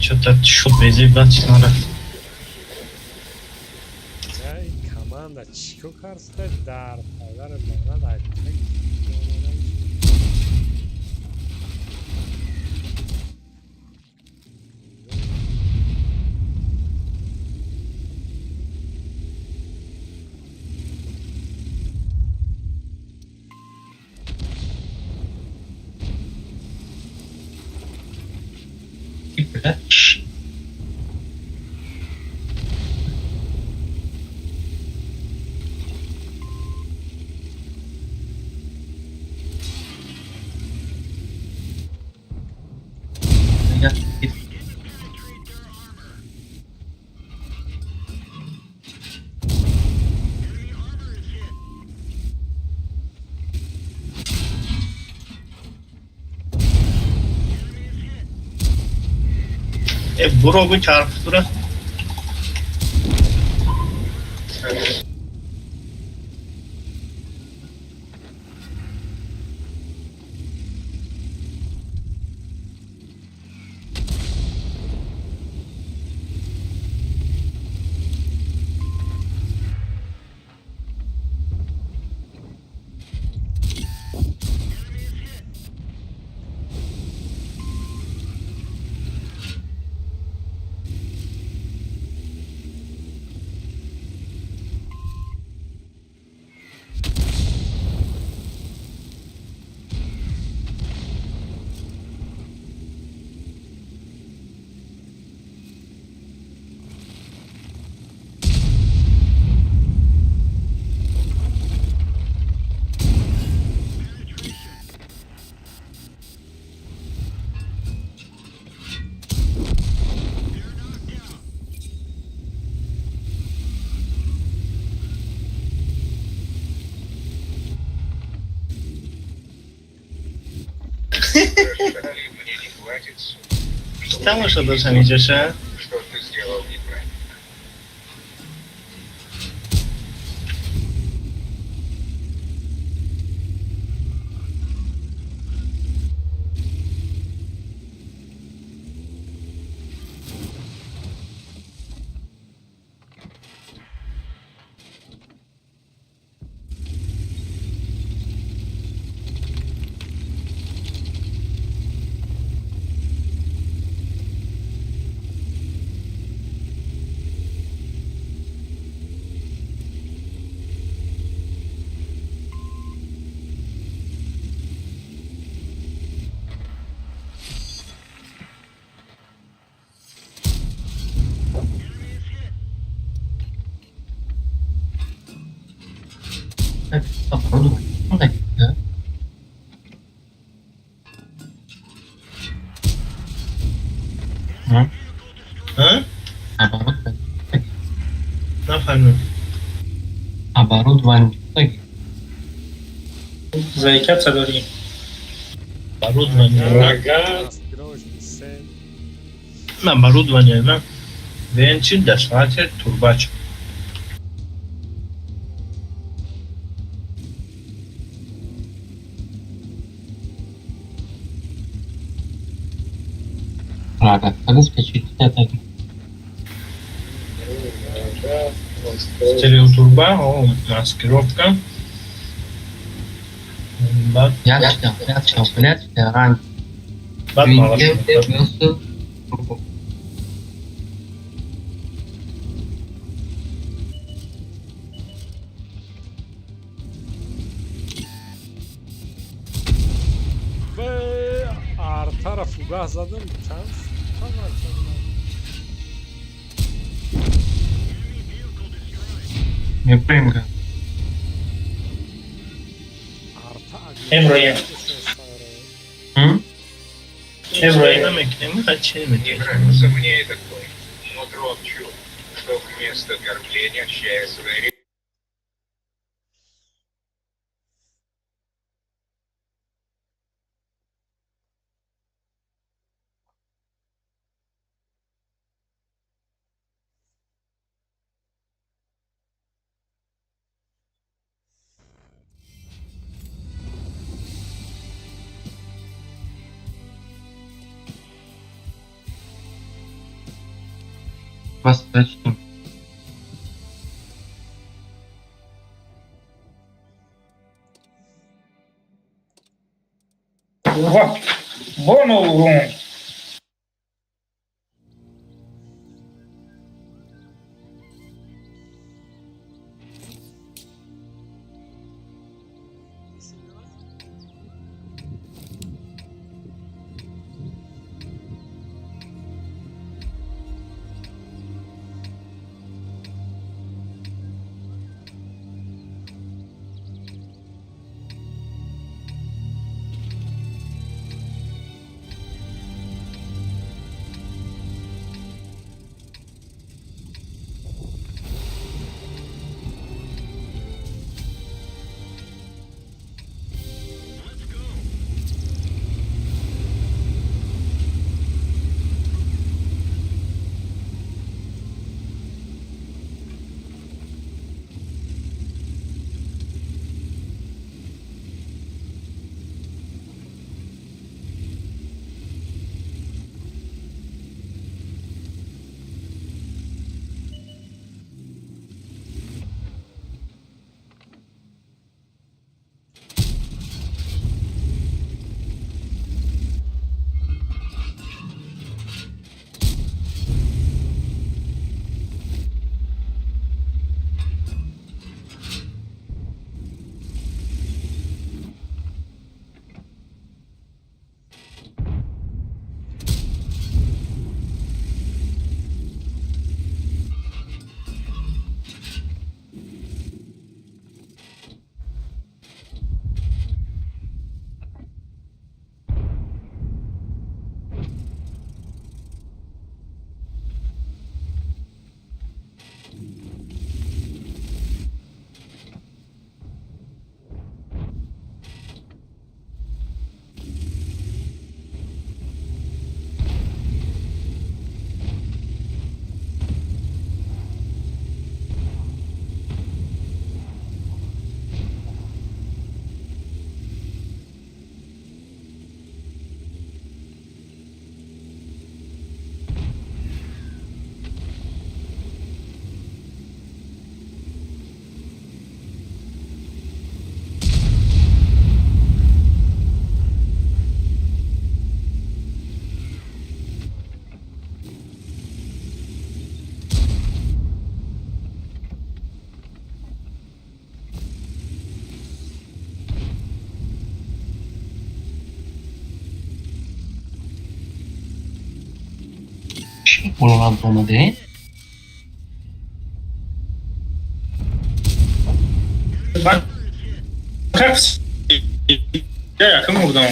Что-то чё безебать надо. این کمانده چیکو کارسته در پدر لعنت عجیب. Burogu çarptı dura. Там что ты сам идешь, а? Hı? Ha? Оборудование. Нафahmim. Оборудование. Заикаться дори. Оборудование. Маскировочный сен. Оборудование, да? Венчин, дашватер, турбач. Подготовились к очередной атаке. Стереотурба, о, маскировка. Бат, Я начал блять, ран. бат малашка. Ve arta fuga zadım. Chance. Tamam. Не примга. Arta Emro'yu. Hı? Evro'ya meknemi kaçayım. Нравится мне этот бой. Нутром чую, что вместо кормления чая своей Восточным. Oha. Bun oğlum. Olan olmadı. Bak. Hepsi. Yakın vurdum.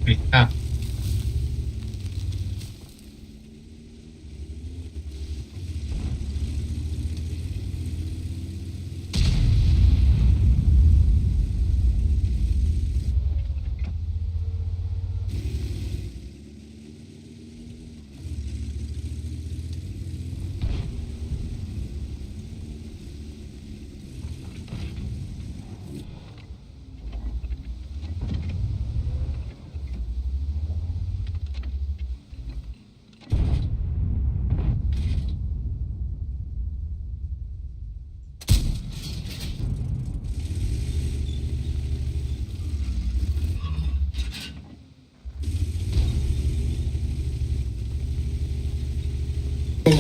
بهتر.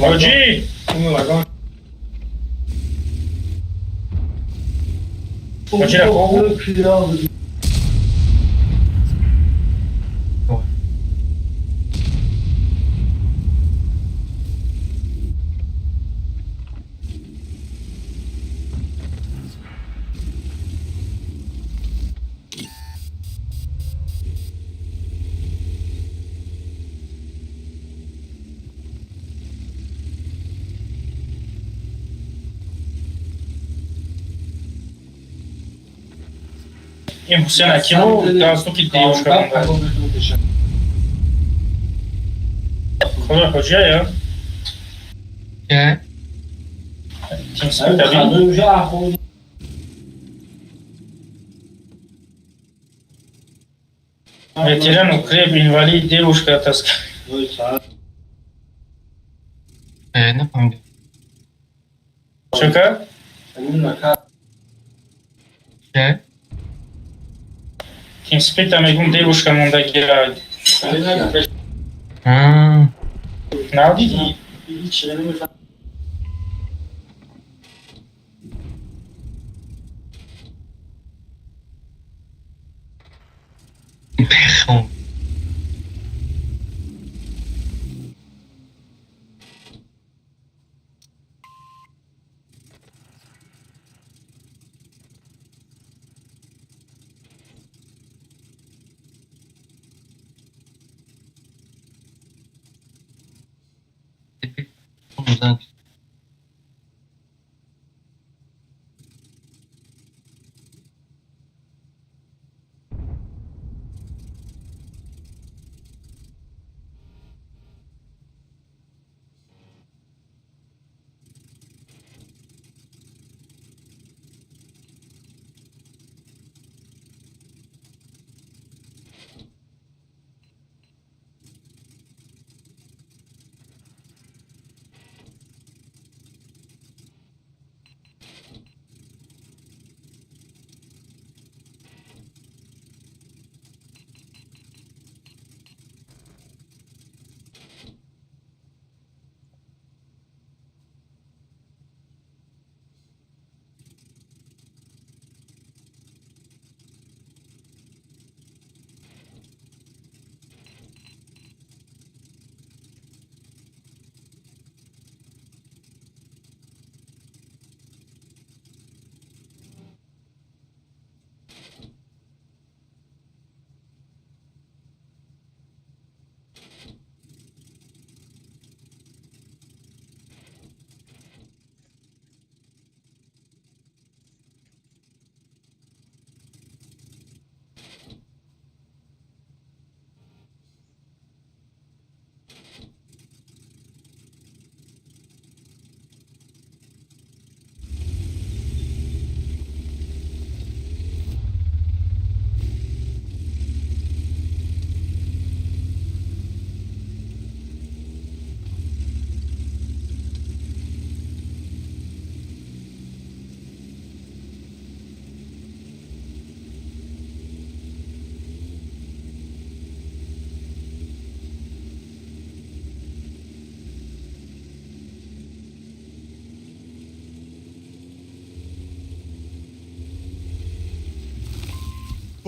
حاجی حاجی رفت این حسین اکیمو دستو که دیوش کردن خدا حاجی یا که تیم سپیت ابی ветеран укреп инвалид девушка таскает. نفهمیدم. چکه؟ که تیم سپیت هم میگم девушка مونده گیره. نه دیدی؟ بخون.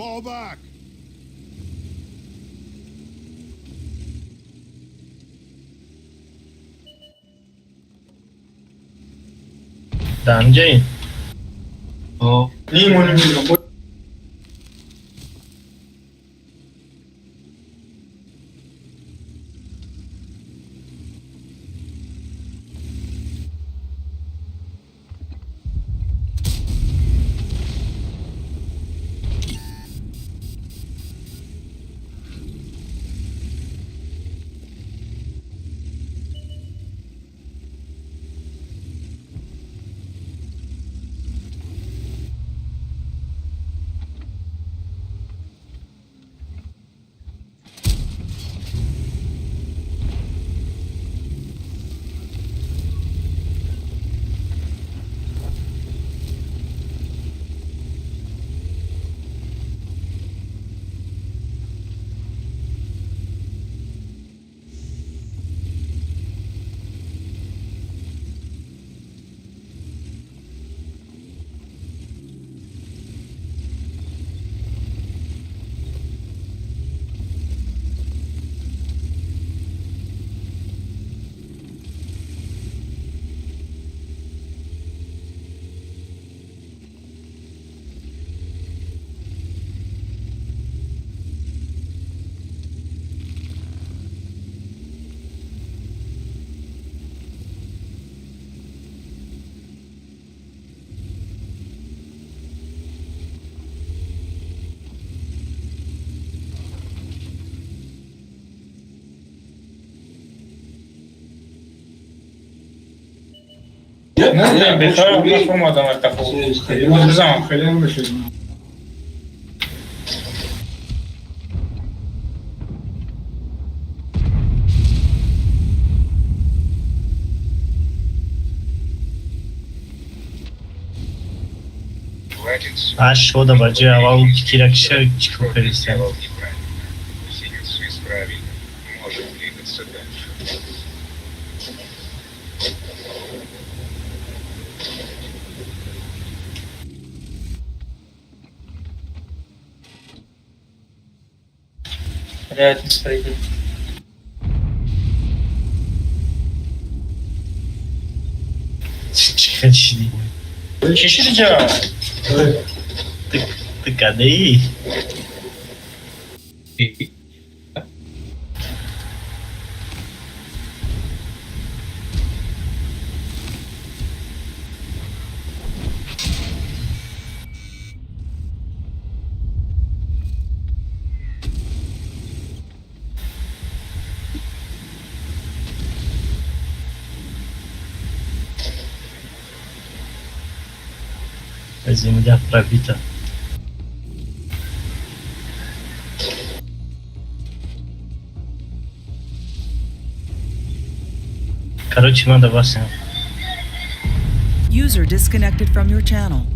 Fall back! دمجه خب لیمونی میگم Ну, бета платформадан артафу. Замок. Хватит. А что да баджи, авал киракша чикопериса. Синец правильно. Можем двигаться дальше. Реально справедливо. Чикачи. Шиширджа. Ты кады? Земля пробита. Короче, надо вас. User disconnected from your channel.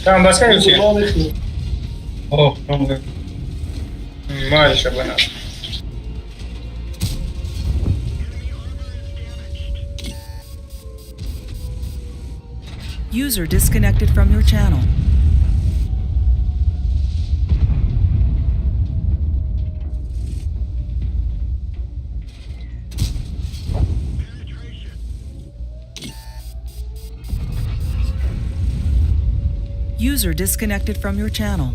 Там баскаете? О, много. Мальчик, блин. User disconnected from your channel. User disconnected from your channel.